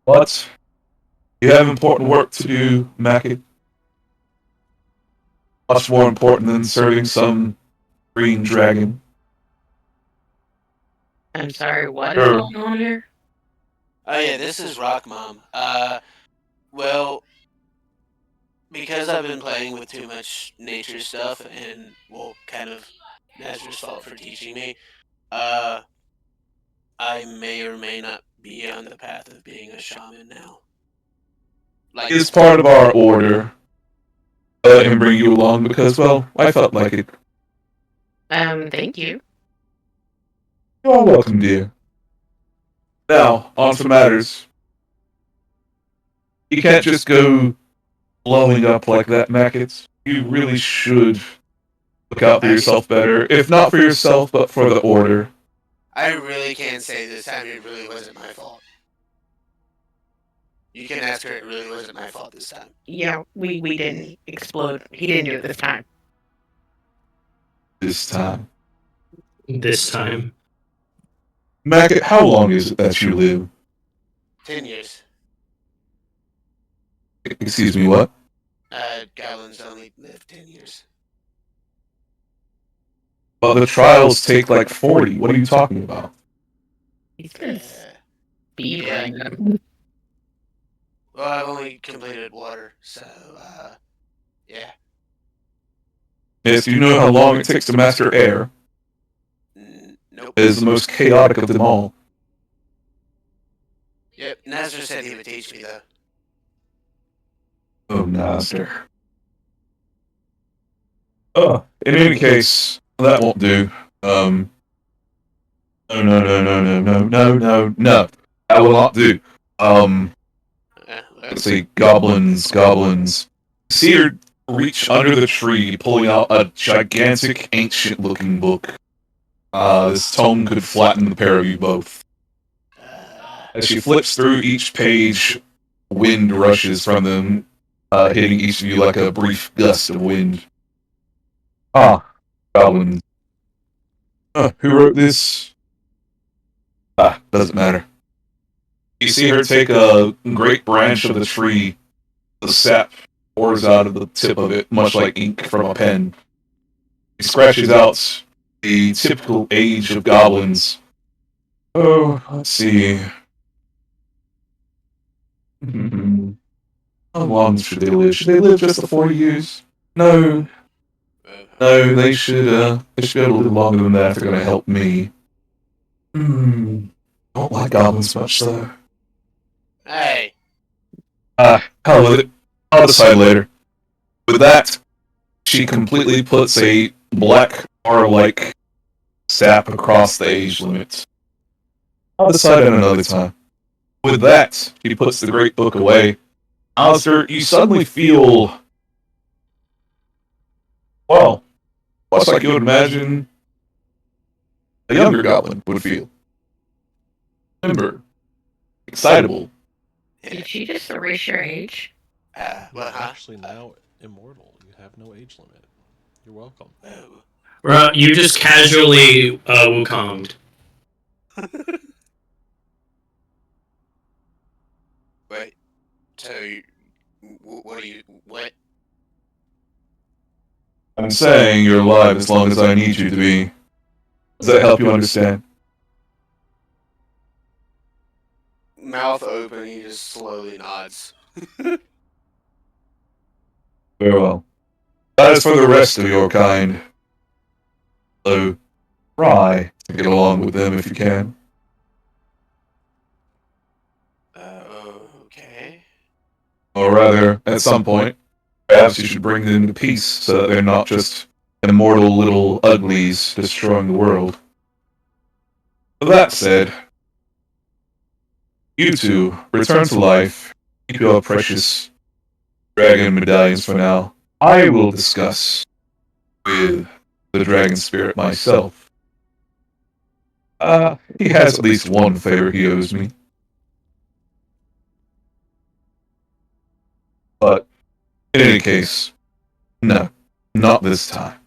But you have important work to do, Mackett. Much more important than serving some green dragon. I'm sorry, what is Sure. going on here? Oh, yeah, this is Rock Mom. Well, because I've been playing with too much nature stuff, and, well, kind of Nazir's fault for teaching me, I may or may not be on the path of being a shaman now. Like, He is part of our order. I let him bring you along because, well, I felt like it. Thank you. You are welcome, dear. Now, on to matters. You can't just go blowing up like that, Mackett. You really should look out for yourself better. If not for yourself, but for the order. I really can't say this time it really wasn't my fault. You can ask her, it really wasn't my fault this time. Yeah, we didn't explode. He didn't do it this time. This time. This time. Mackett, how long is it that you live? 10 years. Excuse me, what? Goblins only live 10 years. But the trials take like 40. What are you talking about? He's just Uh, beavering them. well, I've only completed water, so, yeah. Yes, do you know how long it takes to master air? Nope. It is the most chaotic of them all. Yep, Nazir said he would teach me, though. Oh, Master. In any case, that won't do. No. That will not do. Let's see, goblins. See her reach under the tree, pulling out a gigantic, ancient-looking book. This tome could flatten the pair of you both. As she flips through each page, wind rushes from them, hitting each of you like a brief gust of wind. Goblins. Who wrote this? Doesn't matter. You see her take a great branch of the tree. The sap pours out of the tip of it, much like ink from a pen. She scratches out the typical age of goblins. Oh, let's see. How long should they live? Should they live just the 40 years? No, they should go a little longer than that if they're going to help me. Don't like goblins much, though. Hey. Hell with it. I'll decide later. With that, she completely puts a black bar-like sap across the age limit. I'll decide at another time. With that, she puts the great book away. Alistair, you suddenly feel... well, much like you would imagine a younger goblin would feel. Remember, excitable. Did she just erase your age? You're What, huh? actually now immortal. You have no age limit. You're welcome. Oh. You just casually Wukonged. Wait. So, what do you. What? I'm saying you're alive as long as I need you to be. Does that help you understand? Mouth open, he just slowly nods. Very well. As for the rest of your kind, so try to get along with them if you can. Okay. Or rather, at some point, perhaps you should bring them to peace so that they're not just immortal little uglies destroying the world. With that said, you two return to life. Keep your precious dragon medallions for now. I will discuss with the dragon spirit myself. He has at least one favor he owes me. But, in any case, no, not this time.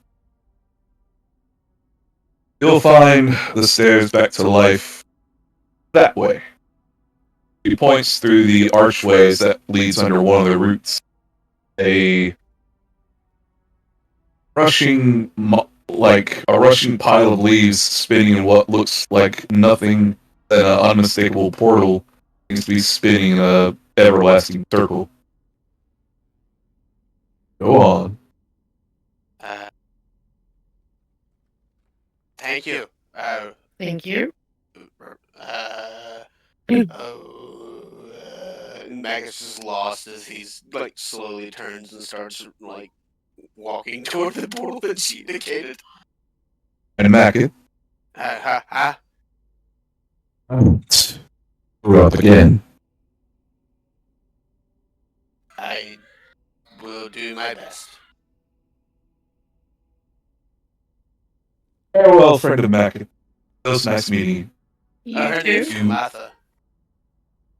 You'll find the stairs back to life that way. He points through the archways that leads under one of the roots. A rushing pile of leaves spinning in what looks like nothing but an unmistakable portal seems to be spinning in a everlasting circle. Go on. Thank you. Thank you. Magus is lost as he's like slowly turns and starts like walking toward the portal that she indicated. And Mackett. We're up again. I will do my best. Farewell, friend of Mackett. It was nice meeting you. Her name's Kamatha.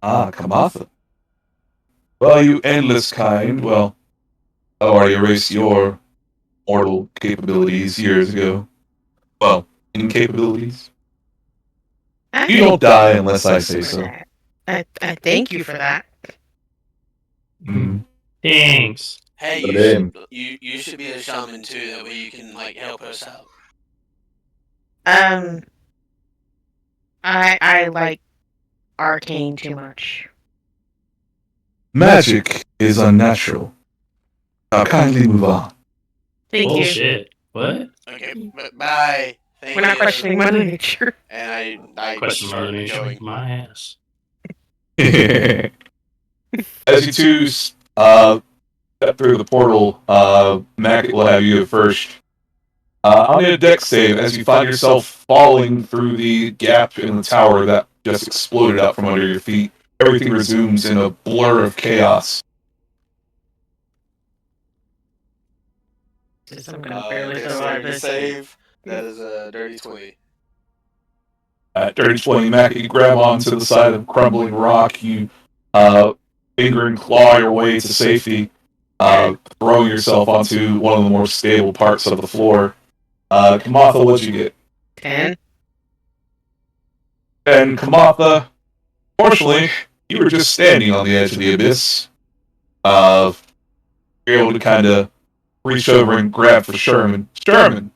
Ah, Kamatha. Well, you endless kind, well, I've already erased your mortal capabilities years ago. Well, incapabilities. You don't die unless I say so. I thank you for that. Thanks. Hey, you should be a shaman too. That way you can like help us out. I like arcane too much. Magic is unnatural. Now kindly move on. Thank you. Bullshit. What? Okay, bye. Thank We're not you. questioning Mother Nature. And I Question start Mother Nature. going. My ass. As you two step through the portal, Mackett will have you at first. I'll need a dex save as you find yourself falling through the gap in the tower that just exploded out from under your feet. Everything resumes in a blur of chaos. I'm gonna barely survive this. Save. That is a dirty 20. At dirty 20, Mackett, you grab onto the side of crumbling rock. You finger and claw your way to safety, throwing yourself onto one of the more stable parts of the floor. Kamatha, what'd you get? 10. And Kamatha, fortunately, you were just standing on the edge of the abyss. You're able to kind of reach over and grab for Sherman. Sherman!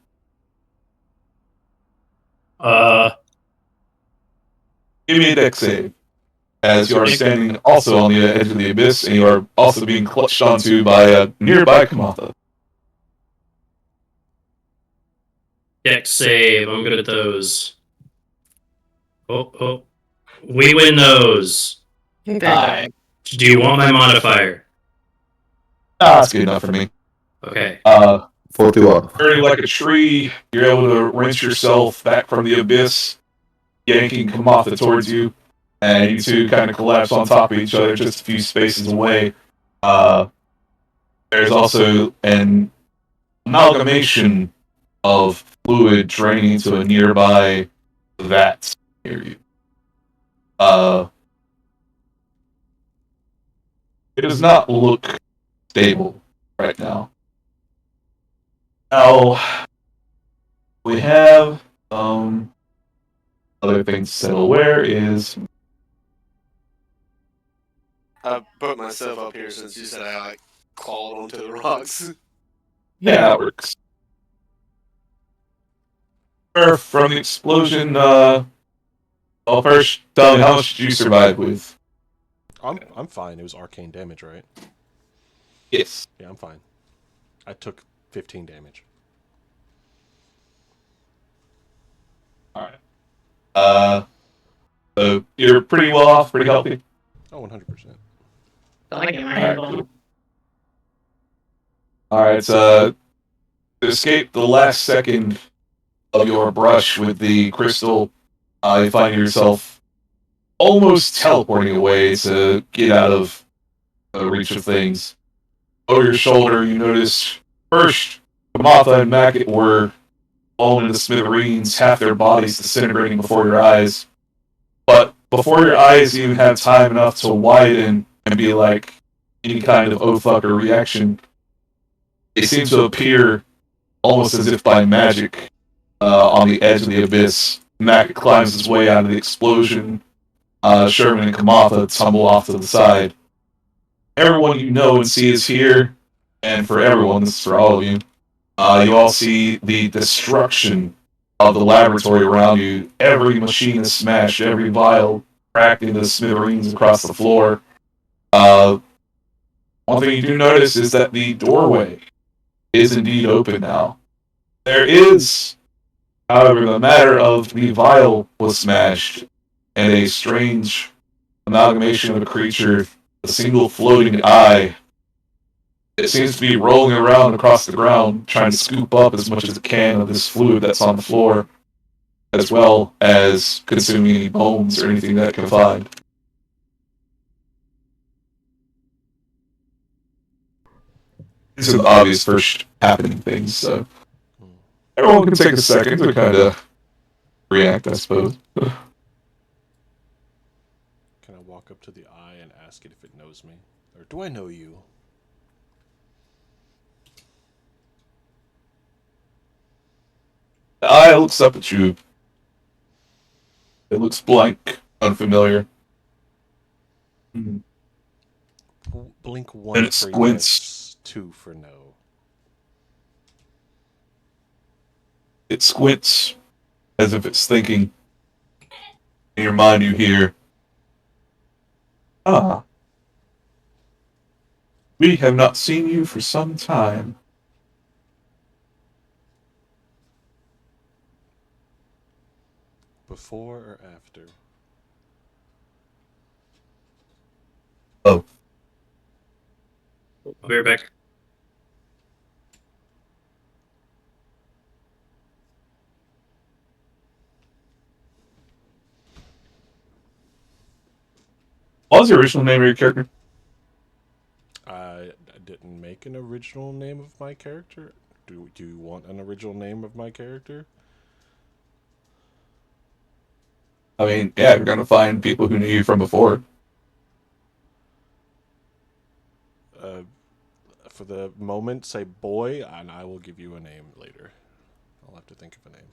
Give me a dex save. As you are standing also on the edge of the abyss, and you are also being clutched onto by a nearby Kamatha. Dex save. I'm good at those. Oh. We win those. Do you want my modifier? That's good enough for me. Okay. 41. Turning like a tree, you're able to wrench yourself back from the abyss, yanking Kamatha towards you, and you two kind of collapse on top of each other just a few spaces away. There's also an amalgamation of fluid draining into a nearby vat near you. it does not look stable right now. Now, we have other things to settle. Where is... I put myself up here since you said I like clawed onto the rocks. Yeah, that works. From the explosion, well, first, tell me, how much did you survive with? I'm fine. It was arcane damage, right? Yes. Yeah, I'm fine. I took 15 damage. Alright. So you're pretty well off, pretty healthy? Oh, 100%. Alright, so to escape the last second of your brush with the crystal, you find yourself almost teleporting away to get out of the reach of things. Over your shoulder, you notice first, Kamatha and Mackett were blown into smithereens, half their bodies disintegrating before your eyes. But before your eyes even have time enough to widen and be like any kind of oh fucker reaction, they seem to appear almost as if by magic on the edge of the abyss. Mackett climbs his way out of the explosion. Sherman and Kamatha tumble off to the side. Everyone you know and see is here, and for everyone, this is for all of you. You all see the destruction of the laboratory around you. Every machine is smashed, every vial cracked into smithereens across the floor. One thing you do notice is that the doorway is indeed open now. There is, however, the matter of the vial was smashed, and a strange amalgamation of a creature, a single floating eye. It seems to be rolling around across the ground, trying to scoop up as much as it can of this fluid that's on the floor, as well as consuming any bones or anything that it can find. These are the obvious first happening things, so everyone can take a second to kind of react, I suppose. Can I walk up to the eye and ask it if it knows me? Or do I know you? The eye looks up at you. It looks blank, unfamiliar. Blink one And it for squints. yes, two for no. It squints as if it's thinking. In your mind, you hear, "Ah, we have not seen you for some time." Before or after? Oh, I'll be right back. what was the original name of your character? I didn't make an original name of my character. Do you want an original name of my character? I mean, yeah, you're gonna find people who knew you from before. For the moment, say boy, and I will give you a name later. I'll have to think of a name.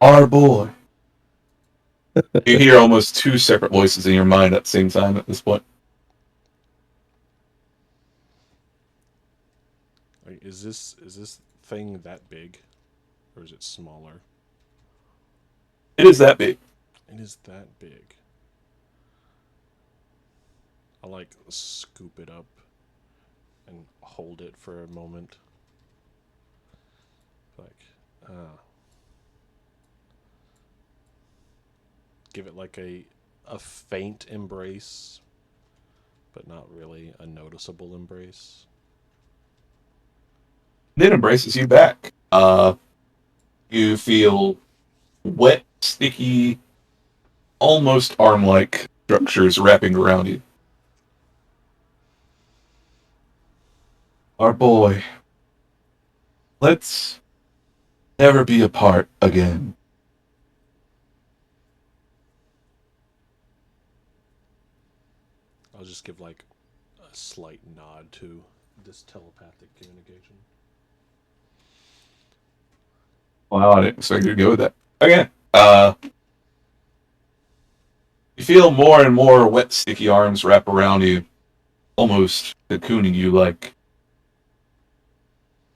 Our boy. You hear almost two separate voices in your mind at the same time at this point. Like, is this thing that big, or is it smaller? It is that big. It is that big. I like scoop it up and hold it for a moment. Like, give it like a faint embrace, but not really a noticeable embrace. It embraces you back. You feel wet, sticky, almost arm-like structures wrapping around you. Our boy. Let's never be apart again. I'll just give like a slight nod to this telepathic communication. Well, I didn't expect you to go with that. Okay. You feel more and more wet, sticky arms wrap around you, almost cocooning you like.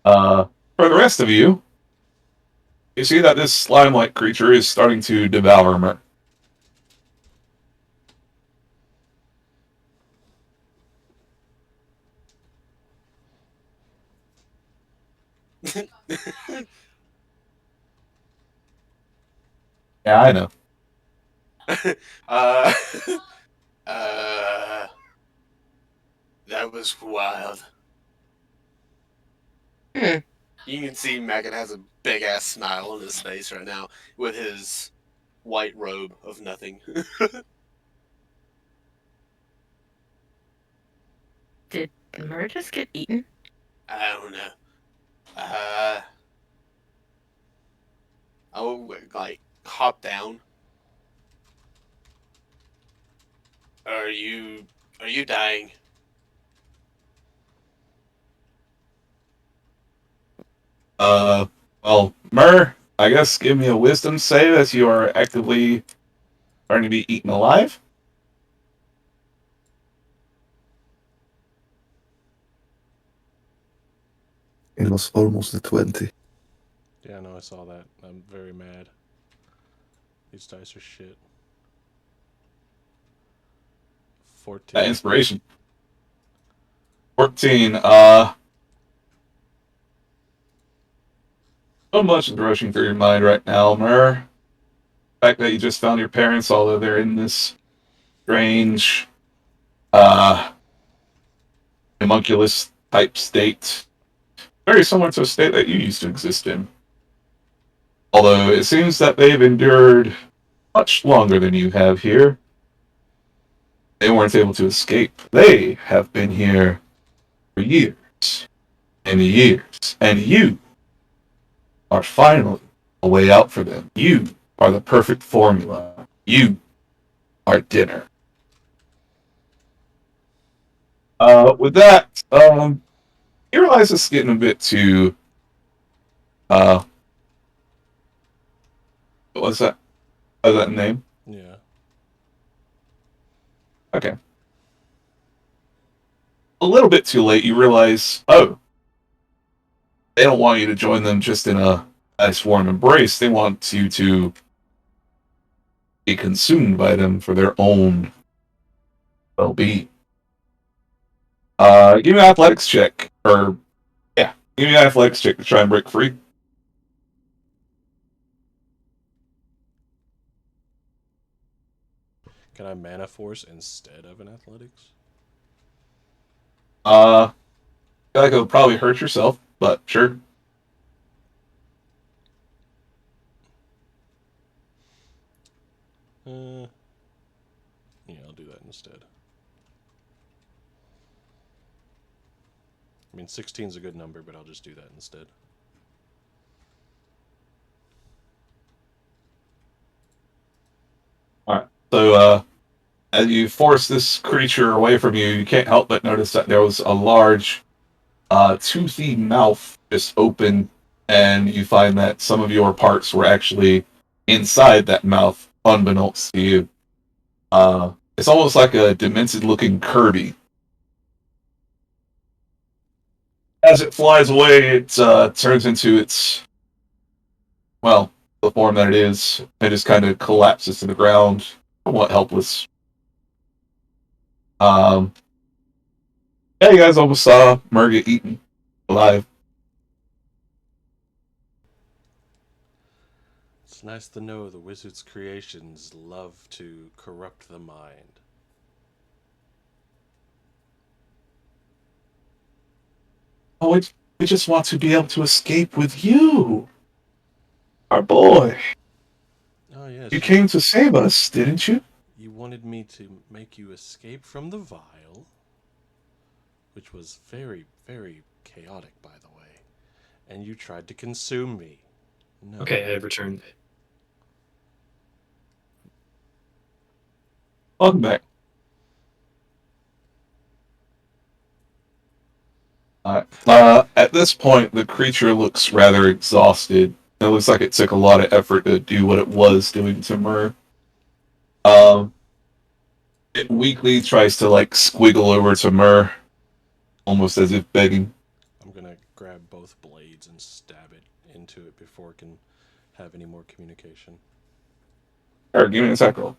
For the rest of you, you see that this slime-like creature is starting to devour Mer. Yeah, I know. uh, uh, that was wild. Hmm. You can see Megan has a big ass smile on his face right now with his white robe of nothing. Did Mer just get eaten? I don't know. I'll like hop down. Are you dying? Well, Mer, I guess give me a wisdom save as you are actively starting to be eaten alive. It was almost a 20. Yeah, no, I saw that. I'm very mad. These dice are shit. 14. Inspiration. 14. So much is rushing through your mind right now, Mer. The fact that you just found your parents, although they're in this strange, homunculus type state, very similar to a state that you used to exist in. Although it seems that they've endured much longer than you have here. They weren't able to escape. They have been here for years and years, and you are finally a way out for them. You are the perfect formula. You are dinner. With that, you realize it's getting a bit too, what was that? Was that name? Yeah. Okay. A little bit too late, you realize, oh, they don't want you to join them just in a nice warm embrace. They want you to be consumed by them for their own well-being. Give me an athletics check, or yeah, give me an athletics check to try and break free. Can I mana force instead of an athletics? I feel like it'll probably hurt yourself, but sure. Yeah, I'll do that instead. I mean, 16's a good number, but I'll just do that instead. Alright, so, as you force this creature away from you, you can't help but notice that there was a large, toothy mouth just open, and you find that some of your parts were actually inside that mouth, unbeknownst to you. It's almost like a demented-looking Kirby. As it flies away, it turns into its, well, the form that it is. It just kind of collapses to the ground, somewhat helpless. Yeah, you guys almost saw Mer get eaten alive. It's nice to know the wizard's creations love to corrupt the mind. Oh, we just want to be able to escape with you, our boy. Oh, yes. You came to save us, didn't you? You wanted me to make you escape from the vial, which was very, very chaotic, by the way. And you tried to consume me. No. Okay, I returned. Welcome back. At this point, the creature looks rather exhausted. It looks like it took a lot of effort to do what it was doing to Myrrh. It weakly tries to like squiggle over to Myrrh, almost as if begging. I'm gonna grab both blades and stab it into it before it can have any more communication. Alright, give me an attack roll.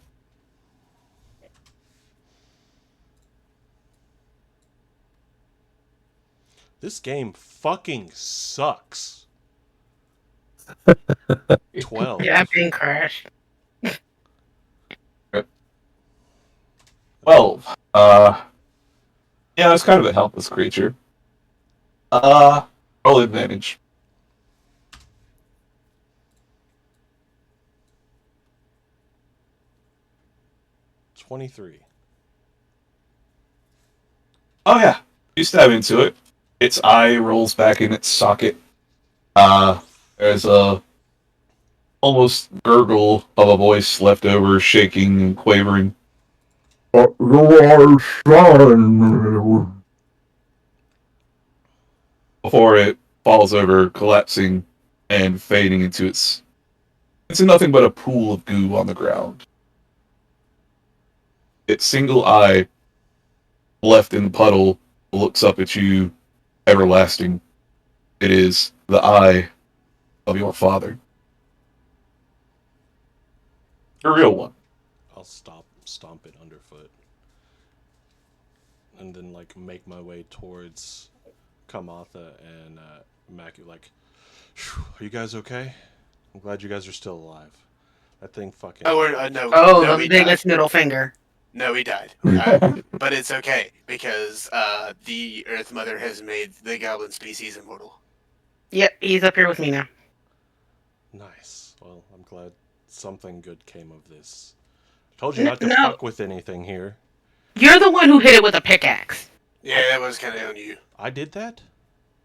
This game fucking sucks. 12. Yeah, I'm being crashed. 12. Yeah, it's kind of a helpless creature. Roll advantage. 23. Oh yeah, you stab into it. Its eye rolls back in its socket. There's a almost gurgle of a voice left over, shaking and quavering. You are son. Before it falls over, collapsing and fading into nothing but a pool of goo on the ground. Its single eye, left in the puddle, looks up at you, everlasting. It is the eye of your father. The real one. I'll stomp it underfoot. And then, like, make my way towards Kamatha and Maki, like, are you guys okay? I'm glad you guys are still alive. That thing fucking... Oh, no. Oh, no, the he biggest died. middle finger. No, he died. But it's okay, because the Earth Mother has made the goblin species immortal. Yep, he's up here with me now. Nice. Well, I'm glad something good came of this. Told you not to fuck with anything here. You're the one who hit it with a pickaxe. Yeah, that was kind of on you. I did that?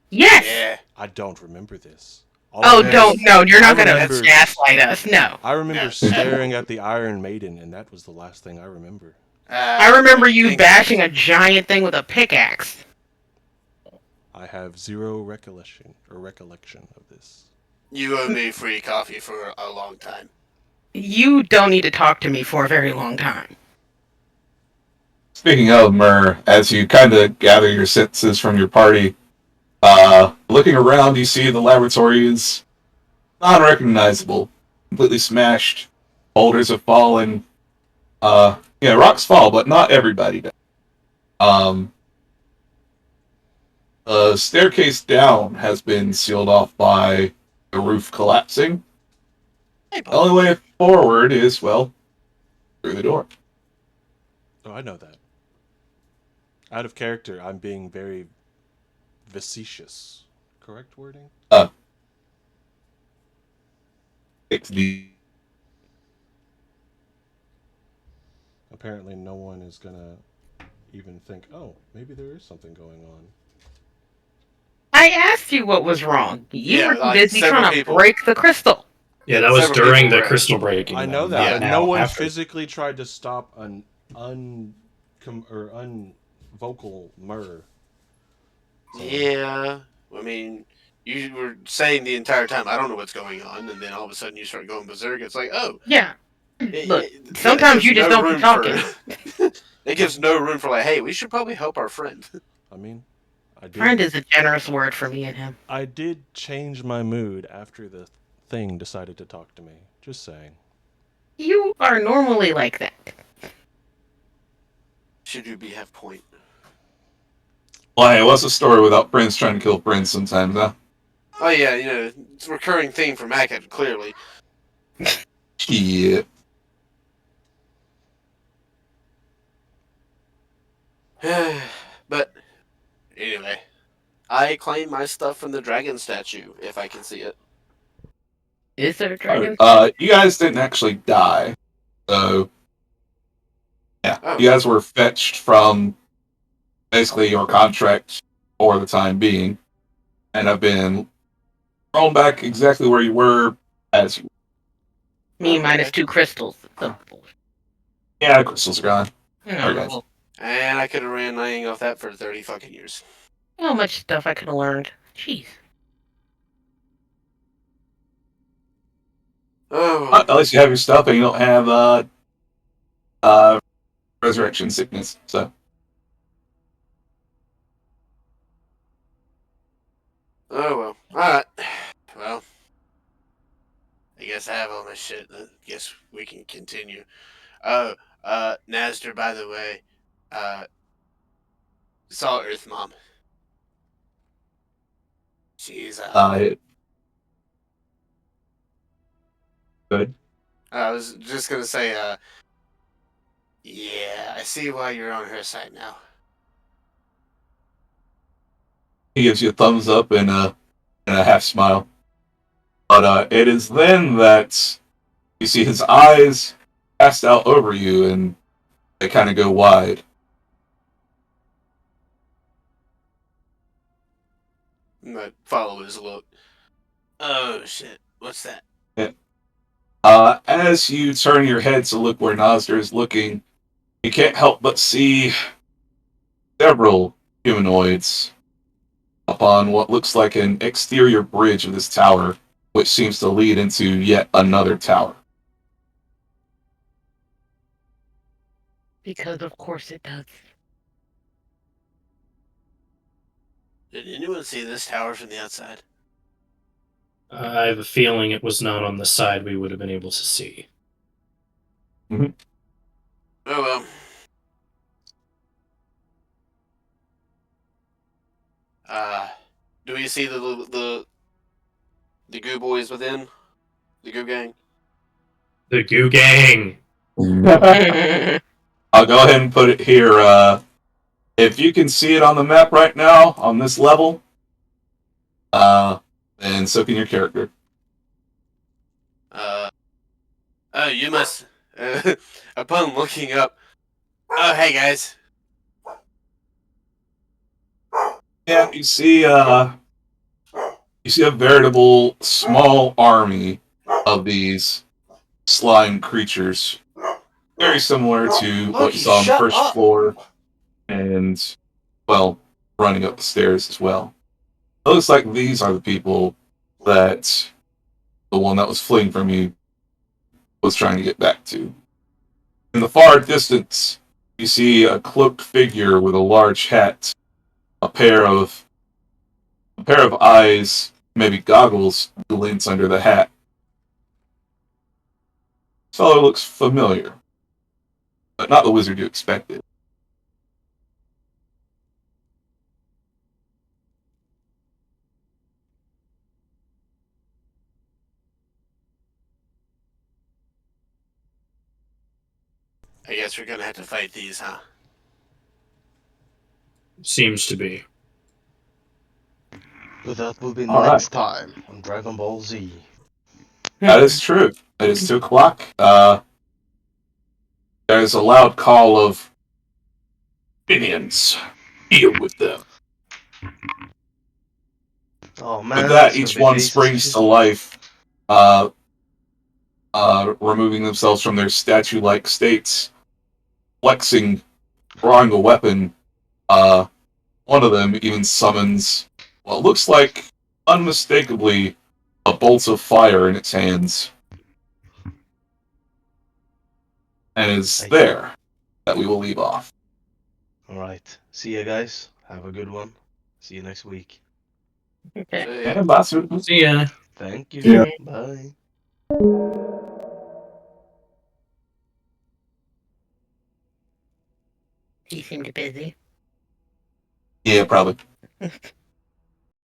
Yes! Yeah. I don't remember this. Oh, don't. No, you're not going to remember- gaslight us. No. I remember No. staring at the Iron Maiden, and that was the last thing I remember. I remember you bashing a giant thing with a pickaxe. I have zero recollection of this. You owe me free coffee for a long time. You don't need to talk to me for a very long time. Speaking of Myrrh, as you kind of gather your senses from your party, looking around, you see the laboratory is non-recognizable, completely smashed. Boulders have fallen. Rocks fall, but not everybody does. The staircase down has been sealed off by the roof collapsing. Hey, The only way forward is, well, through the door. Oh, I know that. Out of character, I'm being very facetious. Correct wording? It's the Apparently no one is gonna even think, oh, maybe there is something going on. I asked you what was wrong. You Yeah, were like busy several trying to people. break the crystal. Yeah, that was Several during people the were- crystal breaking. I know though, that, not but now, no one after. physically tried to stop an unvocal Myrrh. So- Yeah, I mean, you were saying the entire time, I don't know what's going on, and then all of a sudden you start going berserk. It's like, oh, Yeah. Look, it sometimes gives you just no don't room keep talking. for- it gives no room for like, hey, we should probably help our friend. I mean, Friend is a generous word for me and him. I did change my mood after the thing decided to talk to me. Just saying. You are normally like that. Should you be have point? Well, hey, what's a story without Prince trying to kill Prince sometimes, huh? Oh yeah, it's a recurring theme for Mac, clearly. Yeah. But anyway, I claim my stuff from the dragon statue if I can see it. Is there a dragon? You guys didn't actually die, so yeah, Oh. you guys were fetched from basically your contract for the time being, and have been thrown back exactly where you were as you. Me minus 2 crystals. Yeah, the crystals are gone. Oh, Alright, guys. well, And I could have ran laying off that for 30 fucking years. How much stuff I could have learned. Jeez. Oh, At least you have your stuff and you don't have resurrection sickness. So oh well. Alright. Well, I guess I have all my shit. I guess we can continue. Oh, Nasder, by the way, saw Earth Mom. She's, good. I was just gonna say, yeah, I see why you're on her side now. He gives you a thumbs up and a half smile. But it is then that you see his eyes cast out over you, and they kind of go wide. And I follow his look. Oh shit, what's that? Yeah. As you turn your head to look where Nasder is looking, you can't help but see several humanoids upon what looks like an exterior bridge of this tower, which seems to lead into yet another tower. Because of course it does. Did anyone see this tower from the outside? I have a feeling it was not on the side we would have been able to see. Oh well. Do we see the goo boys within? The goo gang? The Goo Gang! I'll go ahead and put it here. If you can see it on the map right now, on this level, then so can your character. Oh, you must. Upon looking up. Oh, hey guys. Yeah, you see a veritable small army of these slime creatures, very similar to what you saw on the first floor, and well, running up the stairs as well. It looks like these are the people that the one that was fleeing from you was trying to get back to. In the far distance, you see a cloaked figure with a large hat, a pair of eyes, maybe goggles, glints under the hat. This fellow looks familiar, but not the wizard you expected. I guess we're gonna have to fight these, huh? Seems to be. But that will be All next time on Dragon Ball Z. That is true. It is 2:00. There's a loud call of minions. Deal with them. Oh man, With that, it's gonna each be one faces springs kissing. to life, uh, removing themselves from their statue-like states, flexing, drawing a weapon. One of them even summons what looks like, unmistakably, a bolt of fire in its hands. And it's there that we will leave off. Alright. See ya guys. Have a good one. See you next week. Okay. So, yeah. And Basu. See ya. Thank you. Yeah. Bye. He seemed busy. Yeah, probably.